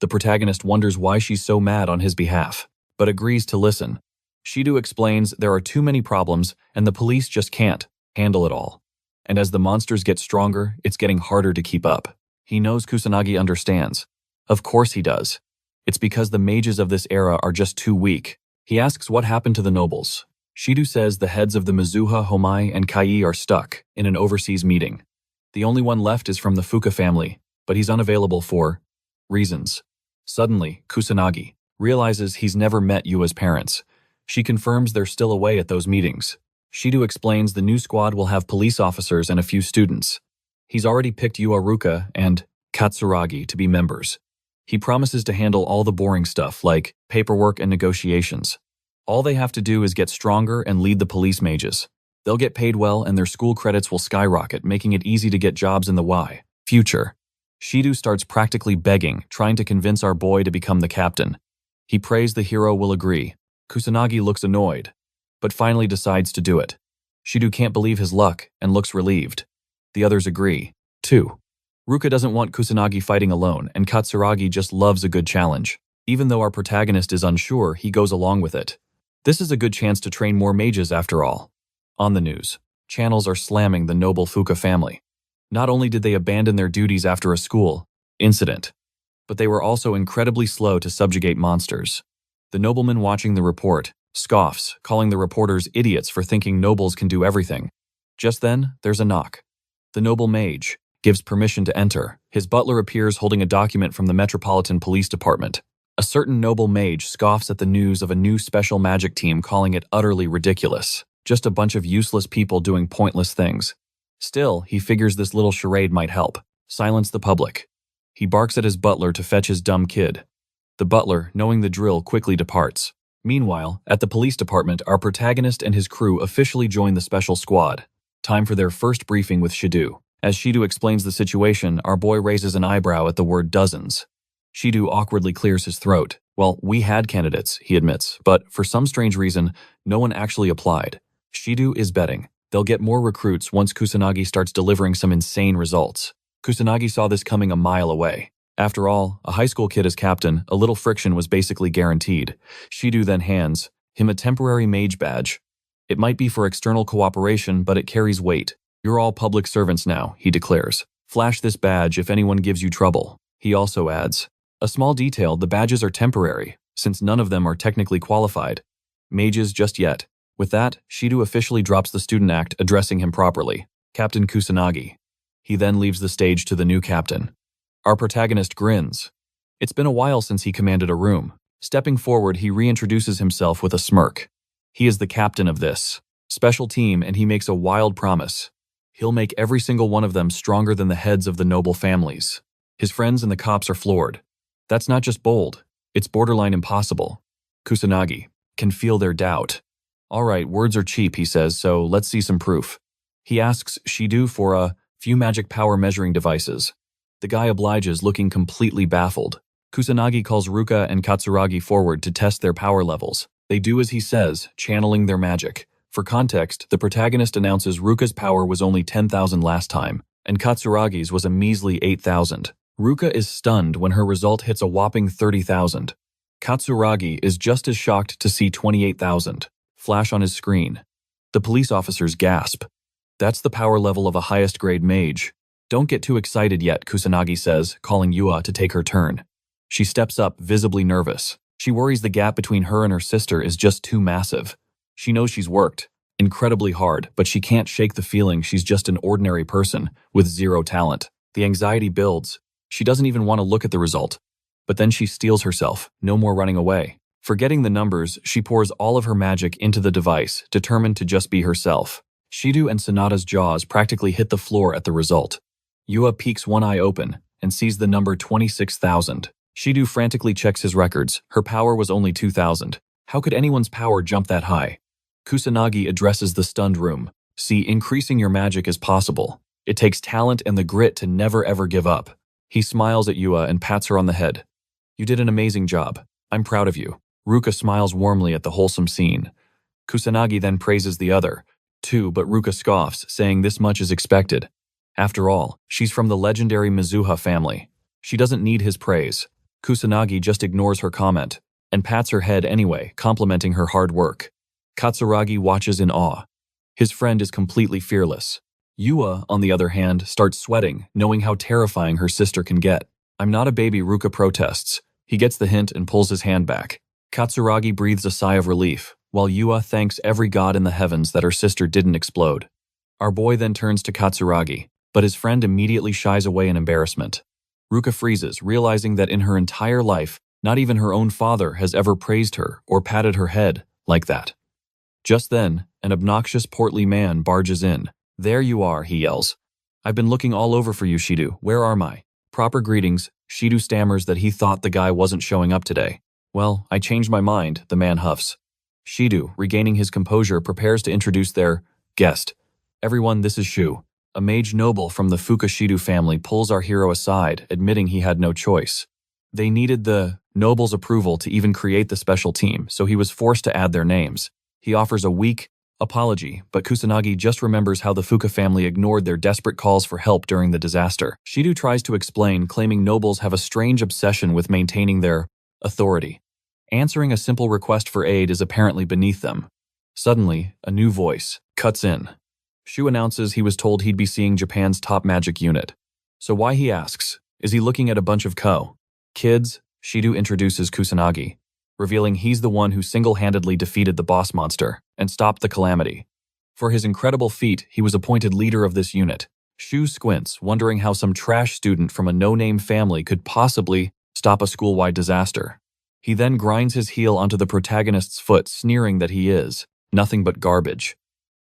The protagonist wonders why she's so mad on his behalf, but agrees to listen. Shidu explains there are too many problems and the police just can't handle it all. And as the monsters get stronger, it's getting harder to keep up. He knows Kusanagi understands. Of course he does. It's because the mages of this era are just too weak. He asks what happened to the nobles. Shidu says the heads of the Mizuha, Homai, and Kai are stuck in an overseas meeting. The only one left is from the Fuka family, but he's unavailable for reasons. Suddenly, Kusanagi realizes he's never met Yua's parents. She confirms they're still away at those meetings. Shidu explains the new squad will have police officers and a few students. He's already picked Yua, Ruka, and Katsuragi to be members. He promises to handle all the boring stuff like paperwork and negotiations. All they have to do is get stronger and lead the police mages. They'll get paid well and their school credits will skyrocket, making it easy to get jobs in the future. Shidu starts practically begging, trying to convince our boy to become the captain. He prays the hero will agree. Kusanagi looks annoyed, but finally decides to do it. Shidu can't believe his luck and looks relieved. The others agree, too. Ruka doesn't want Kusanagi fighting alone, and Katsuragi just loves a good challenge. Even though our protagonist is unsure, he goes along with it. This is a good chance to train more mages after all. On the news, channels are slamming the noble Fuka family. Not only did they abandon their duties after a school incident, but they were also incredibly slow to subjugate monsters. The nobleman watching the report scoffs, calling the reporters idiots for thinking nobles can do everything. Just then, there's a knock. The noble mage gives permission to enter. His butler appears holding a document from the Metropolitan Police Department. A certain noble mage scoffs at the news of a new special magic team, calling it utterly ridiculous. Just a bunch of useless people doing pointless things. Still, he figures this little charade might help. Silence the public. He barks at his butler to fetch his dumb kid. The butler, knowing the drill, quickly departs. Meanwhile, at the police department, our protagonist and his crew officially join the special squad. Time for their first briefing with Shidu. As Shidu explains the situation, our boy raises an eyebrow at the word dozens. Shidu awkwardly clears his throat. Well, we had candidates, he admits, but for some strange reason, no one actually applied. Shidu is betting they'll get more recruits once Kusanagi starts delivering some insane results. Kusanagi saw this coming a mile away. After all, a high school kid as captain, a little friction was basically guaranteed. Shidu then hands him a temporary mage badge. It might be for external cooperation, but it carries weight. You're all public servants now, he declares. Flash this badge if anyone gives you trouble. He also adds, a small detail, the badges are temporary, since none of them are technically qualified. Mages just yet. With that, Shidu officially drops the student act, addressing him properly. Captain Kusanagi. He then leaves the stage to the new captain. Our protagonist grins. It's been a while since he commanded a room. Stepping forward, he reintroduces himself with a smirk. He is the captain of this special team, and he makes a wild promise. He'll make every single one of them stronger than the heads of the noble families. His friends and the cops are floored. That's not just bold, it's borderline impossible. Kusanagi can feel their doubt. All right, words are cheap, he says, so let's see some proof. He asks Shido for a few magic power measuring devices. The guy obliges, looking completely baffled. Kusanagi calls Ruka and Katsuragi forward to test their power levels. They do as he says, channeling their magic. For context, the protagonist announces Ruka's power was only 10,000 last time, and Katsuragi's was a measly 8,000. Ruka is stunned when her result hits a whopping 30,000. Katsuragi is just as shocked to see 28,000 flash on his screen. The police officers gasp. That's the power level of a highest grade mage. Don't get too excited yet, Kusanagi says, calling Yua to take her turn. She steps up, visibly nervous. She worries the gap between her and her sister is just too massive. She knows she's worked incredibly hard, but she can't shake the feeling she's just an ordinary person with zero talent. The anxiety builds. She doesn't even want to look at the result. But then she steels herself, no more running away. Forgetting the numbers, she pours all of her magic into the device, determined to just be herself. Shido and Sonata's jaws practically hit the floor at the result. Yua peeks one eye open and sees the number 26,000. Shido frantically checks his records. Her power was only 2,000. How could anyone's power jump that high? Kusanagi addresses the stunned room. See, increasing your magic is possible. It takes talent and the grit to never ever give up. He smiles at Yua and pats her on the head. You did an amazing job. I'm proud of you. Ruka smiles warmly at the wholesome scene. Kusanagi then praises the other, too, but Ruka scoffs, saying this much is expected. After all, she's from the legendary Mizuha family. She doesn't need his praise. Kusanagi just ignores her comment and pats her head anyway, complimenting her hard work. Katsuragi watches in awe. His friend is completely fearless. Yua, on the other hand, starts sweating, knowing how terrifying her sister can get. I'm not a baby, Ruka protests. He gets the hint and pulls his hand back. Katsuragi breathes a sigh of relief, while Yua thanks every god in the heavens that her sister didn't explode. Our boy then turns to Katsuragi, but his friend immediately shies away in embarrassment. Ruka freezes, realizing that in her entire life, not even her own father has ever praised her or patted her head like that. Just then, an obnoxious portly man barges in. There you are, he yells. I've been looking all over for you, Shido. Where are my proper greetings? Shido stammers that he thought the guy wasn't showing up today. Well, I changed my mind, the man huffs. Shido, regaining his composure, prepares to introduce their guest. Everyone, this is Shu. A mage noble from the Fukushido family pulls our hero aside, admitting he had no choice. They needed the noble's approval to even create the special team, so he was forced to add their names. He offers a weak apology, but Kusanagi just remembers how the Fuka family ignored their desperate calls for help during the disaster. Shido tries to explain, claiming nobles have a strange obsession with maintaining their authority. Answering a simple request for aid is apparently beneath them. Suddenly, a new voice cuts in. Shu announces he was told he'd be seeing Japan's top magic unit. So why, he asks, is he looking at a bunch of kids? Shido introduces Kusanagi, revealing he's the one who single-handedly defeated the boss monster and stopped the calamity. For his incredible feat, he was appointed leader of this unit. Shu squints, wondering how some trash student from a no-name family could possibly stop a school-wide disaster. He then grinds his heel onto the protagonist's foot, sneering that he is nothing but garbage.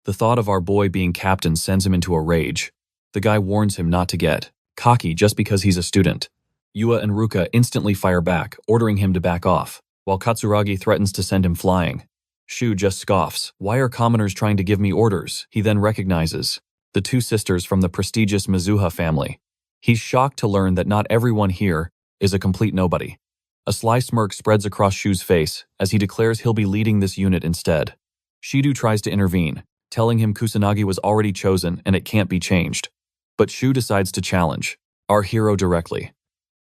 The thought of our boy being captain sends him into a rage. The guy warns him not to get cocky just because he's a student. Yua and Ruka instantly fire back, ordering him to back off, while Katsuragi threatens to send him flying. Shu just scoffs. Why are commoners trying to give me orders? He then recognizes the two sisters from the prestigious Mizuha family. He's shocked to learn that not everyone here is a complete nobody. A sly smirk spreads across Shu's face as he declares he'll be leading this unit instead. Shido tries to intervene, telling him Kusanagi was already chosen and it can't be changed. But Shu decides to challenge our hero directly.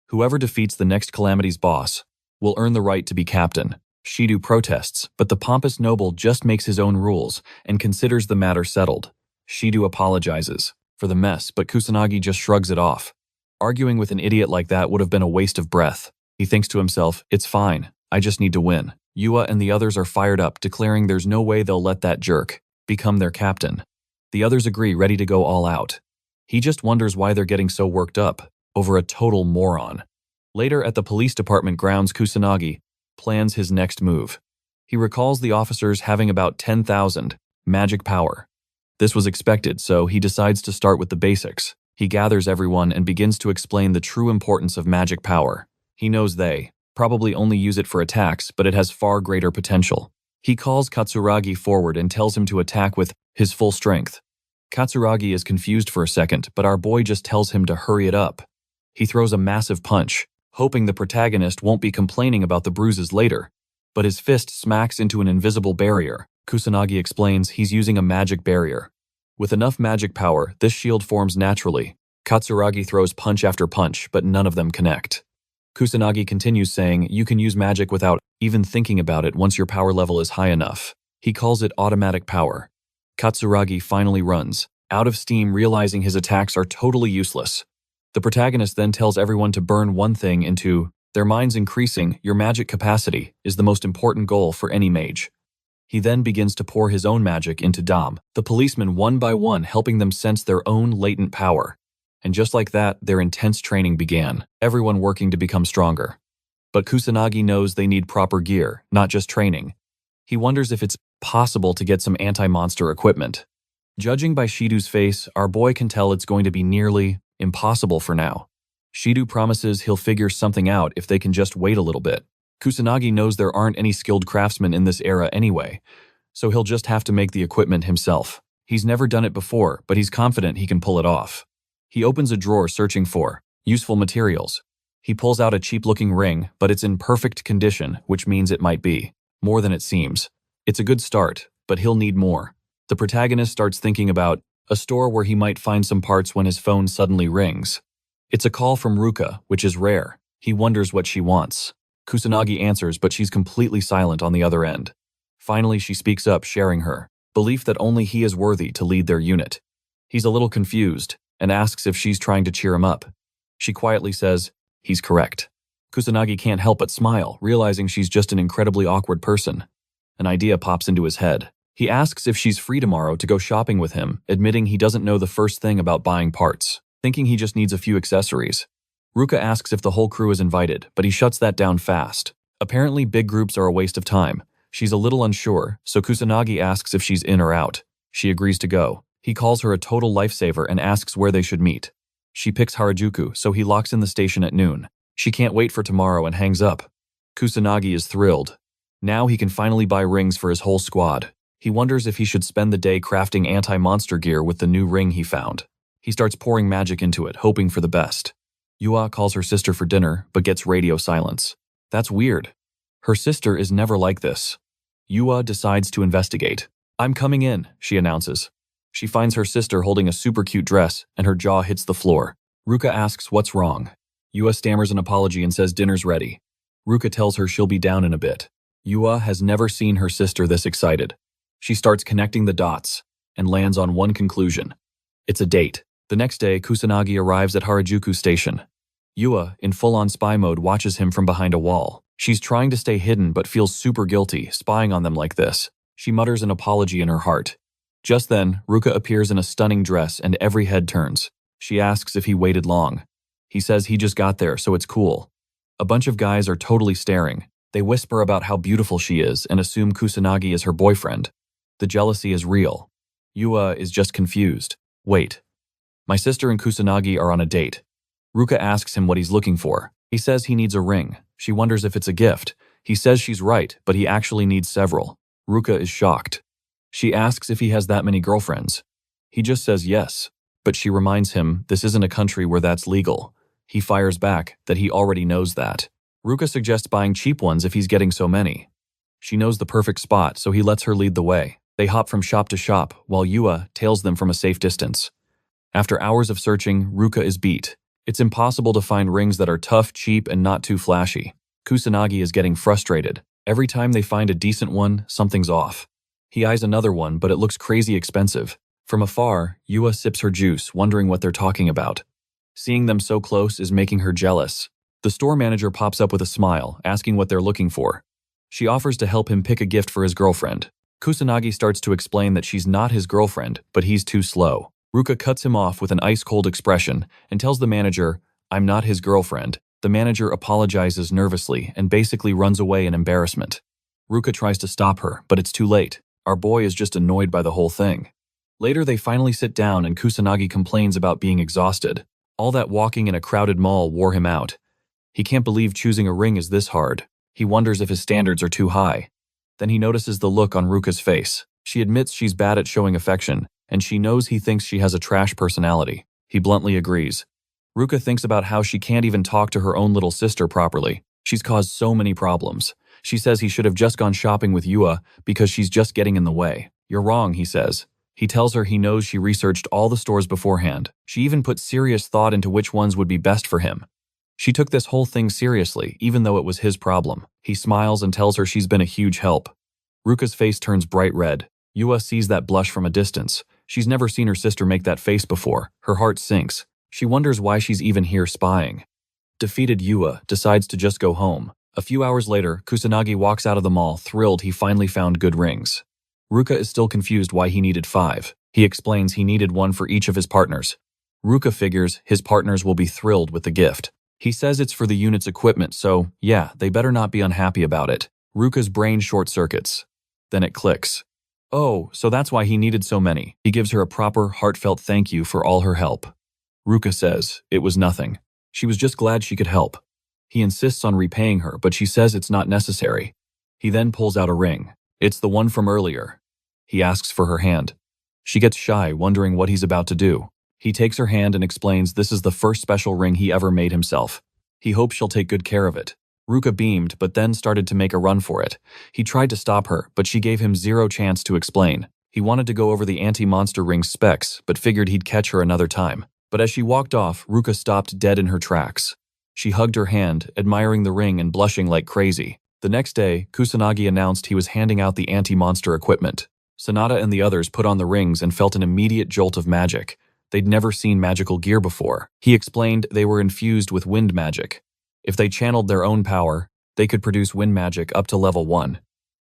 Whoever defeats the next calamity's boss will earn the right to be captain. Shido protests, but the pompous noble just makes his own rules and considers the matter settled. Shido apologizes for the mess, but Kusanagi just shrugs it off. Arguing with an idiot like that would have been a waste of breath. He thinks to himself, it's fine, I just need to win. Yua and the others are fired up, declaring there's no way they'll let that jerk become their captain. The others agree, ready to go all out. He just wonders why they're getting so worked up over a total moron. Later at the police department grounds, Kusanagi plans his next move. He recalls the officers having about 10,000 magic power. This was expected, so he decides to start with the basics. He gathers everyone and begins to explain the true importance of magic power. He knows they probably only use it for attacks, but it has far greater potential. He calls Kusanagi forward and tells him to attack with his full strength. Kusanagi is confused for a second, but our boy just tells him to hurry it up. He throws a massive punch, hoping the protagonist won't be complaining about the bruises later. But his fist smacks into an invisible barrier. Kusanagi explains he's using a magic barrier. With enough magic power, this shield forms naturally. Kusanagi throws punch after punch, but none of them connect. Kusanagi continues saying you can use magic without even thinking about it once your power level is high enough. He calls it automatic power. Kusanagi finally runs, out of steam, realizing his attacks are totally useless. The protagonist then tells everyone to burn one thing into their minds. Increasing your magic capacity is the most important goal for any mage. He then begins to pour his own magic into Dom, the policemen one by one, helping them sense their own latent power. And just like that, their intense training began, everyone working to become stronger. But Kusanagi knows they need proper gear, not just training. He wonders if it's possible to get some anti-monster equipment. Judging by Shido's face, our boy can tell it's going to be nearly impossible for now. Shido promises he'll figure something out if they can just wait a little bit. Kusanagi knows there aren't any skilled craftsmen in this era anyway, so he'll just have to make the equipment himself. He's never done it before, but he's confident he can pull it off. He opens a drawer searching for useful materials. He pulls out a cheap-looking ring, but it's in perfect condition, which means it might be more than it seems. It's a good start, but he'll need more. The protagonist starts thinking about a store where he might find some parts when his phone suddenly rings. It's a call from Ruka, which is rare. He wonders what she wants. Kusanagi answers, but she's completely silent on the other end. Finally, she speaks up, sharing her belief that only he is worthy to lead their unit. He's a little confused and asks if she's trying to cheer him up. She quietly says, he's correct. Kusanagi can't help but smile, realizing she's just an incredibly awkward person. An idea pops into his head. He asks if she's free tomorrow to go shopping with him, admitting he doesn't know the first thing about buying parts, thinking he just needs a few accessories. Ruka asks if the whole crew is invited, but he shuts that down fast. Apparently, big groups are a waste of time. She's a little unsure, so Kusanagi asks if she's in or out. She agrees to go. He calls her a total lifesaver and asks where they should meet. She picks Harajuku, so he locks in the station at noon. She can't wait for tomorrow and hangs up. Kusanagi is thrilled. Now he can finally buy rings for his whole squad. He wonders if he should spend the day crafting anti-monster gear with the new ring he found. He starts pouring magic into it, hoping for the best. Yua calls her sister for dinner, but gets radio silence. That's weird. Her sister is never like this. Yua decides to investigate. I'm coming in, she announces. She finds her sister holding a super cute dress, and her jaw hits the floor. Ruka asks what's wrong. Yua stammers an apology and says dinner's ready. Ruka tells her she'll be down in a bit. Yua has never seen her sister this excited. She starts connecting the dots and lands on one conclusion. It's a date. The next day, Kusanagi arrives at Harajuku Station. Yua, in full-on spy mode, watches him from behind a wall. She's trying to stay hidden but feels super guilty, spying on them like this. She mutters an apology in her heart. Just then, Ruka appears in a stunning dress and every head turns. She asks if he waited long. He says he just got there, so it's cool. A bunch of guys are totally staring. They whisper about how beautiful she is and assume Kusanagi is her boyfriend. The jealousy is real. Yua is just confused. Wait. My sister and Kusanagi are on a date. Ruka asks him what he's looking for. He says he needs a ring. She wonders if it's a gift. He says she's right, but he actually needs several. Ruka is shocked. She asks if he has that many girlfriends. He just says yes, but she reminds him this isn't a country where that's legal. He fires back that he already knows that. Ruka suggests buying cheap ones if he's getting so many. She knows the perfect spot, so he lets her lead the way. They hop from shop to shop, while Yua tails them from a safe distance. After hours of searching, Ruka is beat. It's impossible to find rings that are tough, cheap, and not too flashy. Kusanagi is getting frustrated. Every time they find a decent one, something's off. He eyes another one, but it looks crazy expensive. From afar, Yua sips her juice, wondering what they're talking about. Seeing them so close is making her jealous. The store manager pops up with a smile, asking what they're looking for. She offers to help him pick a gift for his girlfriend. Kusanagi starts to explain that she's not his girlfriend, but he's too slow. Ruka cuts him off with an ice-cold expression and tells the manager, I'm not his girlfriend. The manager apologizes nervously and basically runs away in embarrassment. Ruka tries to stop her, but it's too late. Our boy is just annoyed by the whole thing. Later, they finally sit down and Kusanagi complains about being exhausted. All that walking in a crowded mall wore him out. He can't believe choosing a ring is this hard. He wonders if his standards are too high. Then he notices the look on Ruka's face. She admits she's bad at showing affection, and she knows he thinks she has a trash personality. He bluntly agrees. Ruka thinks about how she can't even talk to her own little sister properly. She's caused so many problems. She says he should have just gone shopping with Yua because she's just getting in the way. You're wrong, he says. He tells her he knows she researched all the stores beforehand. She even put serious thought into which ones would be best for him. She took this whole thing seriously, even though it was his problem. He smiles and tells her she's been a huge help. Ruka's face turns bright red. Yua sees that blush from a distance. She's never seen her sister make that face before. Her heart sinks. She wonders why she's even here spying. Defeated, Yua decides to just go home. A few hours later, Kusanagi walks out of the mall, thrilled he finally found good rings. Ruka is still confused why he needed 5. He explains he needed one for each of his partners. Ruka figures his partners will be thrilled with the gift. He says it's for the unit's equipment, so yeah, they better not be unhappy about it. Ruka's brain short-circuits. Then it clicks. Oh, so that's why he needed so many. He gives her a proper, heartfelt thank you for all her help. Ruka says it was nothing. She was just glad she could help. He insists on repaying her, but she says it's not necessary. He then pulls out a ring. It's the one from earlier. He asks for her hand. She gets shy, wondering what he's about to do. He takes her hand and explains this is the first special ring he ever made himself. He hopes she'll take good care of it. Ruka beamed, but then started to make a run for it. He tried to stop her, but she gave him zero chance to explain. He wanted to go over the anti-monster ring's specs, but figured he'd catch her another time. But as she walked off, Ruka stopped dead in her tracks. She hugged her hand, admiring the ring and blushing like crazy. The next day, Kusanagi announced he was handing out the anti-monster equipment. Sanada and the others put on the rings and felt an immediate jolt of magic. They'd never seen magical gear before. He explained they were infused with wind magic. If they channeled their own power, they could produce wind magic up to level 1.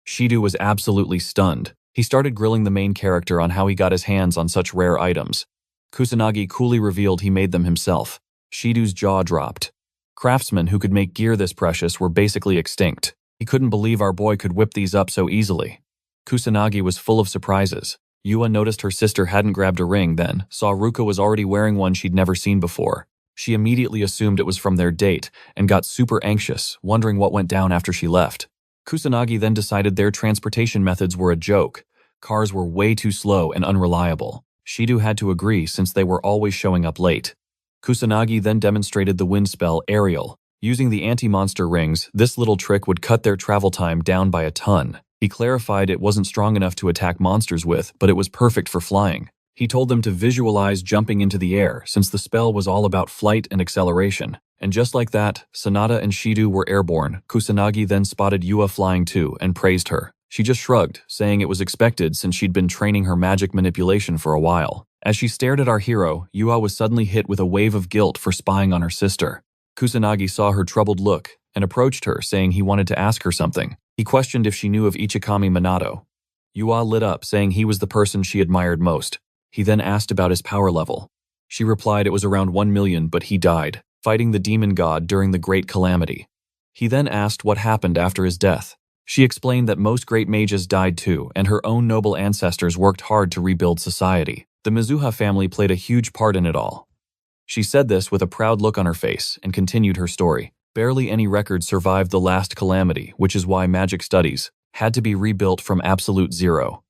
Shidu was absolutely stunned. He started grilling the main character on how he got his hands on such rare items. Kusanagi coolly revealed he made them himself. Shidu's jaw dropped. Craftsmen who could make gear this precious were basically extinct. He couldn't believe our boy could whip these up so easily. Kusanagi was full of surprises. Yua noticed her sister hadn't grabbed a ring then, saw Ruka was already wearing one she'd never seen before. She immediately assumed it was from their date and got super anxious, wondering what went down after she left. Kusanagi then decided their transportation methods were a joke. Cars were way too slow and unreliable. Shidu had to agree since they were always showing up late. Kusanagi then demonstrated the wind spell Aerial. Using the anti-monster rings, this little trick would cut their travel time down by a ton. He clarified it wasn't strong enough to attack monsters with, but it was perfect for flying. He told them to visualize jumping into the air since the spell was all about flight and acceleration. And just like that, Sanada and Shidu were airborne. Kusanagi then spotted Yua flying too and praised her. She just shrugged, saying it was expected since she'd been training her magic manipulation for a while. As she stared at our hero, Yua was suddenly hit with a wave of guilt for spying on her sister. Kusanagi saw her troubled look and approached her, saying he wanted to ask her something. He questioned if she knew of Ichikami Minato. Yua lit up, saying he was the person she admired most. He then asked about his power level. She replied it was around 1 million, but he died, fighting the demon god during the Great Calamity. He then asked what happened after his death. She explained that most great mages died too, and her own noble ancestors worked hard to rebuild society. The Mizuha family played a huge part in it all. She said this with a proud look on her face and continued her story. Barely any records survived the last calamity, which is why magic studies had to be rebuilt from absolute zero.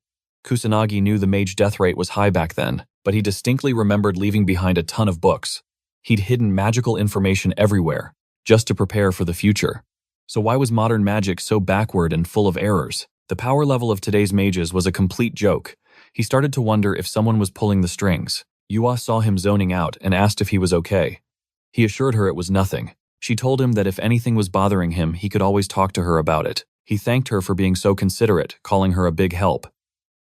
Kusanagi knew the mage death rate was high back then, but he distinctly remembered leaving behind a ton of books. He'd hidden magical information everywhere, just to prepare for the future. So why was modern magic so backward and full of errors? The power level of today's mages was a complete joke. He started to wonder if someone was pulling the strings. Yua saw him zoning out and asked if he was okay. He assured her it was nothing. She told him that if anything was bothering him, he could always talk to her about it. He thanked her for being so considerate, calling her a big help.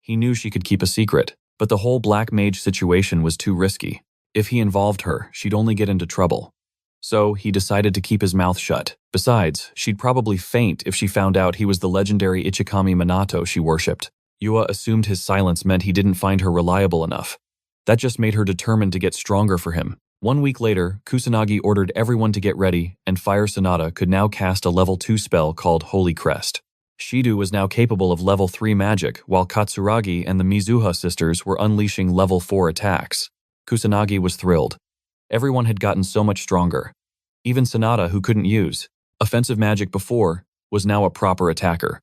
He knew she could keep a secret, but the whole black mage situation was too risky. If he involved her, she'd only get into trouble. So he decided to keep his mouth shut. Besides, she'd probably faint if she found out he was the legendary Ichikami Minato she worshipped. Yua assumed his silence meant he didn't find her reliable enough. That just made her determined to get stronger for him. 1 week later, Kusanagi ordered everyone to get ready, and Fire Sonata could now cast a level 2 spell called Holy Crest. Shido was now capable of level 3 magic, while Katsuragi and the Mizuha sisters were unleashing level 4 attacks. Kusanagi was thrilled. Everyone had gotten so much stronger. Even Sonata, who couldn't use offensive magic before, was now a proper attacker.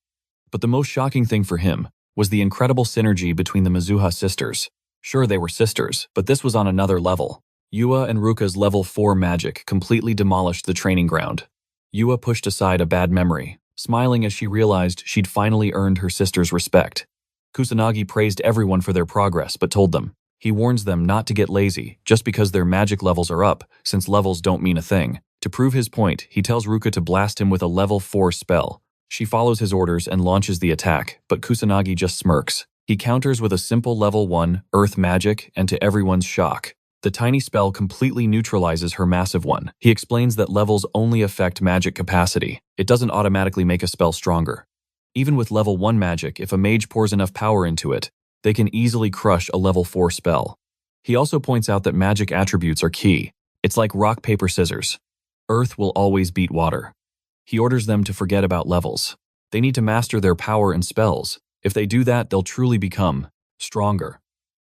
But the most shocking thing for him was the incredible synergy between the Mizuha sisters. Sure, they were sisters, but this was on another level. Yua and Ruka's level 4 magic completely demolished the training ground. Yua pushed aside a bad memory, smiling as she realized she'd finally earned her sister's respect. Kusanagi praised everyone for their progress but told them. He warns them not to get lazy just because their magic levels are up, since levels don't mean a thing. To prove his point, he tells Ruka to blast him with a level 4 spell. She follows his orders and launches the attack, but Kusanagi just smirks. He counters with a simple level 1 earth magic, and to everyone's shock, the tiny spell completely neutralizes her massive one. He explains that levels only affect magic capacity. It doesn't automatically make a spell stronger. Even with level 1 magic, if a mage pours enough power into it, they can easily crush a level 4 spell. He also points out that magic attributes are key. It's like rock, paper, scissors. Earth will always beat water. He orders them to forget about levels. They need to master their power and spells. If they do that, they'll truly become stronger.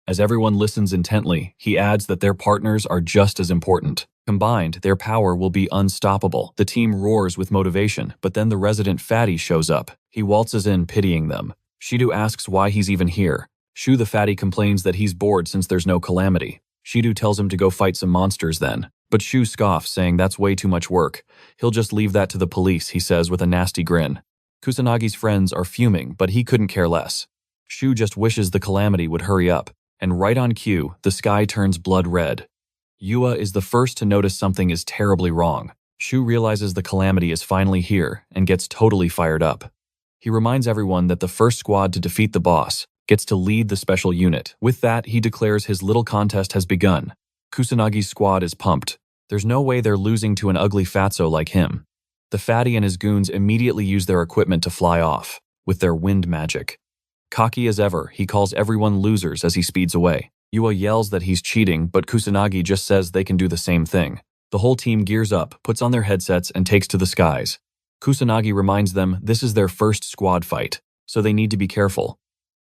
As everyone listens intently, he adds that their partners are just as important. Combined, their power will be unstoppable. The team roars with motivation, but then the resident fatty shows up. He waltzes in, pitying them. Shido asks why he's even here. Shu the fatty complains that he's bored since there's no calamity. Shido tells him to go fight some monsters then. But Shu scoffs, saying that's way too much work. He'll just leave that to the police, he says with a nasty grin. Kusanagi's friends are fuming, but he couldn't care less. Shu just wishes the calamity would hurry up. And right on cue, the sky turns blood red. Yua is the first to notice something is terribly wrong. Shu realizes the calamity is finally here and gets totally fired up. He reminds everyone that the first squad to defeat the boss gets to lead the special unit. With that, he declares his little contest has begun. Kusanagi's squad is pumped. There's no way they're losing to an ugly fatso like him. The fatty and his goons immediately use their equipment to fly off, with their wind magic. Cocky as ever, he calls everyone losers as he speeds away. Yua yells that he's cheating, but Kusanagi just says they can do the same thing. The whole team gears up, puts on their headsets, and takes to the skies. Kusanagi reminds them this is their first squad fight, so they need to be careful.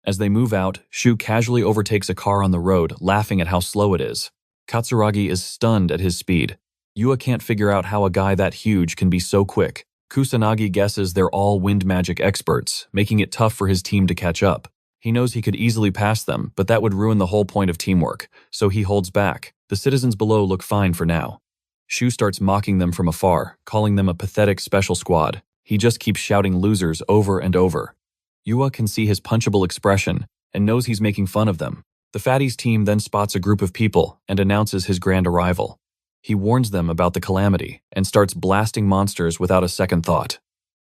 As they move out, Shu casually overtakes a car on the road, laughing at how slow it is. Katsuragi is stunned at his speed. Yua can't figure out how a guy that huge can be so quick. Kusanagi guesses they're all wind magic experts, making it tough for his team to catch up. He knows he could easily pass them, but that would ruin the whole point of teamwork, so he holds back. The citizens below look fine for now. Shu starts mocking them from afar, calling them a pathetic special squad. He just keeps shouting losers over and over. Yua can see his punchable expression and knows he's making fun of them. The fatty's team then spots a group of people and announces his grand arrival. He warns them about the calamity and starts blasting monsters without a second thought.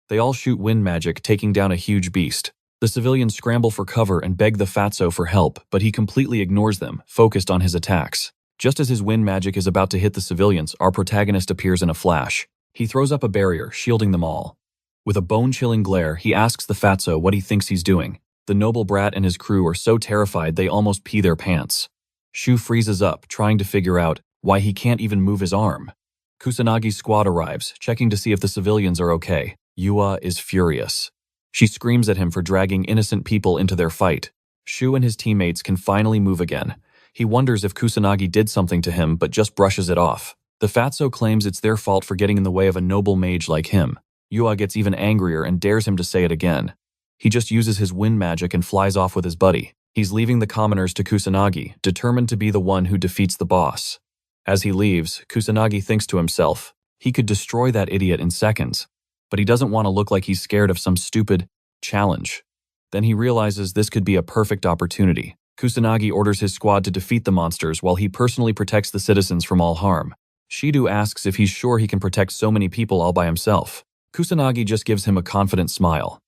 They all shoot wind magic, taking down a huge beast. The civilians scramble for cover and beg the fatso for help, but he completely ignores them, focused on his attacks. Just as his wind magic is about to hit the civilians, our protagonist appears in a flash. He throws up a barrier, shielding them all. With a bone-chilling glare, he asks the fatso what he thinks he's doing. The noble brat and his crew are so terrified they almost pee their pants. Shu freezes up, trying to figure out why he can't even move his arm. Kusanagi's squad arrives, checking to see if the civilians are okay. Yua is furious. She screams at him for dragging innocent people into their fight. Shu and his teammates can finally move again. He wonders if Kusanagi did something to him, but just brushes it off. The fatso claims it's their fault for getting in the way of a noble mage like him. Yua gets even angrier and dares him to say it again. He just uses his wind magic and flies off with his buddy. He's leaving the commoners to Kusanagi, determined to be the one who defeats the boss. As he leaves, Kusanagi thinks to himself, he could destroy that idiot in seconds, but he doesn't want to look like he's scared of some stupid challenge. Then he realizes this could be a perfect opportunity. Kusanagi orders his squad to defeat the monsters while he personally protects the citizens from all harm. Shido asks if he's sure he can protect so many people all by himself. Kusanagi just gives him a confident smile.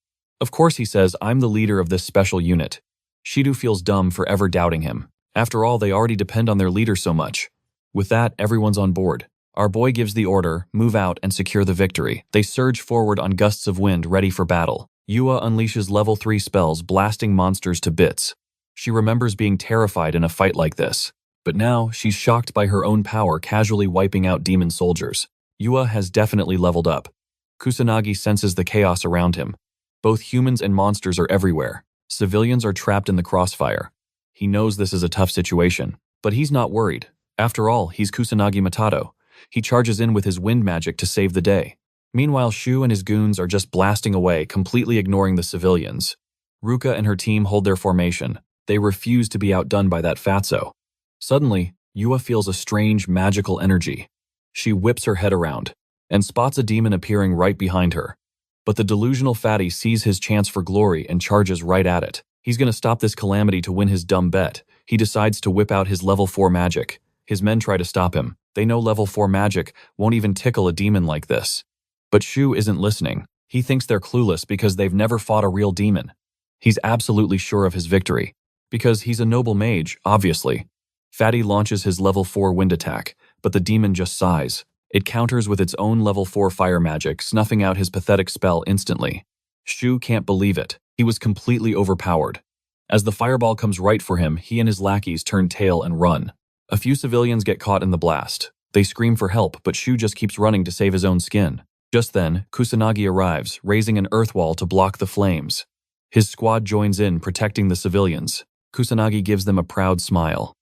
Of course, he says, I'm the leader of this special unit. Shido feels dumb for ever doubting him. After all, they already depend on their leader so much. With that, everyone's on board. Our boy gives the order, move out and secure the victory. They surge forward on gusts of wind, ready for battle. Yua unleashes level 3 spells, blasting monsters to bits. She remembers being terrified in a fight like this. But now, she's shocked by her own power casually wiping out demon soldiers. Yua has definitely leveled up. Kusanagi senses the chaos around him. Both humans and monsters are everywhere. Civilians are trapped in the crossfire. He knows this is a tough situation, but he's not worried. After all, he's Kusanagi Matado. He charges in with his wind magic to save the day. Meanwhile, Shu and his goons are just blasting away, completely ignoring the civilians. Ruka and her team hold their formation. They refuse to be outdone by that fatso. Suddenly, Yua feels a strange, magical energy. She whips her head around and spots a demon appearing right behind her. But the delusional fatty sees his chance for glory and charges right at it. He's going to stop this calamity to win his dumb bet. He decides to whip out his level 4 magic. His men try to stop him. They know level 4 magic won't even tickle a demon like this. But Shu isn't listening. He thinks they're clueless because they've never fought a real demon. He's absolutely sure of his victory. Because he's a noble mage, obviously. Fatty launches his level 4 wind attack, but the demon just sighs. It counters with its own level 4 fire magic, snuffing out his pathetic spell instantly. Shu can't believe it. He was completely overpowered. As the fireball comes right for him, he and his lackeys turn tail and run. A few civilians get caught in the blast. They scream for help, but Shu just keeps running to save his own skin. Just then, Kusanagi arrives, raising an earth wall to block the flames. His squad joins in, protecting the civilians. Kusanagi gives them a proud smile.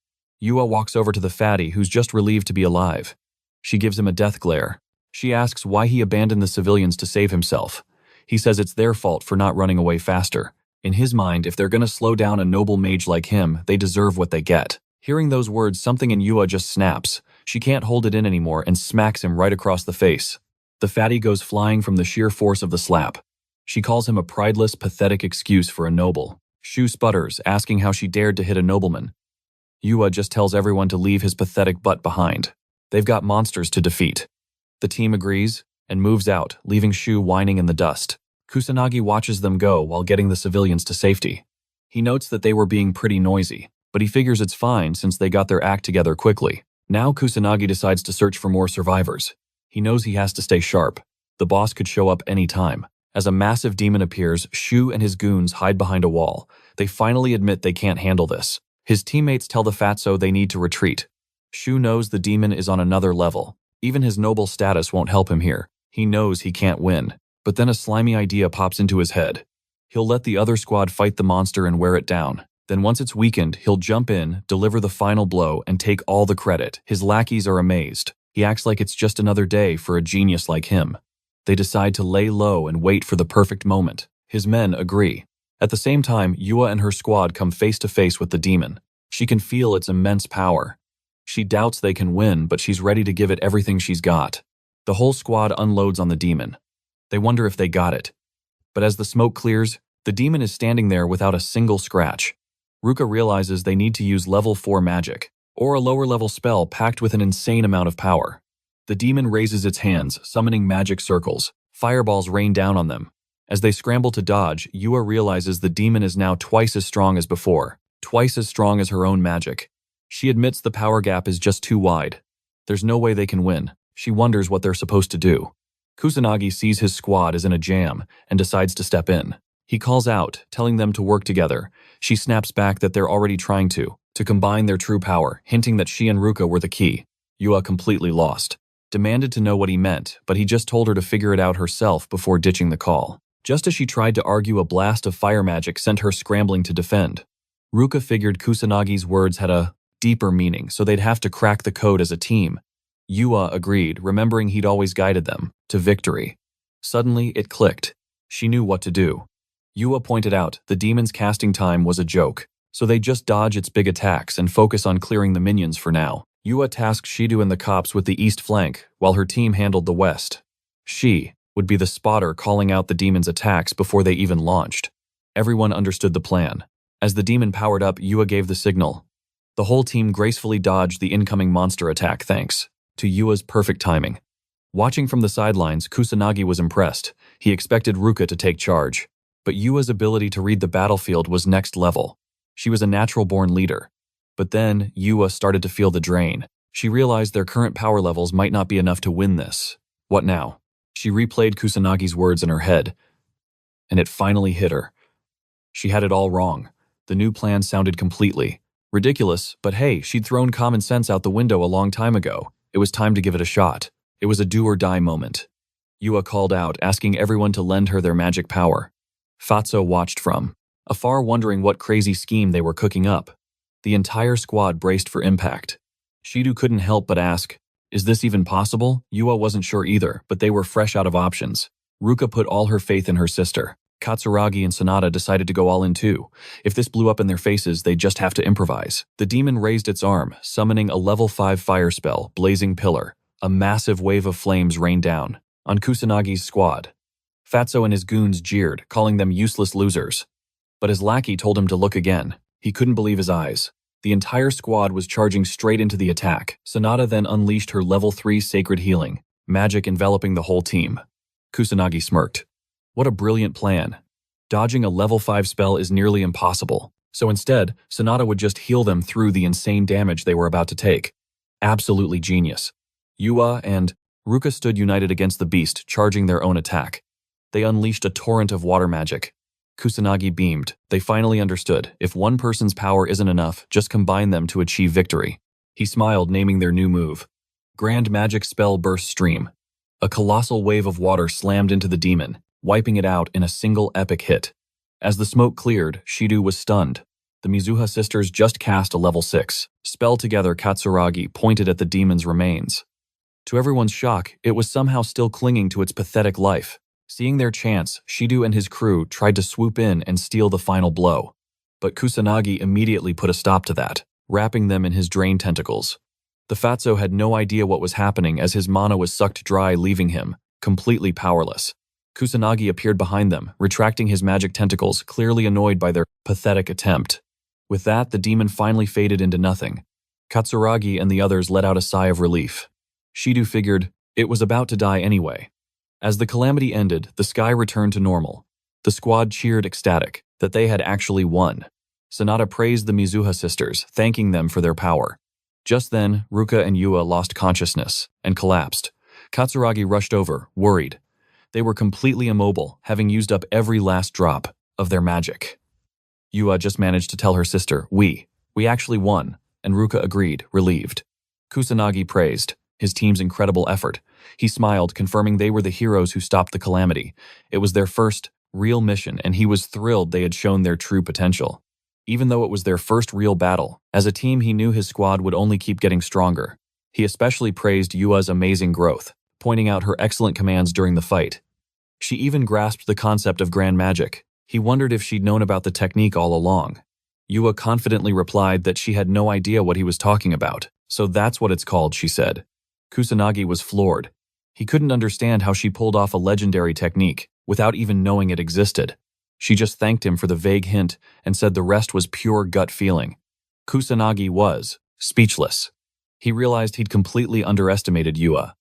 Yua walks over to the fatty, who's just relieved to be alive. She gives him a death glare. She asks why he abandoned the civilians to save himself. He says it's their fault for not running away faster. In his mind, if they're gonna slow down a noble mage like him, they deserve what they get. Hearing those words, something in Yua just snaps. She can't hold it in anymore and smacks him right across the face. The fatty goes flying from the sheer force of the slap. She calls him a prideless, pathetic excuse for a noble. Shu sputters, asking how she dared to hit a nobleman. Yua just tells everyone to leave his pathetic butt behind. They've got monsters to defeat. The team agrees and moves out, leaving Shu whining in the dust. Kusanagi watches them go while getting the civilians to safety. He notes that they were being pretty noisy, but he figures it's fine since they got their act together quickly. Now Kusanagi decides to search for more survivors. He knows he has to stay sharp. The boss could show up any time. As a massive demon appears, Shu and his goons hide behind a wall. They finally admit they can't handle this. His teammates tell the fatso they need to retreat. Shu knows the demon is on another level. Even his noble status won't help him here. He knows he can't win. But then a slimy idea pops into his head. He'll let the other squad fight the monster and wear it down. Then once it's weakened, he'll jump in, deliver the final blow, and take all the credit. His lackeys are amazed. He acts like it's just another day for a genius like him. They decide to lay low and wait for the perfect moment. His men agree. At the same time, Yua and her squad come face to face with the demon. She can feel its immense power. She doubts they can win, but she's ready to give it everything she's got. The whole squad unloads on the demon. They wonder if they got it. But as the smoke clears, the demon is standing there without a single scratch. Ruka realizes they need to use level 4 magic, or a lower level spell packed with an insane amount of power. The demon raises its hands, summoning magic circles. Fireballs rain down on them. As they scramble to dodge, Yua realizes the demon is now twice as strong as before, twice as strong as her own magic. She admits the power gap is just too wide. There's no way they can win. She wonders what they're supposed to do. Kusanagi sees his squad is in a jam and decides to step in. He calls out, telling them to work together. She snaps back that they're already trying to combine their true power, hinting that she and Ruka were the key. Yua, completely lost, demanded to know what he meant, but he just told her to figure it out herself before ditching the call. Just as she tried to argue, a blast of fire magic sent her scrambling to defend. Ruka figured Kusanagi's words had a deeper meaning, so they'd have to crack the code as a team. Yua agreed, remembering he'd always guided them to victory. Suddenly, it clicked. She knew what to do. Yua pointed out the demon's casting time was a joke, so they just dodge its big attacks and focus on clearing the minions for now. Yua tasked Shidu and the cops with the east flank, while her team handled the west. She would be the spotter calling out the demon's attacks before they even launched. Everyone understood the plan. As the demon powered up, Yua gave the signal. The whole team gracefully dodged the incoming monster attack thanks to Yua's perfect timing. Watching from the sidelines, Kusanagi was impressed. He expected Ruka to take charge. But Yua's ability to read the battlefield was next level. She was a natural-born leader. But then, Yua started to feel the drain. She realized their current power levels might not be enough to win this. What now? She replayed Kusanagi's words in her head, and it finally hit her. She had it all wrong. The new plan sounded completely Ridiculous, but hey, she'd thrown common sense out the window a long time ago. It was time to give it a shot. It was a do-or-die moment. Yua called out, asking everyone to lend her their magic power. Fatso watched from afar, wondering what crazy scheme they were cooking up. The entire squad braced for impact. Shidu couldn't help but ask, "Is this even possible?" Yua wasn't sure either, but they were fresh out of options. Ruka put all her faith in her sister. Katsuragi and Sanada decided to go all in too. If this blew up in their faces, they'd just have to improvise. The demon raised its arm, summoning a level 5 fire spell, Blazing Pillar. A massive wave of flames rained down on Kusanagi's squad. Fatso and his goons jeered, calling them useless losers. But his lackey told him to look again. He couldn't believe his eyes. The entire squad was charging straight into the attack. Sanada then unleashed her level 3 sacred healing, magic enveloping the whole team. Kusanagi smirked. What a brilliant plan. Dodging a level 5 spell is nearly impossible. So instead, Sanada would just heal them through the insane damage they were about to take. Absolutely genius. Yua and Ruka stood united against the beast, charging their own attack. They unleashed a torrent of water magic. Kusanagi beamed. They finally understood. If one person's power isn't enough, just combine them to achieve victory. He smiled, naming their new move. Grand Magic Spell Burst Stream. A colossal wave of water slammed into the demon, wiping it out in a single epic hit. As the smoke cleared, Shidu was stunned. The Mizuha sisters just cast a level 6 spell together. Katsuragi pointed at the demon's remains. To everyone's shock, it was somehow still clinging to its pathetic life. Seeing their chance, Shidu and his crew tried to swoop in and steal the final blow. But Kusanagi immediately put a stop to that, wrapping them in his drain tentacles. The Fatso had no idea what was happening as his mana was sucked dry, leaving him completely powerless. Kusanagi appeared behind them, retracting his magic tentacles, clearly annoyed by their pathetic attempt. With that, the demon finally faded into nothing. Katsuragi and the others let out a sigh of relief. Shidu figured it was about to die anyway. As the calamity ended, the sky returned to normal. The squad cheered ecstatic that they had actually won. Sanada praised the Mizuha sisters, thanking them for their power. Just then, Ruka and Yua lost consciousness and collapsed. Katsuragi rushed over, worried. They were completely immobile, having used up every last drop of their magic. Yua just managed to tell her sister, we actually won, and Ruka agreed, relieved. Kusanagi praised his team's incredible effort. He smiled, confirming they were the heroes who stopped the calamity. It was their first real mission, and he was thrilled they had shown their true potential. Even though it was their first real battle, as a team he knew his squad would only keep getting stronger. He especially praised Yua's amazing growth, pointing out her excellent commands during the fight. She even grasped the concept of grand magic. He wondered if she'd known about the technique all along. Yua confidently replied that she had no idea what he was talking about. So that's what it's called, she said. Kusanagi was floored. He couldn't understand how she pulled off a legendary technique without even knowing it existed. She just thanked him for the vague hint and said the rest was pure gut feeling. Kusanagi was speechless. He realized he'd completely underestimated Yua.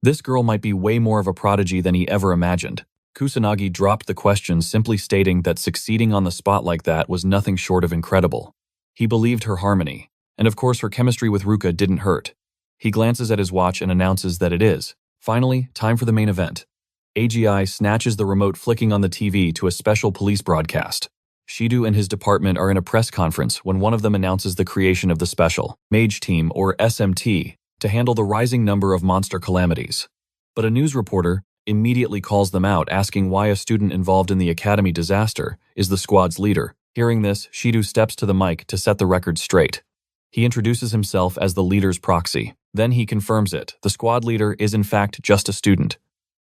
This girl might be way more of a prodigy than he ever imagined. Kusanagi dropped the question, simply stating that succeeding on the spot like that was nothing short of incredible. He believed her harmony, and of course her chemistry with Ruka didn't hurt. He glances at his watch and announces that it is. Finally, time for the main event. AGI snatches the remote, flicking on the TV to a special police broadcast. Shidu and his department are in a press conference when one of them announces the creation of the Special Mage Team, or SMT, to handle the rising number of monster calamities. But a news reporter immediately calls them out, asking why a student involved in the academy disaster is the squad's leader. Hearing this, Shidu steps to the mic to set the record straight. He introduces himself as the leader's proxy. Then he confirms it. The squad leader is in fact just a student.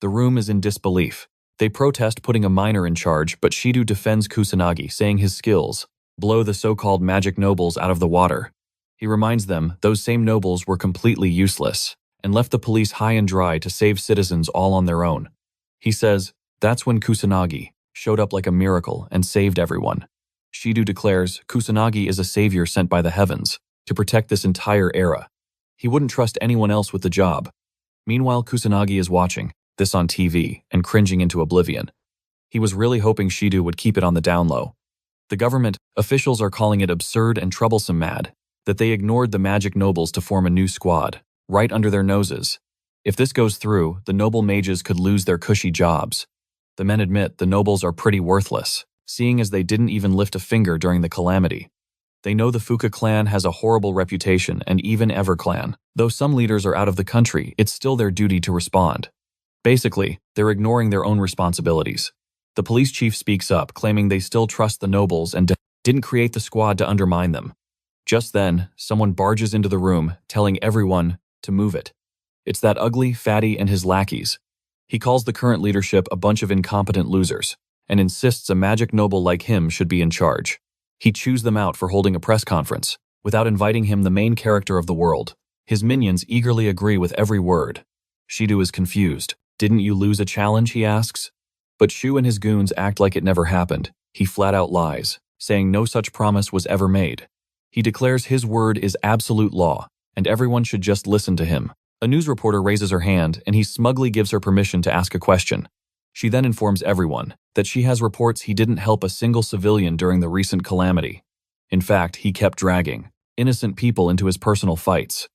The room is in disbelief. They protest putting a minor in charge, but Shidu defends Kusanagi, saying his skills blow the so-called magic nobles out of the water. He reminds them those same nobles were completely useless and left the police high and dry to save citizens all on their own. He says that's when Kusanagi showed up like a miracle and saved everyone. Shidu declares Kusanagi is a savior sent by the heavens to protect this entire era. He wouldn't trust anyone else with the job. Meanwhile, Kusanagi is watching this on TV and cringing into oblivion. He was really hoping Shidu would keep it on the down low. The government officials are calling it absurd and troublesome mad that they ignored the magic nobles to form a new squad, right under their noses. If this goes through, the noble mages could lose their cushy jobs. The men admit the nobles are pretty worthless, seeing as they didn't even lift a finger during the calamity. They know the Fuka clan has a horrible reputation, and even Ever clan. Though some leaders are out of the country, it's still their duty to respond. Basically, they're ignoring their own responsibilities. The police chief speaks up, claiming they still trust the nobles and didn't create the squad to undermine them. Just then, someone barges into the room, telling everyone to move it. It's that ugly fatty and his lackeys. He calls the current leadership a bunch of incompetent losers, and insists a magic noble like him should be in charge. He chews them out for holding a press conference, without inviting him the main character of the world. His minions eagerly agree with every word. Shido is confused. Didn't you lose a challenge, he asks? But Shu and his goons act like it never happened. He flat out lies, saying no such promise was ever made. He declares his word is absolute law, and everyone should just listen to him. A news reporter raises her hand, and he smugly gives her permission to ask a question. She then informs everyone that she has reports he didn't help a single civilian during the recent calamity. In fact, he kept dragging innocent people into his personal fights.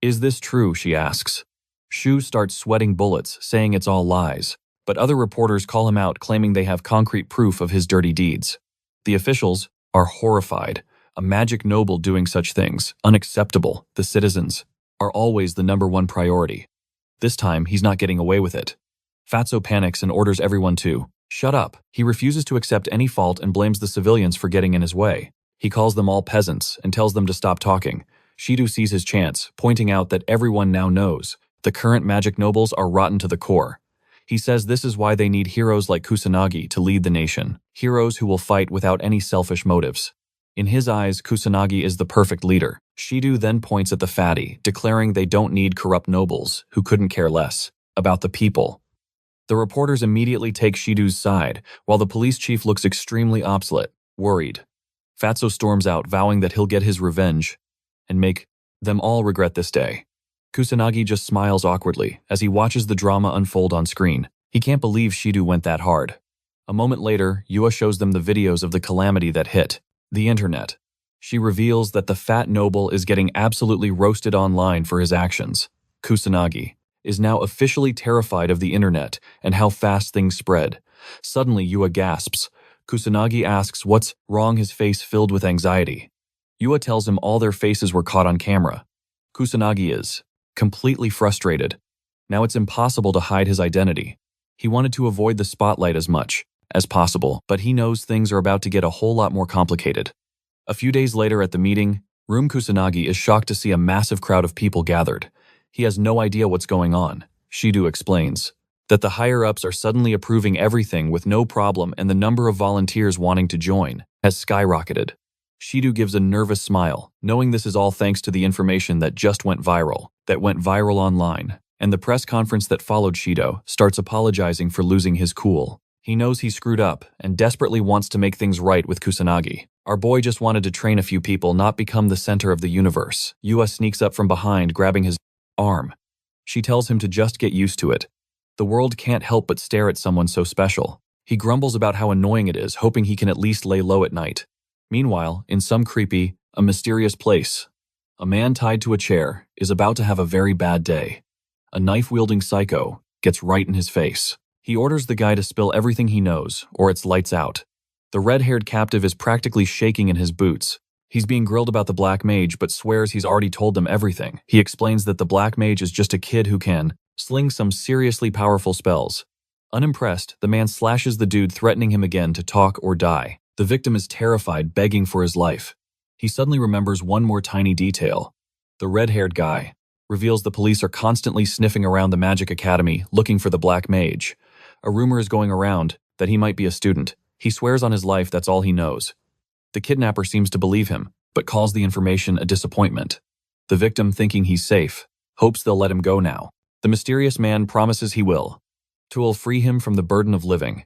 Is this true, she asks. Shu starts sweating bullets, saying it's all lies, but other reporters call him out, claiming they have concrete proof of his dirty deeds. The officials are horrified. A magic noble doing such things, unacceptable. The citizens are always the #1 priority. This time, he's not getting away with it. Fatso panics and orders everyone to shut up. He refuses to accept any fault and blames the civilians for getting in his way. He calls them all peasants and tells them to stop talking. Shido sees his chance, pointing out that everyone now knows the current magic nobles are rotten to the core. He says this is why they need heroes like Kusanagi to lead the nation, heroes who will fight without any selfish motives. In his eyes, Kusanagi is the perfect leader. Shido then points at the fatty, declaring they don't need corrupt nobles who couldn't care less about the people. The reporters immediately take Shido's side, while the police chief looks extremely obstinate, worried. Fatso storms out, vowing that he'll get his revenge and make them all regret this day. Kusanagi just smiles awkwardly as he watches the drama unfold on screen. He can't believe Shido went that hard. A moment later, Yua shows them the videos of the calamity that hit the internet. She reveals that the fat noble is getting absolutely roasted online for his actions. Kusanagi is now officially terrified of the internet and how fast things spread. Suddenly, Yua gasps. Kusanagi asks what's wrong, his face filled with anxiety. Yua tells him all their faces were caught on camera. Kusanagi is completely frustrated. Now it's impossible to hide his identity. He wanted to avoid the spotlight as much as possible, but he knows things are about to get a whole lot more complicated. A few days later at the meeting room, Kusanagi is shocked to see a massive crowd of people gathered. He has no idea what's going on. Shido explains that the higher-ups are suddenly approving everything with no problem, and the number of volunteers wanting to join has skyrocketed. Shido gives a nervous smile, knowing this is all thanks to the information that just went viral, online, and the press conference that followed. Shido starts apologizing for losing his cool. He knows he screwed up and desperately wants to make things right with Kusanagi. Our boy just wanted to train a few people, not become the center of the universe. Yua sneaks up from behind, grabbing his arm. She tells him to just get used to it. The world can't help but stare at someone so special. He grumbles about how annoying it is, hoping he can at least lay low at night. Meanwhile, in some creepy, mysterious place, a man tied to a chair is about to have a very bad day. A knife-wielding psycho gets right in his face. He orders the guy to spill everything he knows, or it's lights out. The red-haired captive is practically shaking in his boots. He's being grilled about the Black Mage, but swears he's already told them everything. He explains that the Black Mage is just a kid who can sling some seriously powerful spells. Unimpressed, the man slashes the dude, threatening him again to talk or die. The victim is terrified, begging for his life. He suddenly remembers one more tiny detail. The red-haired guy reveals the police are constantly sniffing around the Magic Academy, looking for the Black Mage. A rumor is going around that he might be a student. He swears on his life that's all he knows. The kidnapper seems to believe him, but calls the information a disappointment. The victim, thinking he's safe, hopes they'll let him go now. The mysterious man promises he will free him from the burden of living.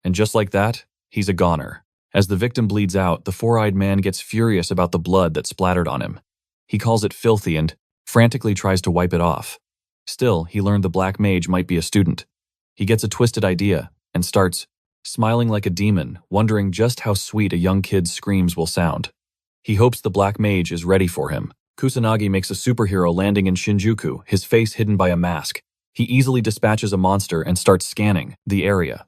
And just like that, he's a goner. As the victim bleeds out, the four-eyed man gets furious about the blood that splattered on him. He calls it filthy and frantically tries to wipe it off. Still, he learned the Black Mage might be a student. He gets a twisted idea and starts smiling like a demon, wondering just how sweet a young kid's screams will sound. He hopes the Black Mage is ready for him. Kusanagi makes a superhero landing in Shinjuku, his face hidden by a mask. He easily dispatches a monster and starts scanning the area.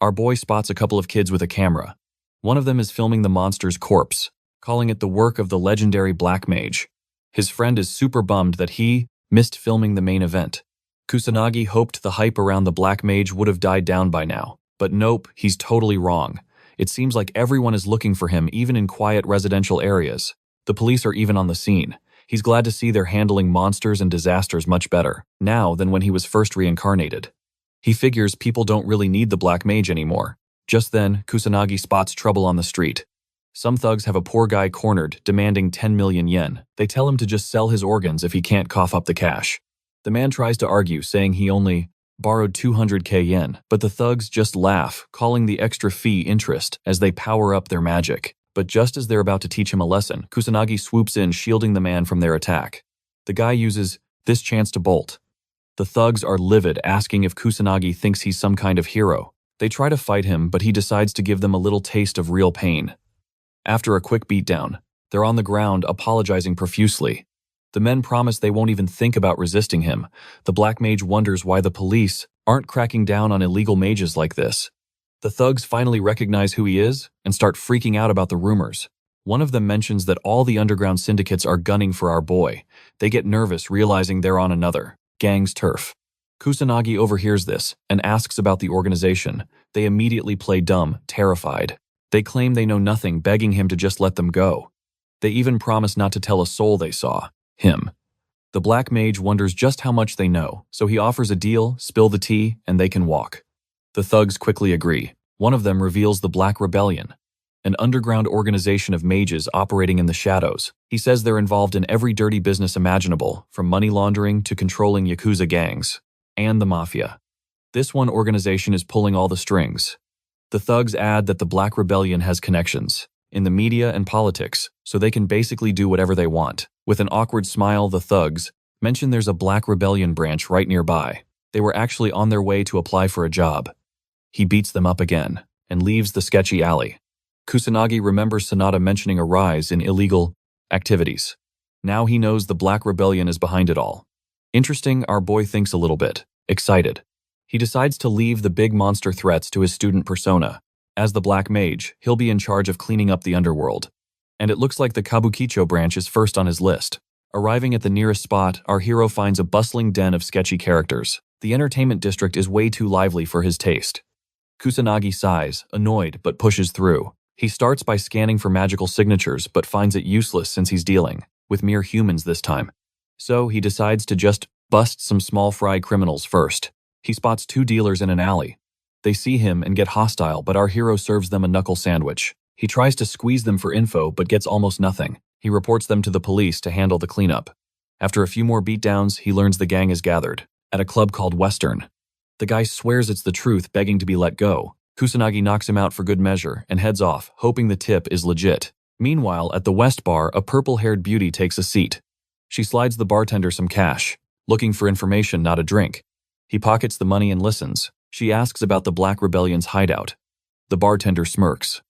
Our boy spots a couple of kids with a camera. One of them is filming the monster's corpse. calling it the work of the legendary Black Mage. His friend is super bummed that he missed filming the main event. Kusanagi hoped the hype around the Black Mage would have died down by now, but nope, he's totally wrong. It seems like everyone is looking for him even in quiet residential areas. The police are even on the scene. He's glad to see they're handling monsters and disasters much better now than when he was first reincarnated. He figures people don't really need the Black Mage anymore. Just then, Kusanagi spots trouble on the street. Some thugs have a poor guy cornered, demanding 10 million yen. They tell him to just sell his organs if he can't cough up the cash. The man tries to argue, saying he only borrowed 200k yen, but the thugs just laugh, calling the extra fee interest as they power up their magic. But just as they're about to teach him a lesson, Kusanagi swoops in, shielding the man from their attack. The guy uses this chance to bolt. The thugs are livid, asking if Kusanagi thinks he's some kind of hero. They try to fight him, but he decides to give them a little taste of real pain. After a quick beatdown, they're on the ground, apologizing profusely. The men promise they won't even think about resisting him. The Black Mage wonders why the police aren't cracking down on illegal mages like this. The thugs finally recognize who he is and start freaking out about the rumors. One of them mentions that all the underground syndicates are gunning for our boy. They get nervous, realizing they're on another gang's turf. Kusanagi overhears this and asks about the organization. They immediately play dumb, terrified. They claim they know nothing, begging him to just let them go. They even promise not to tell a soul they saw him. The Black Mage wonders just how much they know, so he offers a deal, spill the tea, and they can walk. The thugs quickly agree. One of them reveals the Black Rebellion, an underground organization of mages operating in the shadows. He says they're involved in every dirty business imaginable, from money laundering to controlling Yakuza gangs, and the Mafia. This one organization is pulling all the strings. The thugs add that the Black Rebellion has connections in the media and politics, so they can basically do whatever they want. With an awkward smile, the thugs mention there's a Black Rebellion branch right nearby. They were actually on their way to apply for a job. He beats them up again and leaves the sketchy alley. Kusanagi remembers Sanada mentioning a rise in illegal activities. Now he knows the Black Rebellion is behind it all. Interesting, our boy thinks a little bit excited. He decides to leave the big monster threats to his student persona. As the Black Mage, he'll be in charge of cleaning up the underworld. And it looks like the Kabukicho branch is first on his list. Arriving at the nearest spot, our hero finds a bustling den of sketchy characters. The entertainment district is way too lively for his taste. Kusanagi sighs, annoyed, but pushes through. He starts by scanning for magical signatures, but finds it useless since he's dealing with mere humans this time. So he decides to just bust some small fry criminals first. He spots two dealers in an alley. They see him and get hostile, but our hero serves them a knuckle sandwich. He tries to squeeze them for info, but gets almost nothing. He reports them to the police to handle the cleanup. After a few more beatdowns, he learns the gang is gathered at a club called Western. The guy swears it's the truth, begging to be let go. Kusanagi knocks him out for good measure and heads off, hoping the tip is legit. Meanwhile, at the West Bar, a purple-haired beauty takes a seat. She slides the bartender some cash, looking for information, not a drink. He pockets the money and listens. She asks about the Black Rebellion's hideout. The bartender smirks.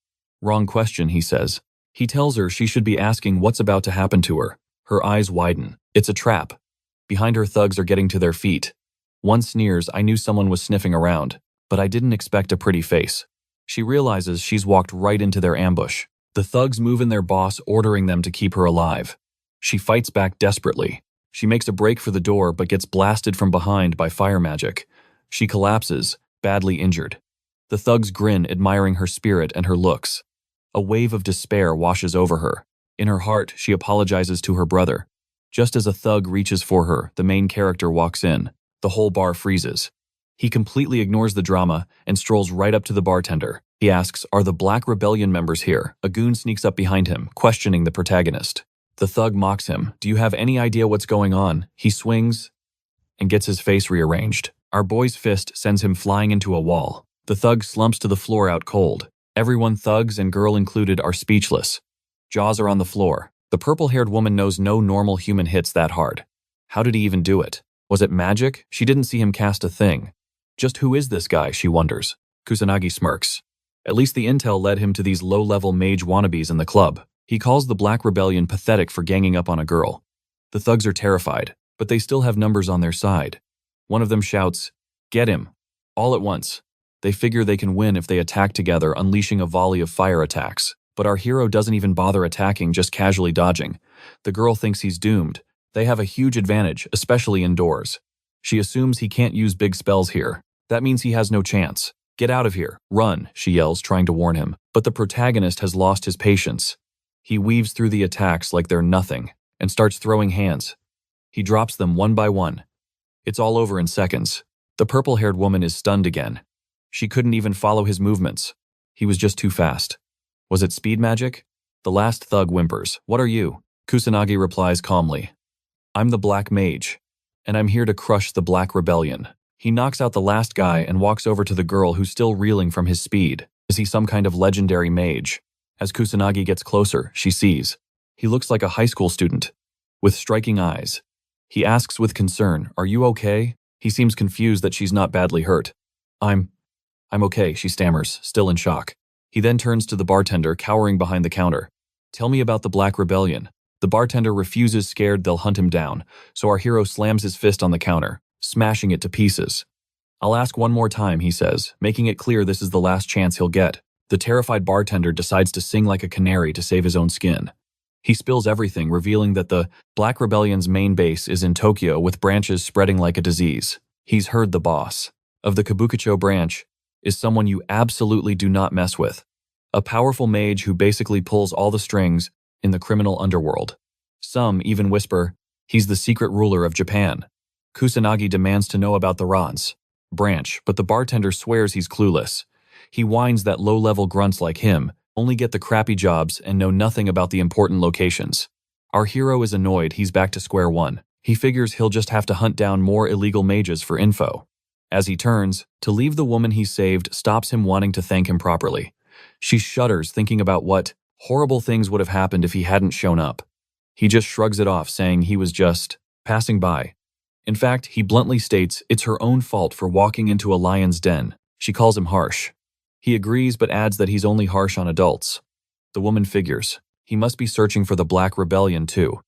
Wrong question, he says. He tells her she should be asking what's about to happen to her. Her eyes widen. It's a trap. Behind her, thugs are getting to their feet. One sneers, I knew someone was sniffing around, but I didn't expect a pretty face. She realizes she's walked right into their ambush. The thugs move in their boss, ordering them to keep her alive. She fights back desperately. She makes a break for the door, but gets blasted from behind by fire magic. She collapses, badly injured. The thugs grin, admiring her spirit and her looks. A wave of despair washes over her. In her heart, she apologizes to her brother. Just as a thug reaches for her, the main character walks in. The whole bar freezes. He completely ignores the drama and strolls right up to the bartender. He asks, are the Black Rebellion members here? A goon sneaks up behind him, questioning the protagonist. The thug mocks him. Do you have any idea what's going on? He swings and gets his face rearranged. Our boy's fist sends him flying into a wall. The thug slumps to the floor out cold. Everyone, thugs and girl included, are speechless. Jaws are on the floor. The purple-haired woman knows no normal human hits that hard. How did he even do it? Was it magic? She didn't see him cast a thing. Just who is this guy, she wonders. Kusanagi smirks. At least the intel led him to these low-level mage wannabes in the club. He calls the Black Rebellion pathetic for ganging up on a girl. The thugs are terrified, but they still have numbers on their side. One of them shouts, "Get him!" All at once. They figure they can win if they attack together, unleashing a volley of fire attacks. But our hero doesn't even bother attacking, just casually dodging. The girl thinks he's doomed. They have a huge advantage, especially indoors. She assumes he can't use big spells here. That means he has no chance. Get out of here. Run, she yells, trying to warn him. But the protagonist has lost his patience. He weaves through the attacks like they're nothing and starts throwing hands. He drops them one by one. It's all over in seconds. The purple-haired woman is stunned again. She couldn't even follow his movements. He was just too fast. Was it speed magic? The last thug whimpers. What are you? Kusanagi replies calmly. I'm the Black Mage, and I'm here to crush the Black Rebellion. He knocks out the last guy and walks over to the girl who's still reeling from his speed. Is he some kind of legendary mage? As Kusanagi gets closer, she sees. He looks like a high school student, with striking eyes. He asks with concern, "Are you okay?" He seems confused that she's not badly hurt. I'm okay, she stammers, still in shock. He then turns to the bartender, cowering behind the counter. Tell me about the Black Rebellion. The bartender refuses, scared they'll hunt him down, so our hero slams his fist on the counter, smashing it to pieces. I'll ask one more time, he says, making it clear this is the last chance he'll get. The terrified bartender decides to sing like a canary to save his own skin. He spills everything, revealing that the Black Rebellion's main base is in Tokyo with branches spreading like a disease. He's heard the boss of the Kabukicho branch is someone you absolutely do not mess with. A powerful mage who basically pulls all the strings in the criminal underworld. Some even whisper, he's the secret ruler of Japan. Kusanagi demands to know about the Ran's branch, but the bartender swears he's clueless. He whines that low-level grunts like him only get the crappy jobs and know nothing about the important locations. Our hero is annoyed he's back to square one. He figures he'll just have to hunt down more illegal mages for info. As he turns to leave, the woman he saved stops him, wanting to thank him properly. She shudders, thinking about what horrible things would have happened if he hadn't shown up. He just shrugs it off, saying he was just passing by. In fact, he bluntly states it's her own fault for walking into a lion's den. She calls him harsh. He agrees, but adds that he's only harsh on adults. The woman figures. He must be searching for the Black Rebellion too.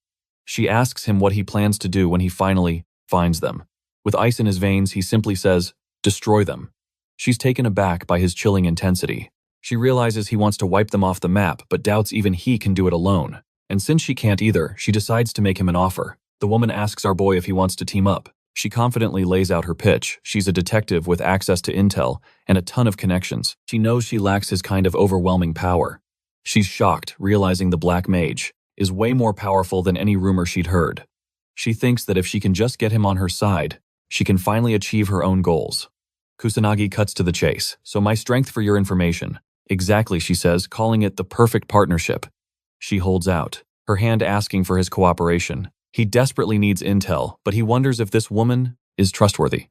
She asks him what he plans to do when he finally finds them. With ice in his veins, he simply says, "Destroy them." She's taken aback by his chilling intensity. She realizes he wants to wipe them off the map, but doubts even he can do it alone. And since she can't either, she decides to make him an offer. The woman asks our boy if he wants to team up. She confidently lays out her pitch. She's a detective with access to intel and a ton of connections. She knows she lacks his kind of overwhelming power. She's shocked, realizing the Black Mage is way more powerful than any rumor she'd heard. She thinks that if she can just get him on her side, she can finally achieve her own goals. Kusanagi cuts to the chase. So my strength for your information. Exactly, she says, calling it the perfect partnership. She holds out, her hand asking for his cooperation. He desperately needs intel, but he wonders if this woman is trustworthy.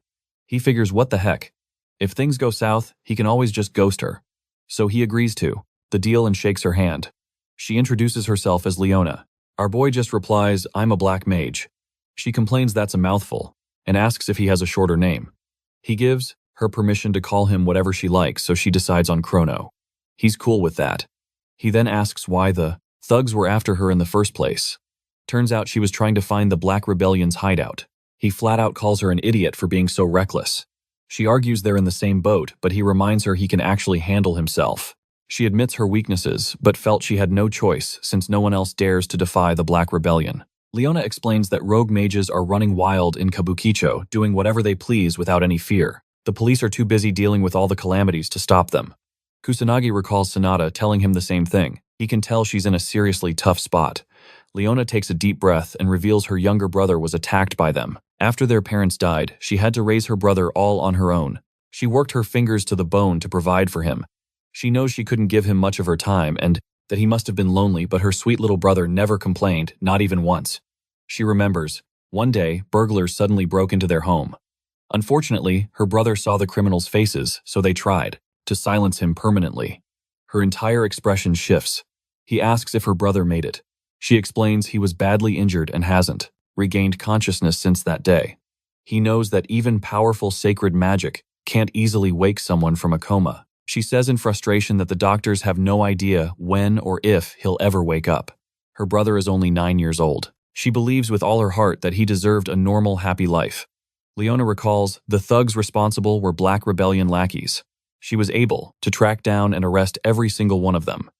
He figures, what the heck? If things go south, he can always just ghost her. So he agrees to the deal and shakes her hand. She introduces herself as Leona. Our boy just replies, "I'm a black mage." She complains that's a mouthful and asks if he has a shorter name. He gives her permission to call him whatever she likes, so she decides on Chrono. He's cool with that. He then asks why the thugs were after her in the first place. Turns out she was trying to find the Black Rebellion's hideout. He flat out calls her an idiot for being so reckless. She argues they're in the same boat, but he reminds her he can actually handle himself. She admits her weaknesses, but felt she had no choice since no one else dares to defy the Black Rebellion. Leona explains that rogue mages are running wild in Kabukicho, doing whatever they please without any fear. The police are too busy dealing with all the calamities to stop them. Kusanagi recalls Sonata telling him the same thing. He can tell she's in a seriously tough spot. Leona takes a deep breath and reveals her younger brother was attacked by them. After their parents died, she had to raise her brother all on her own. She worked her fingers to the bone to provide for him. She knows she couldn't give him much of her time and that he must have been lonely, but her sweet little brother never complained, not even once. She remembers, one day, burglars suddenly broke into their home. Unfortunately, her brother saw the criminals' faces, so they tried to silence him permanently. Her entire expression shifts. He asks if her brother made it. She explains he was badly injured and hasn't regained consciousness since that day. He knows that even powerful sacred magic can't easily wake someone from a coma. She says in frustration that the doctors have no idea when or if he'll ever wake up. Her brother is only 9 years old. She believes with all her heart that he deserved a normal, happy life. Leona recalls the thugs responsible were Black Rebellion lackeys. She was able to track down and arrest every single one of them.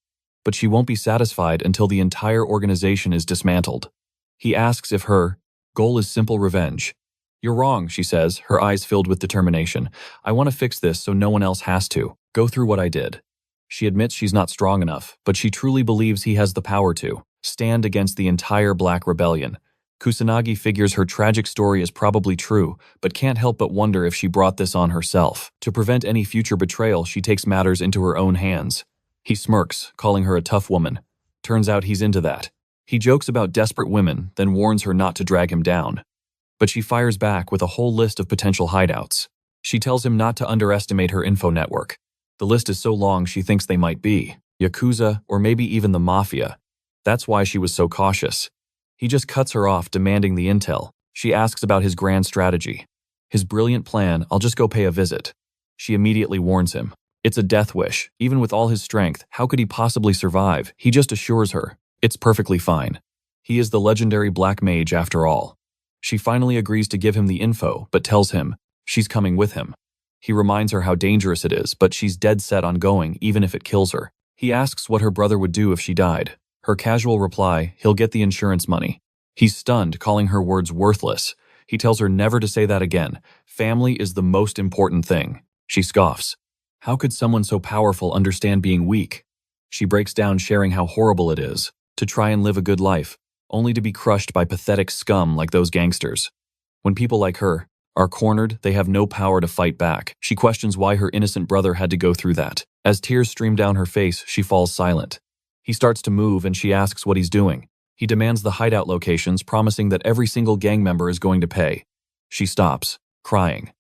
but she won't be satisfied until the entire organization is dismantled. He asks if her goal is simple revenge. "You're wrong," she says, her eyes filled with determination. "I want to fix this so no one else has to go through what I did." She admits she's not strong enough, but she truly believes he has the power to stand against the entire Black Rebellion. Kusanagi figures her tragic story is probably true, but can't help but wonder if she brought this on herself. To prevent any future betrayal, she takes matters into her own hands. He smirks, calling her a tough woman. Turns out he's into that. He jokes about desperate women, then warns her not to drag him down. But she fires back with a whole list of potential hideouts. She tells him not to underestimate her info network. The list is so long she thinks they might be Yakuza or maybe even the Mafia. That's why she was so cautious. He just cuts her off, demanding the intel. She asks about his grand strategy. His brilliant plan, "I'll just go pay a visit." She immediately warns him. It's a death wish. Even with all his strength, how could he possibly survive? He just assures her it's perfectly fine. He is the legendary Black Mage after all. She finally agrees to give him the info, but tells him she's coming with him. He reminds her how dangerous it is, but she's dead set on going, even if it kills her. He asks what her brother would do if she died. Her casual reply, he'll get the insurance money. He's stunned, calling her words worthless. He tells her never to say that again. Family is the most important thing. She scoffs. How could someone so powerful understand being weak? She breaks down, sharing how horrible it is to try and live a good life, only to be crushed by pathetic scum like those gangsters. When people like her are cornered, they have no power to fight back. She questions why her innocent brother had to go through that. As tears stream down her face, she falls silent. He starts to move and she asks what he's doing. He demands the hideout locations, promising that every single gang member is going to pay. She stops, crying.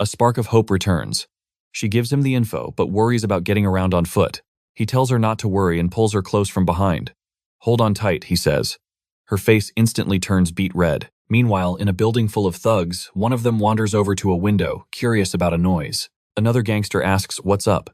A spark of hope returns. She gives him the info, but worries about getting around on foot. He tells her not to worry and pulls her close from behind. "Hold on tight," he says. Her face instantly turns beet red. Meanwhile, in a building full of thugs, one of them wanders over to a window, curious about a noise. Another gangster asks, "What's up?"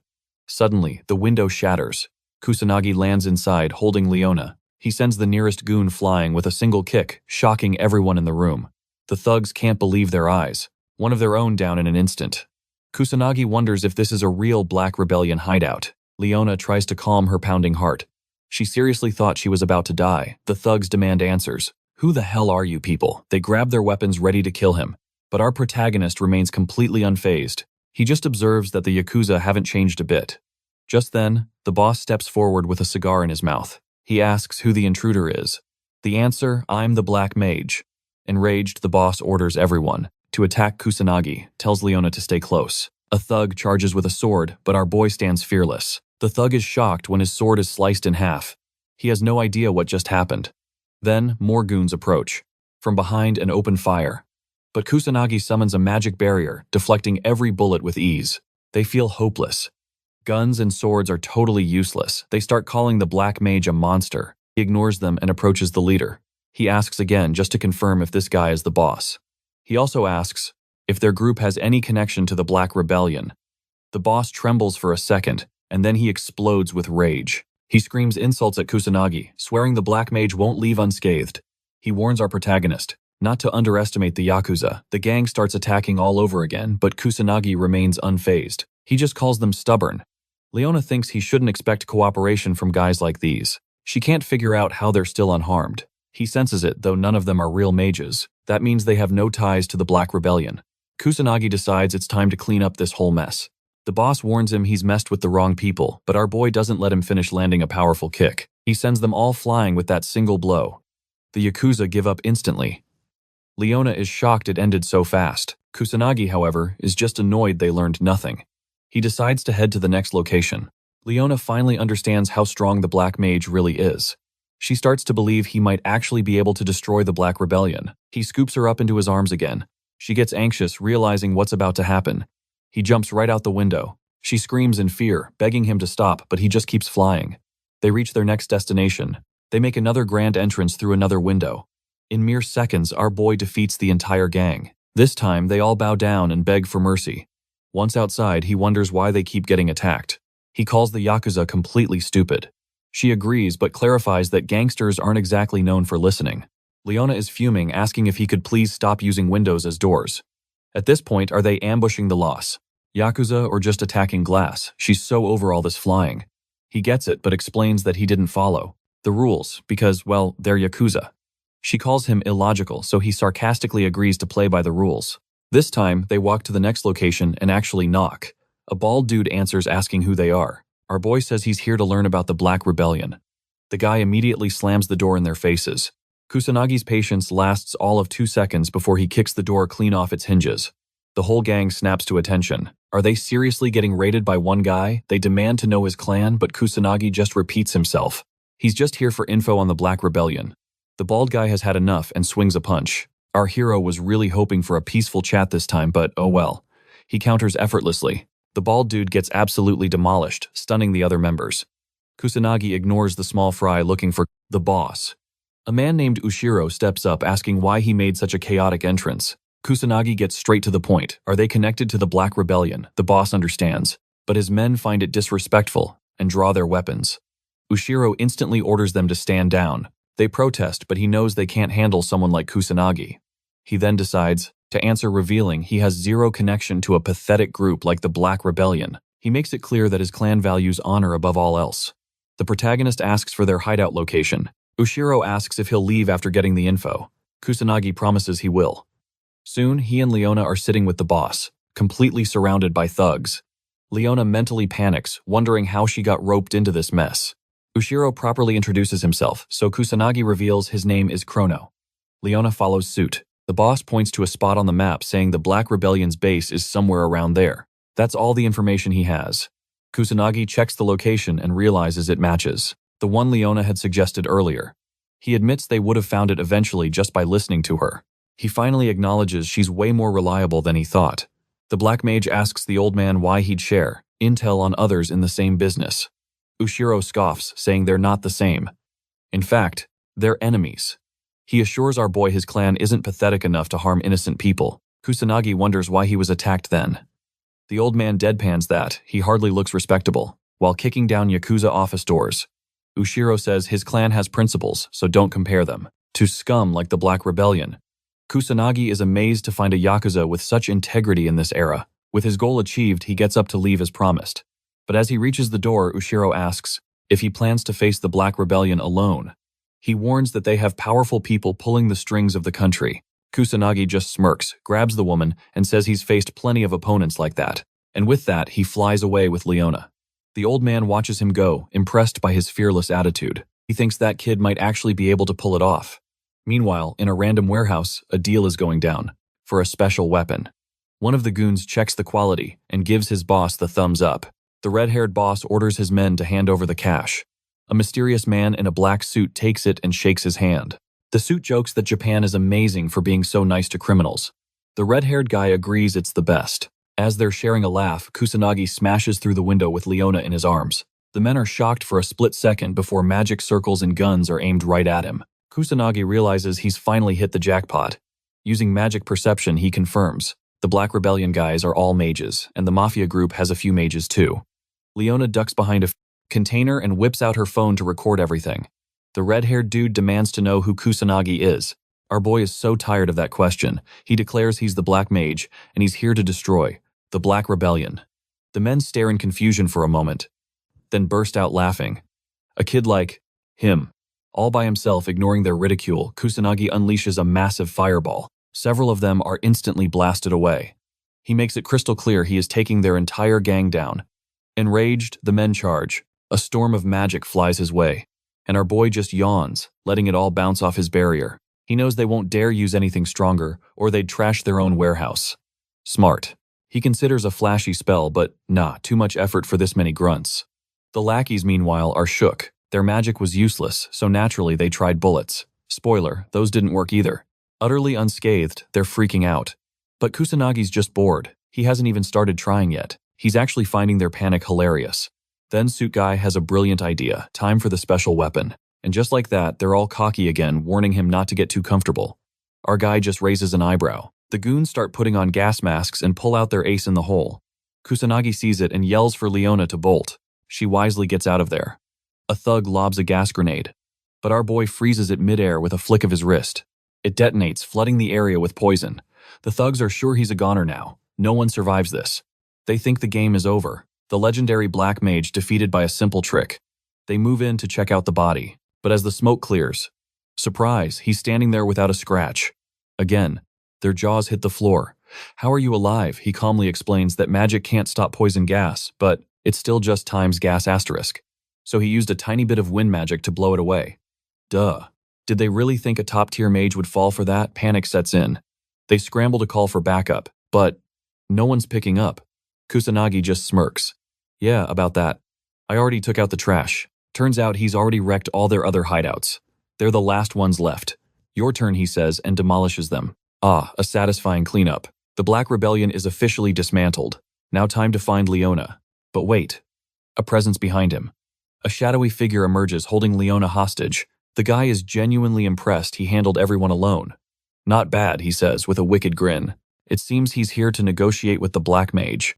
Suddenly, the window shatters. Kusanagi lands inside, holding Leona. He sends the nearest goon flying with a single kick, shocking everyone in the room. The thugs can't believe their eyes. One of their own down in an instant. Kusanagi wonders if this is a real Black Rebellion hideout. Leona tries to calm her pounding heart. She seriously thought she was about to die. The thugs demand answers. "Who the hell are you people?" They grab their weapons ready to kill him. But our protagonist remains completely unfazed. He just observes that the Yakuza haven't changed a bit. Just then, the boss steps forward with a cigar in his mouth. He asks who the intruder is. The answer, "I'm the Black Mage." Enraged, the boss orders everyone to attack Kusanagi, tells Leona to stay close. A thug charges with a sword, but our boy stands fearless. The thug is shocked when his sword is sliced in half. He has no idea what just happened. Then, more goons approach. From behind, an open fire. But Kusanagi summons a magic barrier, deflecting every bullet with ease. They feel hopeless. Guns and swords are totally useless. They start calling the Black Mage a monster. He ignores them and approaches the leader. He asks again just to confirm if this guy is the boss. He also asks if their group has any connection to the Black Rebellion. The boss trembles for a second, and then he explodes with rage. He screams insults at Kusanagi, swearing the Black Mage won't leave unscathed. He warns our protagonist not to underestimate the Yakuza. The gang starts attacking all over again, but Kusanagi remains unfazed. He just calls them stubborn. Leona thinks he shouldn't expect cooperation from guys like these. She can't figure out how they're still unharmed. He senses it, though none of them are real mages. That means they have no ties to the Black Rebellion. Kusanagi decides it's time to clean up this whole mess. The boss warns him he's messed with the wrong people, but our boy doesn't let him finish landing a powerful kick. He sends them all flying with that single blow. The Yakuza give up instantly. Leona is shocked it ended so fast. Kusanagi, however, is just annoyed they learned nothing. He decides to head to the next location. Leona finally understands how strong the Black Mage really is. She starts to believe he might actually be able to destroy the Black Rebellion. He scoops her up into his arms again. She gets anxious, realizing what's about to happen. He jumps right out the window. She screams in fear, begging him to stop, but he just keeps flying. They reach their next destination. They make another grand entrance through another window. In mere seconds, our boy defeats the entire gang. This time, they all bow down and beg for mercy. Once outside, he wonders why they keep getting attacked. He calls the Yakuza completely stupid. She agrees, but clarifies that gangsters aren't exactly known for listening. Leona is fuming, asking if he could please stop using windows as doors. At this point, are they ambushing the loss? Yakuza or just attacking glass? She's so over all this flying. He gets it, but explains that he didn't follow the rules because, well, they're Yakuza. She calls him illogical, so he sarcastically agrees to play by the rules. This time, they walk to the next location and actually knock. A bald dude answers asking who they are. Our boy says he's here to learn about the Black Rebellion. The guy immediately slams the door in their faces. Kusanagi's patience lasts all of 2 seconds before he kicks the door clean off its hinges. The whole gang snaps to attention. Are they seriously getting raided by one guy? They demand to know his clan, but Kusanagi just repeats himself. He's just here for info on the Black Rebellion. The bald guy has had enough and swings a punch. Our hero was really hoping for a peaceful chat this time, but oh well. He counters effortlessly. The bald dude gets absolutely demolished, stunning the other members. Kusanagi ignores the small fry looking for the boss. A man named Ushiro steps up asking why he made such a chaotic entrance. Kusanagi gets straight to the point. Are they connected to the Black Rebellion? The boss understands, but his men find it disrespectful and draw their weapons. Ushiro instantly orders them to stand down. They protest, but he knows they can't handle someone like Kusanagi. He then decides to answer, revealing he has zero connection to a pathetic group like the Black Rebellion. He makes it clear that his clan values honor above all else. The protagonist asks for their hideout location. Ushiro asks if he'll leave after getting the info. Kusanagi promises he will. Soon, he and Leona are sitting with the boss, completely surrounded by thugs. Leona mentally panics, wondering how she got roped into this mess. Ushiro properly introduces himself, so Kusanagi reveals his name is Chrono. Leona follows suit. The boss points to a spot on the map saying the Black Rebellion's base is somewhere around there. That's all the information he has. Kusanagi checks the location and realizes it matches the one Leona had suggested earlier. He admits they would have found it eventually just by listening to her. He finally acknowledges she's way more reliable than he thought. The Black Mage asks the old man why he'd share intel on others in the same business. Ushiro scoffs, saying they're not the same. In fact, they're enemies. He assures our boy his clan isn't pathetic enough to harm innocent people. Kusanagi wonders why he was attacked then. The old man deadpans that he hardly looks respectable, while kicking down Yakuza office doors. Ushiro says his clan has principles, so don't compare them to scum like the Black Rebellion. Kusanagi is amazed to find a Yakuza with such integrity in this era. With his goal achieved, he gets up to leave as promised. But as he reaches the door, Ushiro asks if he plans to face the Black Rebellion alone. He warns that they have powerful people pulling the strings of the country. Kusanagi just smirks, grabs the woman, and says he's faced plenty of opponents like that. And with that, he flies away with Leona. The old man watches him go, impressed by his fearless attitude. He thinks that kid might actually be able to pull it off. Meanwhile, in a random warehouse, a deal is going down for a special weapon. One of the goons checks the quality and gives his boss the thumbs up. The red-haired boss orders his men to hand over the cash. A mysterious man in a black suit takes it and shakes his hand. The suit jokes that Japan is amazing for being so nice to criminals. The red-haired guy agrees it's the best. As they're sharing a laugh, Kusanagi smashes through the window with Leona in his arms. The men are shocked for a split second before magic circles and guns are aimed right at him. Kusanagi realizes he's finally hit the jackpot. Using magic perception, he confirms the Black Rebellion guys are all mages, and the Mafia group has a few mages too. Leona ducks behind a container and whips out her phone to record everything. The red-haired dude demands to know who Kusanagi is. Our boy is so tired of that question. He declares he's the Black Mage, and he's here to destroy the Black Rebellion. The men stare in confusion for a moment, then burst out laughing. A kid like him. All by himself, ignoring their ridicule, Kusanagi unleashes a massive fireball. Several of them are instantly blasted away. He makes it crystal clear he is taking their entire gang down. Enraged, the men charge. A storm of magic flies his way, and our boy just yawns, letting it all bounce off his barrier. He knows they won't dare use anything stronger, or they'd trash their own warehouse. Smart. He considers a flashy spell, but nah, too much effort for this many grunts. The lackeys, meanwhile, are shook. Their magic was useless, so naturally they tried bullets. Spoiler, those didn't work either. Utterly unscathed, they're freaking out. But Kusanagi's just bored. He hasn't even started trying yet. He's actually finding their panic hilarious. Then Suit Guy has a brilliant idea, time for the special weapon. And just like that, they're all cocky again, warning him not to get too comfortable. Our guy just raises an eyebrow. The goons start putting on gas masks and pull out their ace in the hole. Kusanagi sees it and yells for Leona to bolt. She wisely gets out of there. A thug lobs a gas grenade, but our boy freezes it midair with a flick of his wrist. It detonates, flooding the area with poison. The thugs are sure he's a goner now. No one survives this. They think the game is over. The legendary Black Mage defeated by a simple trick. They move in to check out the body, but as the smoke clears, surprise, he's standing there without a scratch. Again, their jaws hit the floor. How are you alive? He calmly explains that magic can't stop poison gas, but it's still just times gas asterisk. So he used a tiny bit of wind magic to blow it away. Duh. Did they really think a top-tier mage would fall for that? Panic sets in. They scramble to call for backup, but no one's picking up. Kusanagi just smirks. Yeah, about that. I already took out the trash. Turns out he's already wrecked all their other hideouts. They're the last ones left. Your turn, he says, and demolishes them. Ah, a satisfying cleanup. The Black Rebellion is officially dismantled. Now time to find Leona. But wait. A presence behind him. A shadowy figure emerges holding Leona hostage. The guy is genuinely impressed he handled everyone alone. Not bad, he says with a wicked grin. It seems he's here to negotiate with the Black Mage.